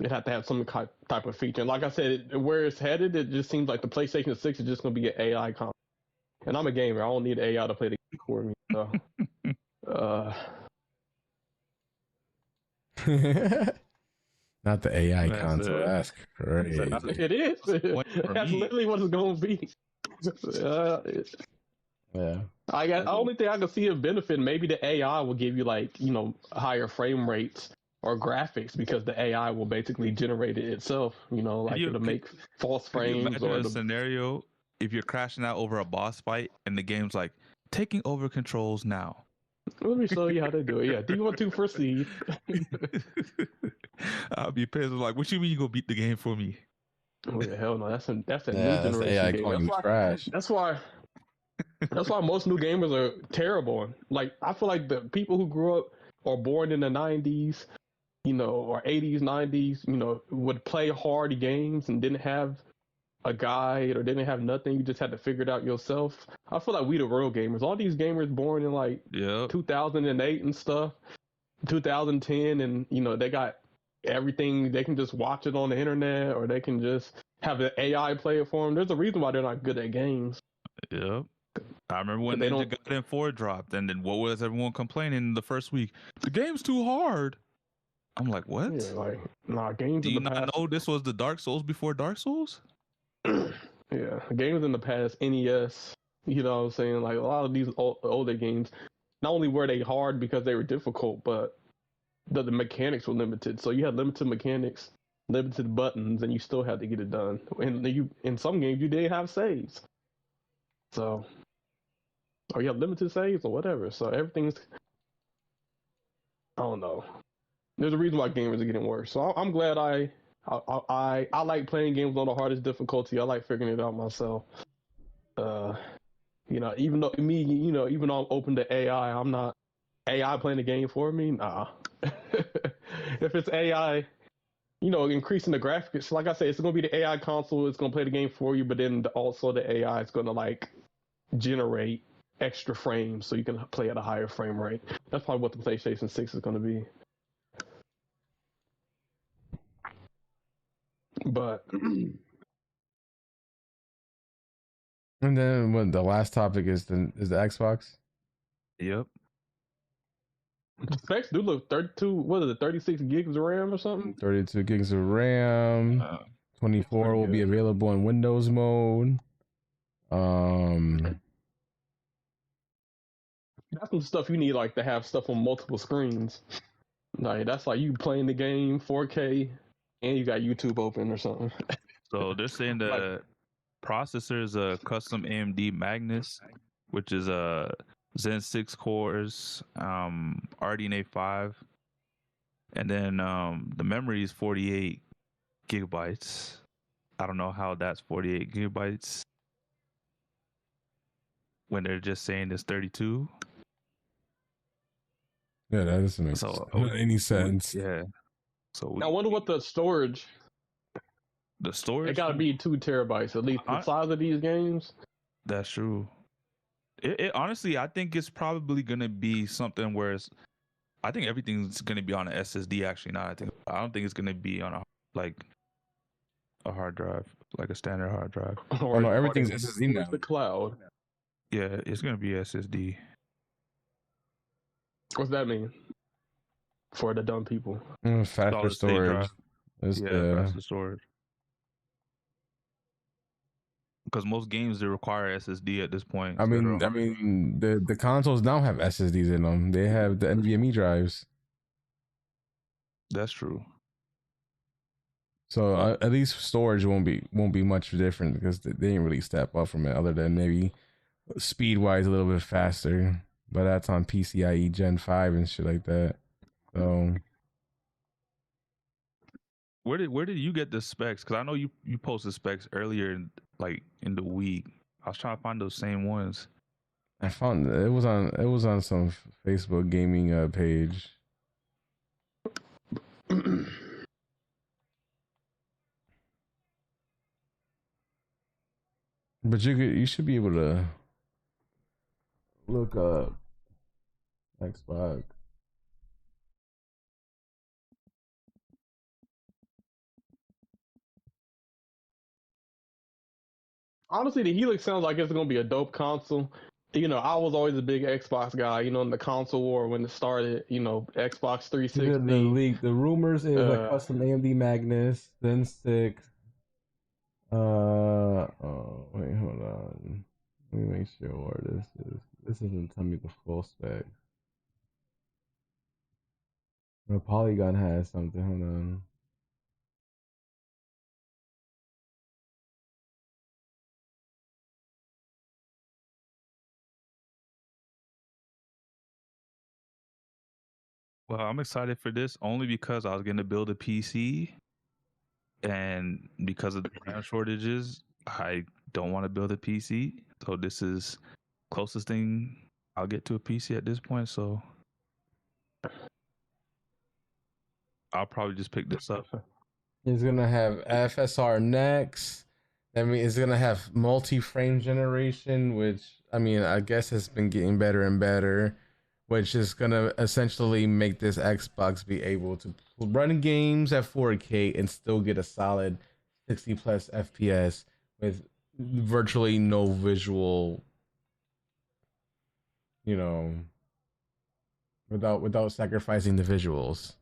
B: It had to have some type of feature. And like I said, where it's headed, it just seems like the PlayStation 6 is just going to be an AI console. And I'm a gamer. I don't need AI to play the game for me. So,
D: Not the AI console. That's crazy.
B: It is. That's literally what it's going to be.
D: Yeah.
B: The only thing I can see a benefit, maybe the AI will give you higher frame rates or graphics because the AI will basically generate it itself. It'll make false frames.
C: Or a scenario if you're crashing out over a boss fight and the game's like taking over controls now.
B: Let me show you how they do it. Yeah, do you want to proceed?
C: I'll be pissed. Like, what you mean you gonna beat the game for me?
B: Oh yeah, hell no. That's a new generation
D: AI
B: game.
D: calling you trash.
B: That's why most new gamers are terrible. Like, I feel like the people who grew up or born in the 90s, or 80s, 90s, would play hard games and didn't have a guide or didn't have nothing. You just had to figure it out yourself. I feel like we the real gamers. All these gamers born in like 2008 and stuff, 2010, and they got everything. They can just watch it on the internet or they can just have the AI play it for them. There's a reason why they're not good at games.
C: Yep. I remember when Ninja Gaiden 4 dropped, and then what was everyone complaining the first week? The game's too hard. I'm like, what?
B: Yeah, games.
C: Do you not know this was the Dark Souls before Dark Souls?
B: Yeah, games in the past, NES. You know what I'm saying? Like a lot of these older games, not only were they hard because they were difficult, but the mechanics were limited. So you had limited mechanics, limited buttons, and you still had to get it done. And in some games you didn't have saves. So, or you have limited saves or whatever. So everything's, I don't know. There's a reason why gamers are getting worse. So I'm glad I like playing games on the hardest difficulty. I like figuring it out myself. Even though even though I'm open to AI, I'm not AI playing the game for me. Nah. If it's AI, increasing the graphics, like I said, it's gonna be the AI console. It's gonna play the game for you, but then also the AI is gonna like generate extra frames so you can play at a higher frame rate. That's probably what the PlayStation 6 is gonna be. But
D: and then when the last topic is the Xbox.
C: Yep.
B: The specs do look 32. What is it? 36 gigs of RAM or something?
D: 32 gigs of RAM. 24 will be available in Windows mode.
B: That's some stuff you need, like to have stuff on multiple screens. Like that's like you playing the game 4K and you got YouTube open or something.
C: So they're saying the processor is a custom AMD Magnus, which is a Zen 6 cores, RDNA 5, and then the memory is 48 gigabytes. I don't know how that's 48 gigabytes when they're just saying it's 32.
D: Yeah, that doesn't make any sense.
C: Yeah. So
B: I wonder what the storage.
C: The storage.
B: It got to be 2 terabytes at least. The size of these games.
C: That's true. It honestly, I think it's probably gonna be something where I think everything's gonna be on an SSD. Actually, I don't think it's gonna be on a hard drive, like a standard hard drive.
D: Oh no, everything's SSD now.
B: The cloud.
C: Yeah, it's gonna be SSD.
B: What's that mean? For the dumb people.
D: Faster storage.
C: Faster storage. Because most games they require SSD at this point.
D: I mean, the consoles now have SSDs in them. They have the NVMe drives.
C: That's true.
D: So at least storage won't be much different because they didn't really step up from it, other than maybe speed wise a little bit faster. But that's on PCIe Gen 5 and shit like that. So
C: where did you get the specs? Because I know you posted specs earlier in the week. I was trying to find those same ones.
D: I found it was on some Facebook gaming page. But you should be able to look up Xbox.
B: Honestly, the Helix sounds like it's gonna be a dope console. You know, I was always a big Xbox guy. You know, in the console war when it started. You know, Xbox 360.
D: The rumors is a custom AMD Magnus, then 6. Oh wait, hold on. Let me make sure where this is. This isn't telling me the full specs. The Polygon has something. Hold on.
C: Well, I'm excited for this only because I was going to build a PC, and because of the RAM shortages, I don't want to build a PC. So this is closest thing I'll get to a PC at this point. So I'll probably just pick this up.
D: It's gonna have FSR next. I mean, it's gonna have multi-frame generation, which I mean, I guess has been getting better and better, which is gonna essentially make this Xbox be able to run games at 4K and still get a solid 60 plus FPS with virtually no visual, you know, without sacrificing the visuals.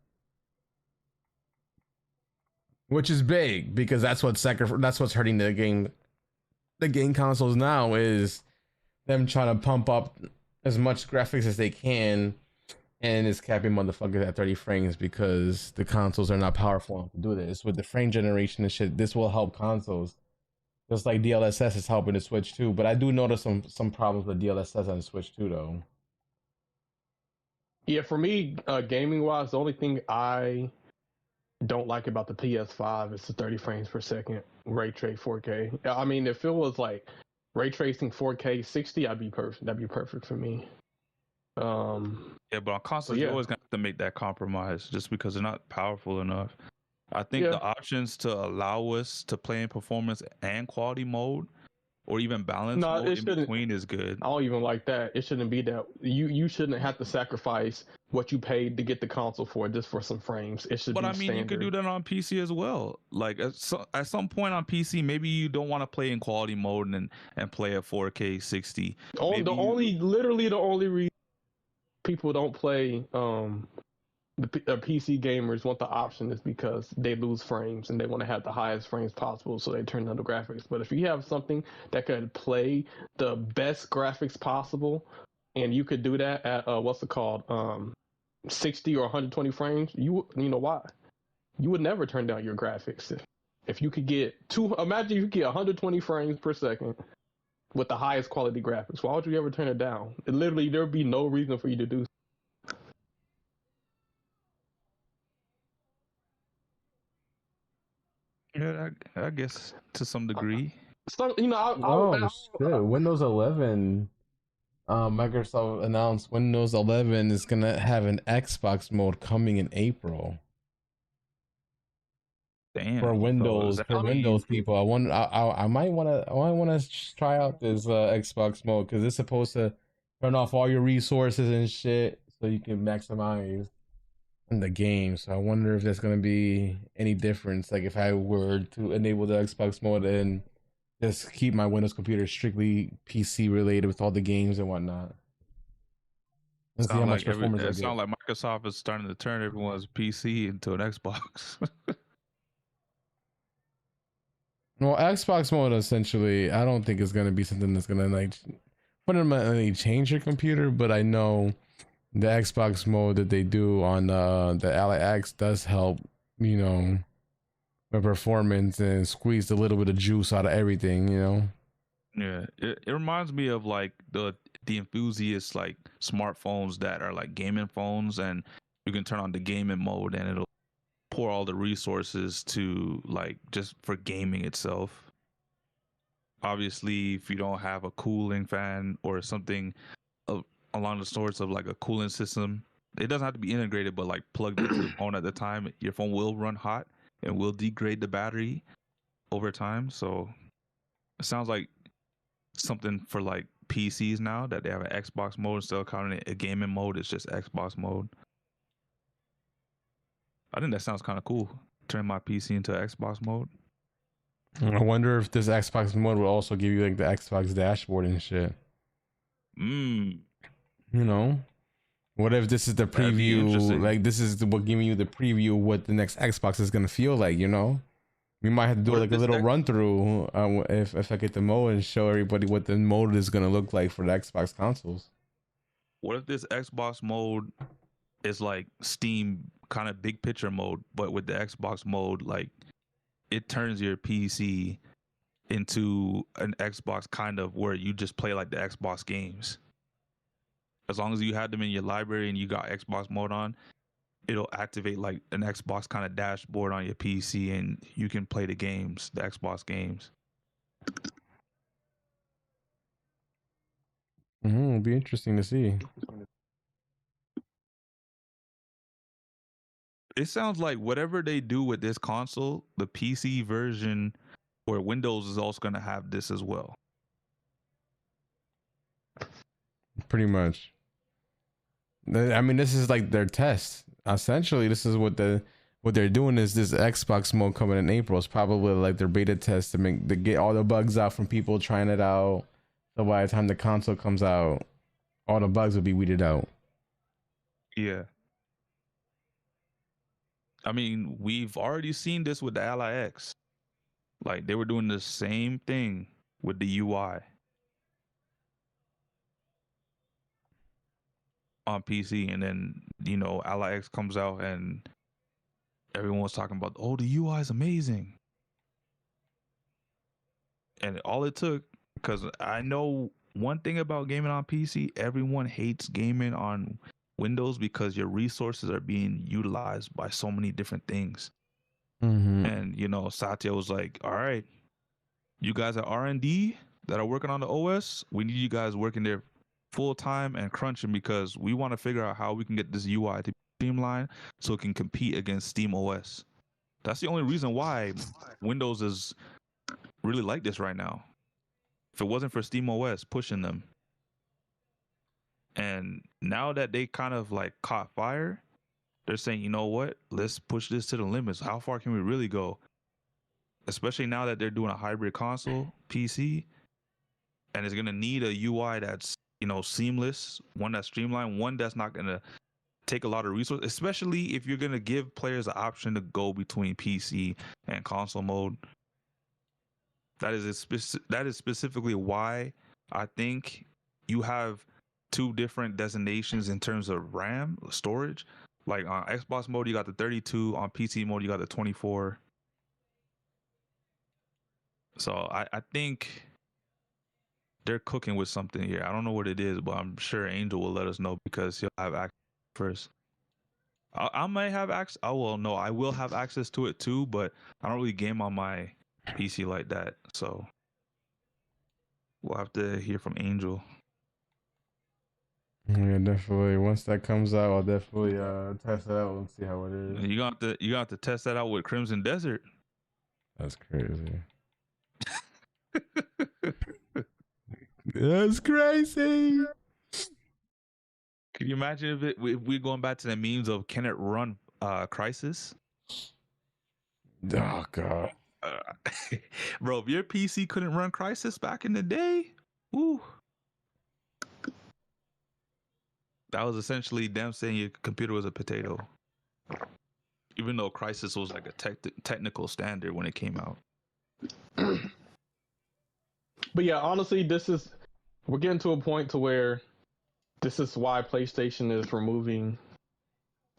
D: Which is big because that's what's hurting the game consoles now, is them trying to pump up as much graphics as they can, and it's capping motherfuckers at 30 frames because the consoles are not powerful enough to do this. With the frame generation and shit, this will help consoles. Just like DLSS is helping the Switch too, but I do notice some problems with DLSS on the Switch too, though.
B: Yeah, for me, gaming wise, the only thing I don't like about the PS5 is the 30 frames per second ray trace 4K. I mean, if it was like ray tracing 4K 60, I'd be perfect. That'd be perfect for me.
C: Yeah, but on consoles, you're always gonna have to make that compromise just because they're not powerful enough. I think the options to allow us to play in performance and quality mode, or even balance mode in between, is good.
B: I don't even like that. It shouldn't be that. You shouldn't have to sacrifice what you paid to get the console for just for some frames. It should be standard. But I mean,
C: you could do that on PC as well. Like at some point on PC, maybe you don't want to play in quality mode and play at 4K 60.
B: The only reason people don't play the PC gamers want the option is because they lose frames and they want to have the highest frames possible, so they turn on the graphics. But if you have something that could play the best graphics possible, and you could do that at 60 or 120 frames, you know why? You would never turn down your graphics. If you could get imagine you could get 120 frames per second with the highest quality graphics. Why would you ever turn it down? Literally, there'd be no reason for you to do so.
C: Yeah, I guess to some degree.
D: Windows 11. Microsoft announced Windows 11 is gonna have an Xbox mode coming in April.
C: Damn.
D: For Windows people, I might want to try out this Xbox mode because it's supposed to turn off all your resources and shit so you can maximize in the game. So I wonder if there's gonna be any difference, like if I were to enable the Xbox mode and just keep my Windows computer strictly PC related with all the games and whatnot.
C: Let's see how much performance it sounds like Microsoft is starting to turn everyone's PC into an Xbox.
D: Well, Xbox mode essentially, I don't think it's gonna be something that's gonna like fundamentally change your computer, but I know the Xbox mode that they do on the Ally X does help, you know, performance and squeezed a little bit of juice out of everything, you know.
C: Yeah, it reminds me of like the enthusiast like smartphones that are like gaming phones, and you can turn on the gaming mode and it'll pour all the resources to like just for gaming itself. Obviously, if you don't have a cooling fan or something along the sorts of like a cooling system, it doesn't have to be integrated, but like plugged into the phone at the time, your phone will run hot and will degrade the battery over time. So it sounds like something for like PCs now, that they have an Xbox mode instead of calling it a gaming mode. It's just Xbox mode. I think that sounds kind of cool. Turn my PC into Xbox mode.
D: I wonder if this Xbox mode will also give you like the Xbox dashboard and shit. You know, what if this is the preview? Like this is what giving you the preview of what the next Xbox is gonna feel like. You know, we might have to do like a little run through if I get the mode and show everybody what the mode is gonna look like for the Xbox consoles.
C: What if this Xbox mode is like Steam kind of big picture mode, but with the Xbox mode, like it turns your PC into an Xbox kind of where you just play like the Xbox games. As long as you have them in your library and you got Xbox mode on, it'll activate like an Xbox kind of dashboard on your PC and you can play the games, the Xbox games.
D: It'll be interesting to see.
C: It sounds like whatever they do with this console, the PC version or Windows is also going to have this as well.
D: Pretty much. I mean, this is like their test. Essentially, this is what they're doing is this Xbox mode coming in April. It's probably like their beta test to get all the bugs out from people trying it out. So by the time the console comes out, all the bugs will be weeded out.
C: Yeah. I mean, we've already seen this with the Ally X. Like they were doing the same thing with the UI on PC, and then you know Ally X comes out and everyone's talking about, oh, the UI is amazing. And all it took, because I know one thing about gaming on PC, everyone hates gaming on Windows because your resources are being utilized by so many different things. And you know, Satya was like, all right, you guys at R&D that are working on the OS, we need you guys working there full time and crunching, because we want to figure out how we can get this UI to be streamlined so it can compete against Steam OS. That's the only reason why Windows is really like this right now. If it wasn't for Steam OS pushing them. And now that they kind of like caught fire, they're saying, you know what, let's push this to the limits. How far can we really go? Especially now that they're doing a hybrid console PC, and it's going to need a UI that's, you know, seamless, one that's streamlined, one that's not going to take a lot of resources, especially if you're going to give players the option to go between PC and console mode. That is specifically why I think you have two different designations in terms of RAM storage. Like on Xbox mode, you got the 32. On PC mode, you got the 24. So I think they're cooking with something here. I don't know what it is, but I'm sure Angel will let us know because he'll have access first. I might have access. Oh, well, no, I will have access to it too, but I don't really game on my PC like that. So we'll have to hear from Angel.
D: Yeah, definitely. Once that comes out, I'll definitely test it out and see how it is.
C: You got to test that out with Crimson Desert.
D: That's crazy. That's crazy.
C: Can you imagine if we're going back to the memes of can it run Crisis?
D: Oh god.
C: Bro, if your PC couldn't run Crisis back in the day, ooh. That was essentially them saying your computer was a potato. Even though Crisis was like a technical standard when it came out.
B: But yeah, honestly, we're getting to a point to where this is why PlayStation is removing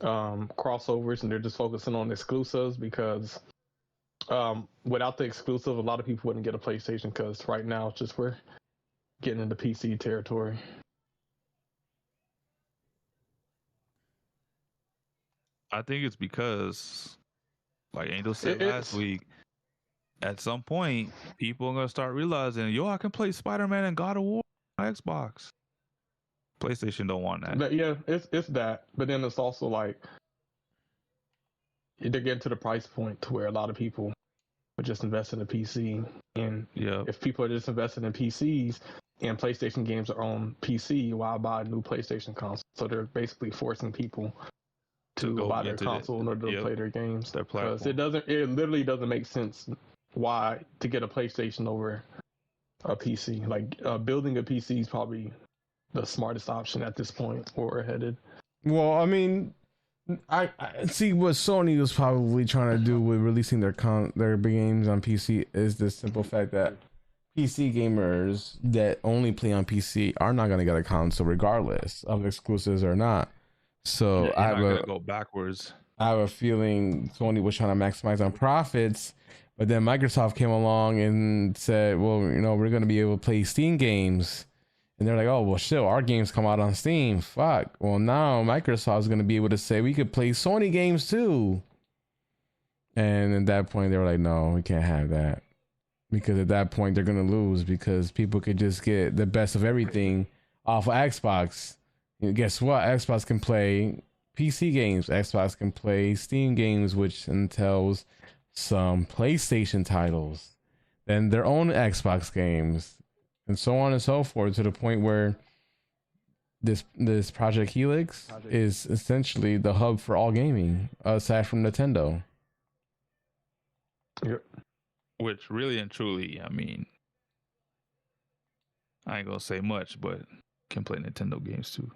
B: crossovers and they're just focusing on exclusives, because Without the exclusive, a lot of people wouldn't get a PlayStation because right now it's just we're getting into PC territory.
C: I think it's because, like Angel said last week, at some point, people are gonna start realizing, yo, I can play Spider-Man and God of War on Xbox. PlayStation don't want that.
B: But yeah, it's that. But then it's also like they're getting to the price point to where a lot of people are just investing in a PC. And if people are just investing in PCs and PlayStation games are on PC, why buy a new PlayStation console? So they're basically forcing people to buy their console in order to play their games. Because it literally doesn't make sense why to get a PlayStation over a PC. Like building a PC is probably the smartest option at this point where we're headed.
D: Well, I mean, I see what Sony was probably trying to do with releasing their big games on PC is the simple fact that PC gamers that only play on PC are not going to get a console regardless of exclusives or not. So I have
C: gonna go backwards.
D: I have a feeling Sony was trying to maximize on profits, but then Microsoft came along and said, well, we're going to be able to play Steam games. And they're like, oh, well, shit, our games come out on Steam. Fuck. Well, now Microsoft's going to be able to say we could play Sony games too. And at that point, they were like, no, we can't have that. Because at that point, they're going to lose because people could just get the best of everything off of Xbox. And guess what? Xbox can play PC games. Xbox can play Steam games, which entails some PlayStation titles. Then their own Xbox games. And so on and so forth, to the point where this Project Helix is essentially the hub for all gaming, aside from Nintendo.
B: Yep.
C: Which really and truly, I mean, I ain't gonna say much, but can play Nintendo games too.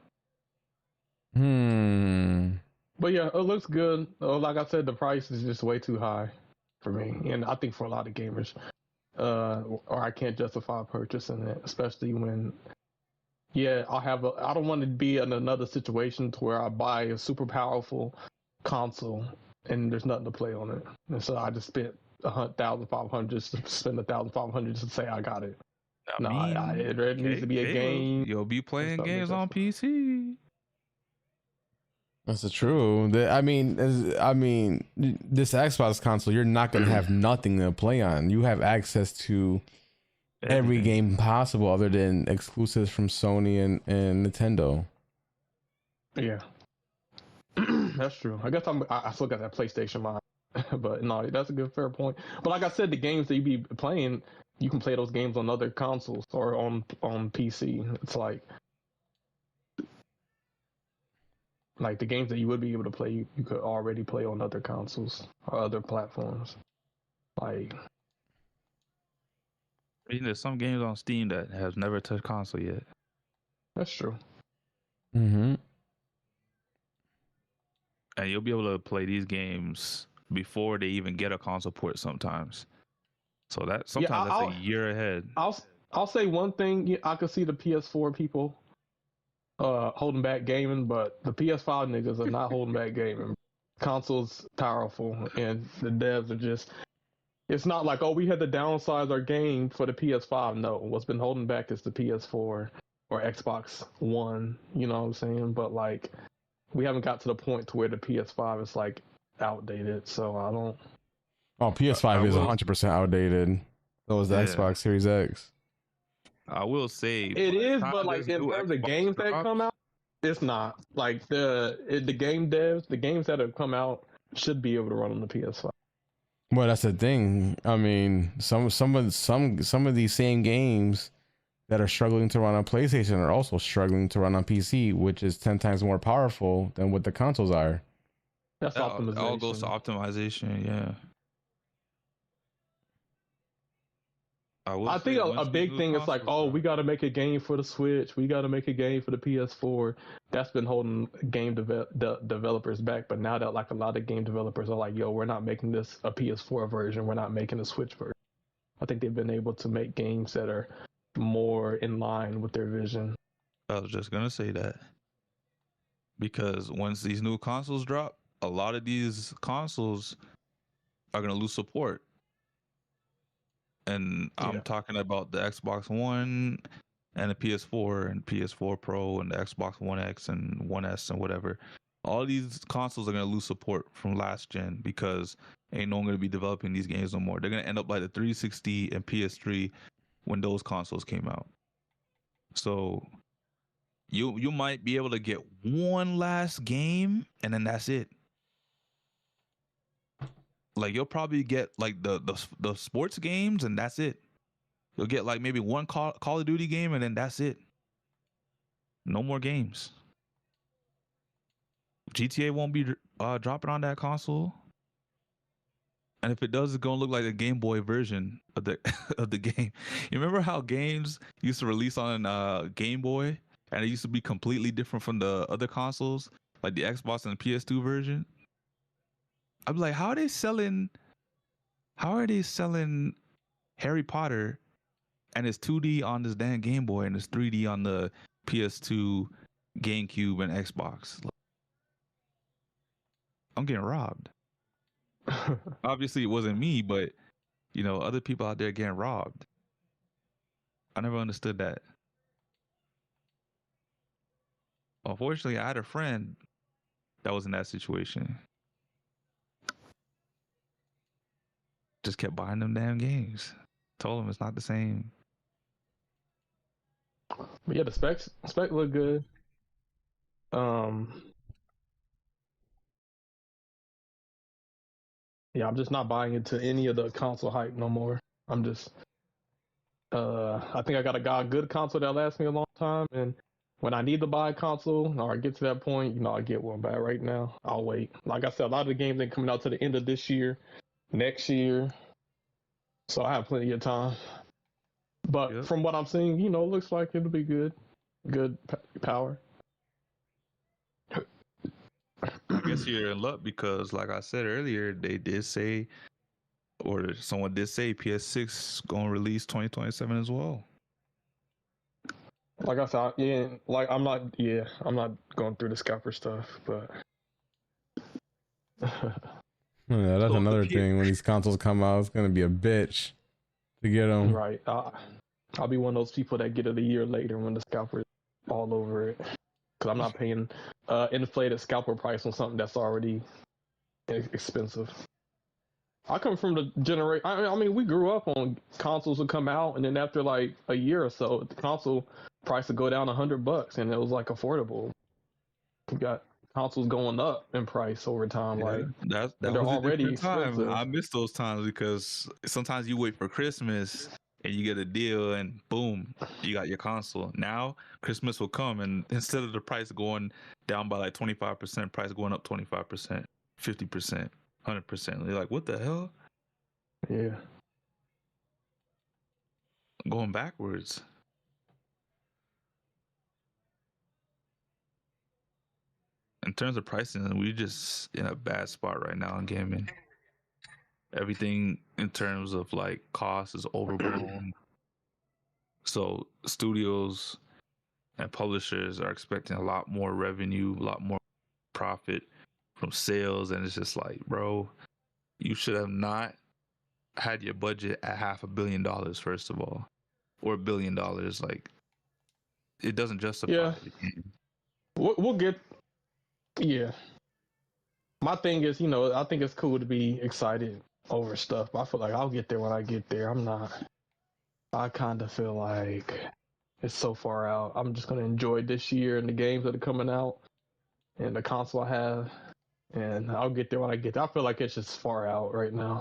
B: But yeah, it looks good. Like I said, the price is just way too high for me, and I think for a lot of gamers. Or I can't justify purchasing it, especially when, I don't want to be in another situation to where I buy a super powerful console and there's nothing to play on it. And so I just spent $1,500 just to spend $1,500 just to say I got it. It needs to be a game.
C: You'll be playing games on PC.
D: That's true. I mean, this Xbox console, you're not gonna have nothing to play on. You have access to every game possible, other than exclusives from Sony and Nintendo.
B: Yeah, that's true. I guess I still got that PlayStation mind, but no, that's a good fair point. But like I said, the games that you be playing, you can play those games on other consoles or on PC. It's like the games that you would be able to play, you could already play on other consoles or other platforms. Like,
C: I mean, there's some games on Steam that have never touched console yet.
B: That's true.
D: Mm-hmm.
C: And you'll be able to play these games before they even get a console port sometimes. So that's a year ahead.
B: I'll say one thing. I could see the PS4 people holding back gaming, but the PS5 niggas are not holding back gaming. Console's powerful, and the devs are just. It's not like, oh, we had to downsize our game for the PS5. No, what's been holding back is the PS4 or Xbox One. You know what I'm saying? But like, we haven't got to the point to where the PS5 is like outdated. So I don't.
D: Oh, PS5 is 100% outdated. So is the Xbox Series X.
C: I will say
B: it is, but like in terms of games that come out, it's not. Like the game devs, the games that have come out should be able to run on the PS5.
D: Well, that's the thing. I mean, some of these same games that are struggling to run on PlayStation are also struggling to run on PC, which is 10 times more powerful than what the consoles are.
B: That's optimization.
C: It all goes to optimization, yeah.
B: I think a big thing is like, oh, we got to make a game for the Switch. We got to make a game for the PS4. That's been holding game developers back. But now that like a lot of game developers are like, yo, we're not making this a PS4 version. We're not making a Switch version. I think they've been able to make games that are more in line with their vision.
C: I was just going to say that. Because once these new consoles drop, a lot of these consoles are going to lose support. And I'm talking about the Xbox One and the PS4 and PS4 Pro and the Xbox One X and One S and whatever. All these consoles are going to lose support from last gen because ain't no one going to be developing these games no more. They're going to end up like the 360 and PS3 when those consoles came out. So you might be able to get one last game and then that's it. Like you'll probably get like the sports games and that's it. You'll get like maybe one Call of Duty game and then that's it. No more games. GTA won't be dropping on that console. And if it does, it's gonna look like the Game Boy version of the of the game. You remember how games used to release on Game Boy and it used to be completely different from the other consoles, like the Xbox and the PS2 version? I'm like, how are they selling Harry Potter and it's 2D on this damn Game Boy and it's 3D on the PS2, GameCube, and Xbox? I'm getting robbed. Obviously, it wasn't me, but you know, other people out there getting robbed. I never understood that. Unfortunately, I had a friend that was in that situation. Just kept buying them damn games. Told him it's not the same.
B: But yeah, the spec look good. Yeah, I'm just not buying into any of the console hype no more. I'm just I think I got a good console that lasts me a long time, and when I need to buy a console or I get to that point, you know, I get one. But right now, I'll wait. Like I said, a lot of the games ain't coming out to the end of this year, next year, so I have plenty of time. But from what I'm seeing, you know, it looks like it'll be good power.
C: I guess you're in luck because, like I said earlier, they did say, or someone did say, PS6 gonna release 2027 as well.
B: Like I said, yeah, like I'm not going through the scalper stuff, but
D: yeah, that's another thing. When these consoles come out, it's gonna be a bitch to get them.
B: Right. I'll be one of those people that get it a year later when the scalper is all over it, because I'm not paying inflated scalper price on something that's already expensive. I come from the generation. I mean, we grew up on consoles would come out, and then after like a year or so, the console price would go down $100, and it was like affordable. We got consoles going up in price over time. Like
C: that
B: they're
C: was
B: already
C: a different
B: expensive.
C: time. I miss those times because sometimes you wait for Christmas and you get a deal, and boom, you got your console. Now Christmas will come, and instead of the price going down by like 25%, price going up 25%, 50%. 100%. They're like, what the hell?
B: Yeah.
C: Going backwards. In terms of pricing, we're just in a bad spot right now in gaming. Everything in terms of like cost is overblown. So studios and publishers are expecting a lot more revenue, a lot more profit from sales, and it's just like, bro, you should have not had your budget at $500 million, first of all, or $1 billion. Like, it doesn't justify.
B: Yeah, we'll get. Yeah, my thing is, you know, I think it's cool to be excited over stuff, but I feel like I'll get there when I get there. I'm not. I kind of feel like it's so far out. I'm just gonna enjoy this year and the games that are coming out and the console I have. And I'll get there when I get there. I feel like it's just far out right now.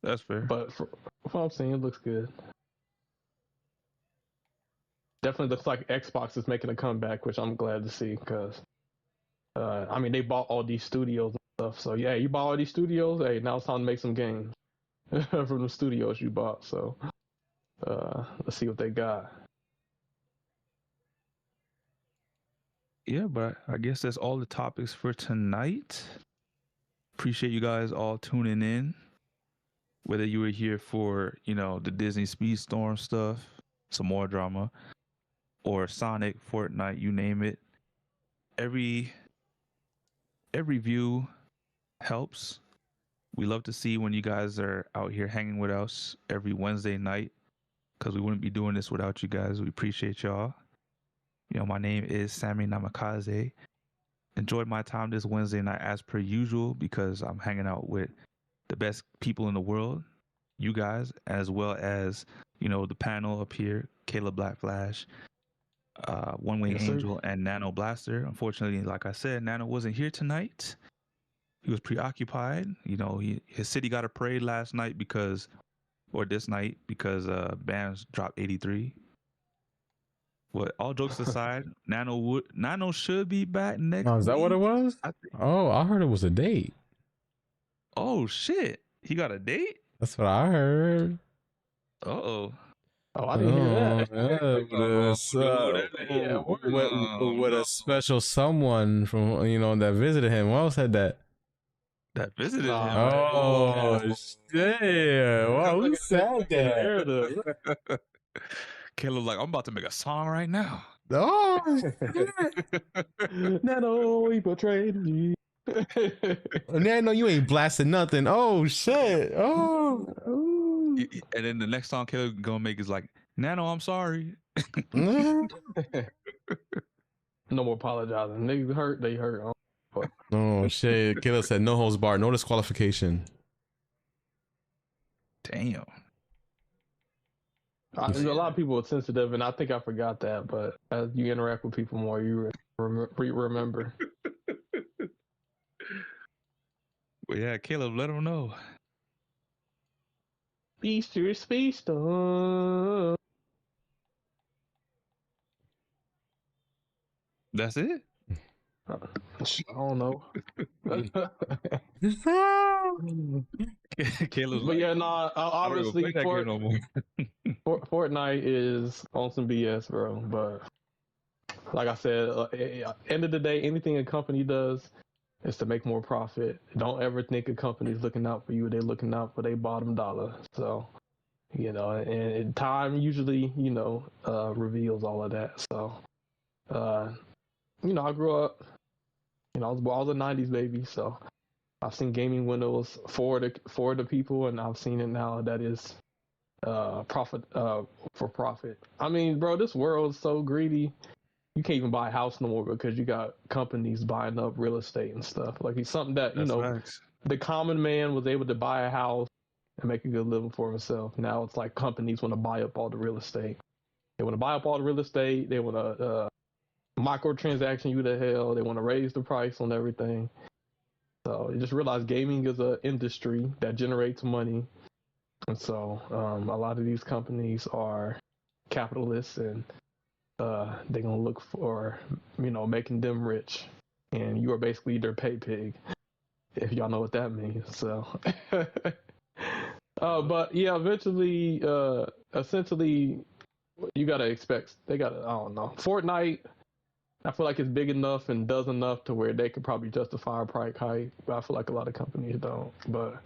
C: That's fair.
B: But for what I'm saying, it looks good. Definitely looks like Xbox is making a comeback, which I'm glad to see because, I mean, they bought all these studios and stuff. So, yeah, you bought all these studios. Hey, now it's time to make some games from the studios you bought. So, let's see what they got.
C: Yeah, but I guess that's all the topics for tonight. Appreciate you guys all tuning in. Whether you were here for, you know, the Disney Speedstorm stuff, some more drama, or Sonic, Fortnite, you name it. Every view helps. We love to see when you guys are out here hanging with us every Wednesday night, because we wouldn't be doing this without you guys. We appreciate y'all. You know, my name is Sammy Namikaze. Enjoyed my time this Wednesday night as per usual, because I'm hanging out with the best people in the world, you guys, as well as, you know, the panel up here, Caleb Black Flash, One Wing Angel, and Nano Blaster. Unfortunately, like I said, Nano wasn't here tonight. He was preoccupied. You know, his city got a parade last night this night because Bams dropped 83. But all jokes aside, Nano should be back next
D: Oh, is that what it was? I heard it was a date.
C: Oh shit, he got a date?
D: That's what I heard.
C: Uh-oh.
B: Oh, I didn't hear that.
D: With a special someone from, you know, that visited him. Who else said that?
C: That visited him.
D: Oh, shit. Wow, who said that?
C: Caleb like, I'm about to make a song right now.
D: Oh,
B: Nano, he betrayed me.
D: Nano, you ain't blasting nothing. Oh, shit. Oh.
C: And then the next song Caleb gonna make is like, Nano, I'm sorry.
B: No more apologizing. Niggas hurt, they hurt.
D: Oh, shit. Caleb said no holds barred, no disqualification.
C: Damn.
B: A lot of people are sensitive, and I think I forgot that, but as you interact with people more, you remember.
C: But yeah, Caleb, let them know.
B: Speedstorm.
C: That's it?
B: I don't know.
C: Caleb's
B: but yeah, no, obviously Fortnite is on some BS, bro. But like I said, end of the day, anything a company does is to make more profit. Don't ever think a company's looking out for you. They're looking out for their bottom dollar. So, you know, and time usually, you know, reveals all of that. So, you know, I grew up, you know, I was a 90s baby. So I've seen gaming windows for the people, and I've seen it now that is profit for profit. I mean, bro, this world is so greedy. You can't even buy a house no more because you got companies buying up real estate and stuff. Like, it's something that, you know,
C: facts.
B: The common man was able to buy a house and make a good living for himself. Now it's like companies want to buy up all the real estate. They want to buy up all the real estate. They want to microtransaction you to hell. They want to raise the price on everything. So you just realize gaming is an industry that generates money. And so a lot of these companies are capitalists, and they're going to look for, you know, making them rich. And you are basically their pay pig, if y'all know what that means. So, but yeah, eventually, essentially, you got to expect, I don't know. Fortnite, I feel like it's big enough and does enough to where they could probably justify a price hike, but I feel like a lot of companies don't. But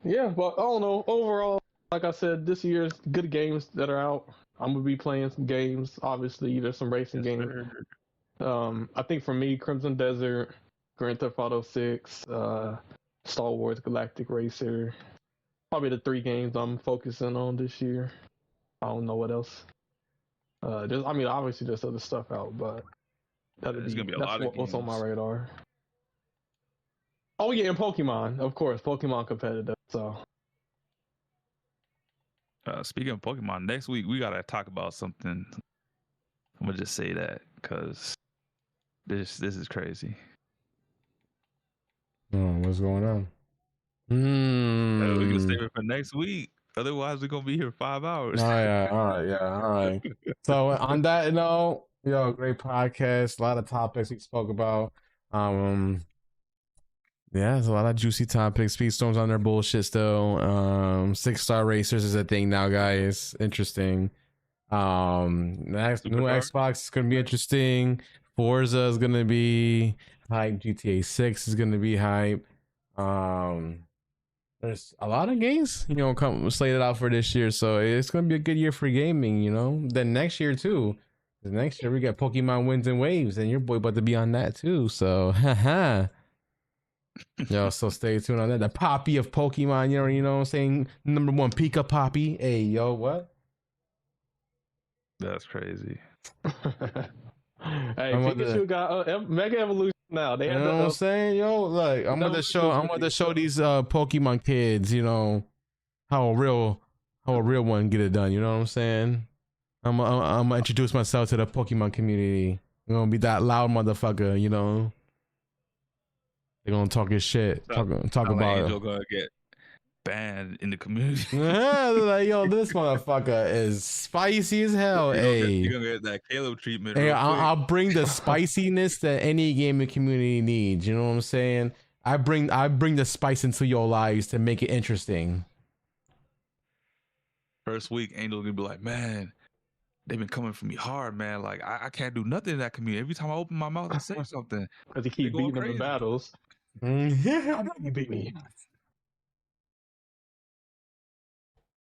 B: yeah, but I don't know. Overall, like I said, this year's good games that are out. I'm gonna be playing some games. Obviously, there's some racing games. I think for me, Crimson Desert, Grand Theft Auto 6, Star Wars Galactic Racer, probably the 3 games I'm focusing on this year. I don't know what else. Obviously there's other stuff out, but
C: there's gonna be a lot of
B: what's on
C: games.
B: my radar. Oh yeah, and Pokemon, of course, Pokemon competitive. So,
C: speaking of Pokemon, next week we gotta talk about something. I'm gonna just say that because this is crazy.
D: Oh, what's going on?
C: We can save it for next week. Otherwise, we're gonna be here 5 hours.
D: All right. So on that note, great podcast. A lot of topics we spoke about. Yeah, there's a lot of juicy topics. Speedstorm's on their bullshit still. 6-star racers is a thing now, guys. Interesting. Next new Xbox is gonna be interesting. Forza is gonna be hype. GTA 6 is gonna be hype. There's a lot of games, come slated out for this year, so it's gonna be a good year for gaming. Then next year too, Next year we got Pokemon Winds and Waves, and your boy about to be on that too. So, haha. Yo, so stay tuned on that. The Poppy of Pokemon, you know what I'm saying? Number 1 Pika Poppy. Hey, yo, what?
C: That's crazy.
B: Hey, Pikachu got Mega Evolution now. They
D: You
B: had
D: know what I'm saying? Yo, like I'm about to show these Pokemon kids, you know, how a real one get it done. You know what I'm saying? I'm gonna introduce myself to the Pokemon community. I'm gonna be that loud motherfucker, you know. They're gonna talk his shit. Talk about
C: Angel gonna get banned in the community.
D: They're like, yo, this motherfucker is spicy as hell.
C: You're gonna get that Caleb treatment.
D: Hey,
C: real quick.
D: I'll bring the spiciness that any gaming community needs. You know what I'm saying? I bring the spice into your lives to make it interesting.
C: First week, Angel gonna be like, man, they've been coming for me hard, man. Like I can't do nothing in that community. Every time I open my mouth and say something,
B: because he keep beating them in battles.
D: You
B: beat me.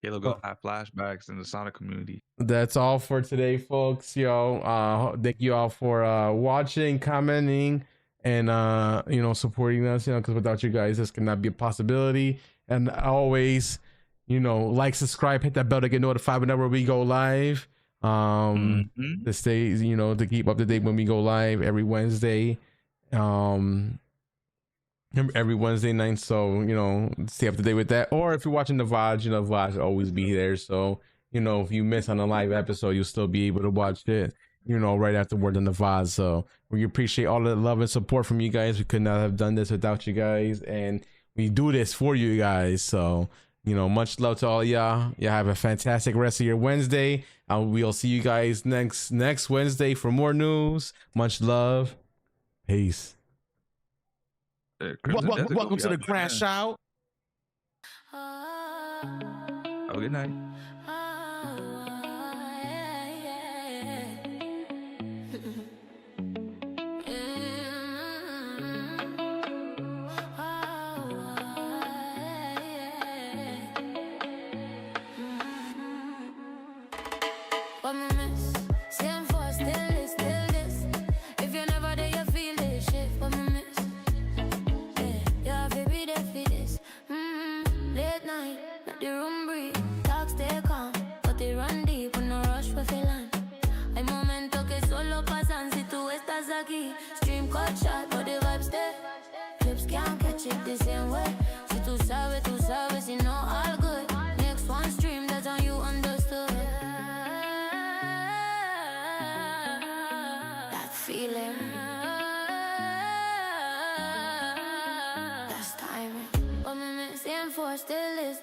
C: Caleb gonna have flashbacks in the Sonic community.
D: That's all for today, folks. Yo, thank you all for watching, commenting, and you know, supporting us. You know, because without you guys, this could not be a possibility. And always, you know, like, subscribe, hit that bell to get notified whenever we go live. To stay, you know, to keep up to date when we go live every Wednesday. Every Wednesday night, so you know, stay up to date with that. Or if you're watching the VOD, you know, VOD will always be there. So you know, if you miss on a live episode, you'll still be able to watch it, you know, right afterward on the VOD. So we appreciate all the love and support from you guys. We could not have done this without you guys, and we do this for you guys. So you know, much love to all y'all. Y'all have a fantastic rest of your Wednesday. We'll see you guys next Wednesday for more news. Much love. Peace.
A: Welcome to the CrashOut.
C: Have a good night.
E: Stream cut shot, but the vibes there. Clips can't catch it the same way. Si tú sabes, you know all good. Next one stream, that's how you understood. That feeling. That's timing. But me same for still is.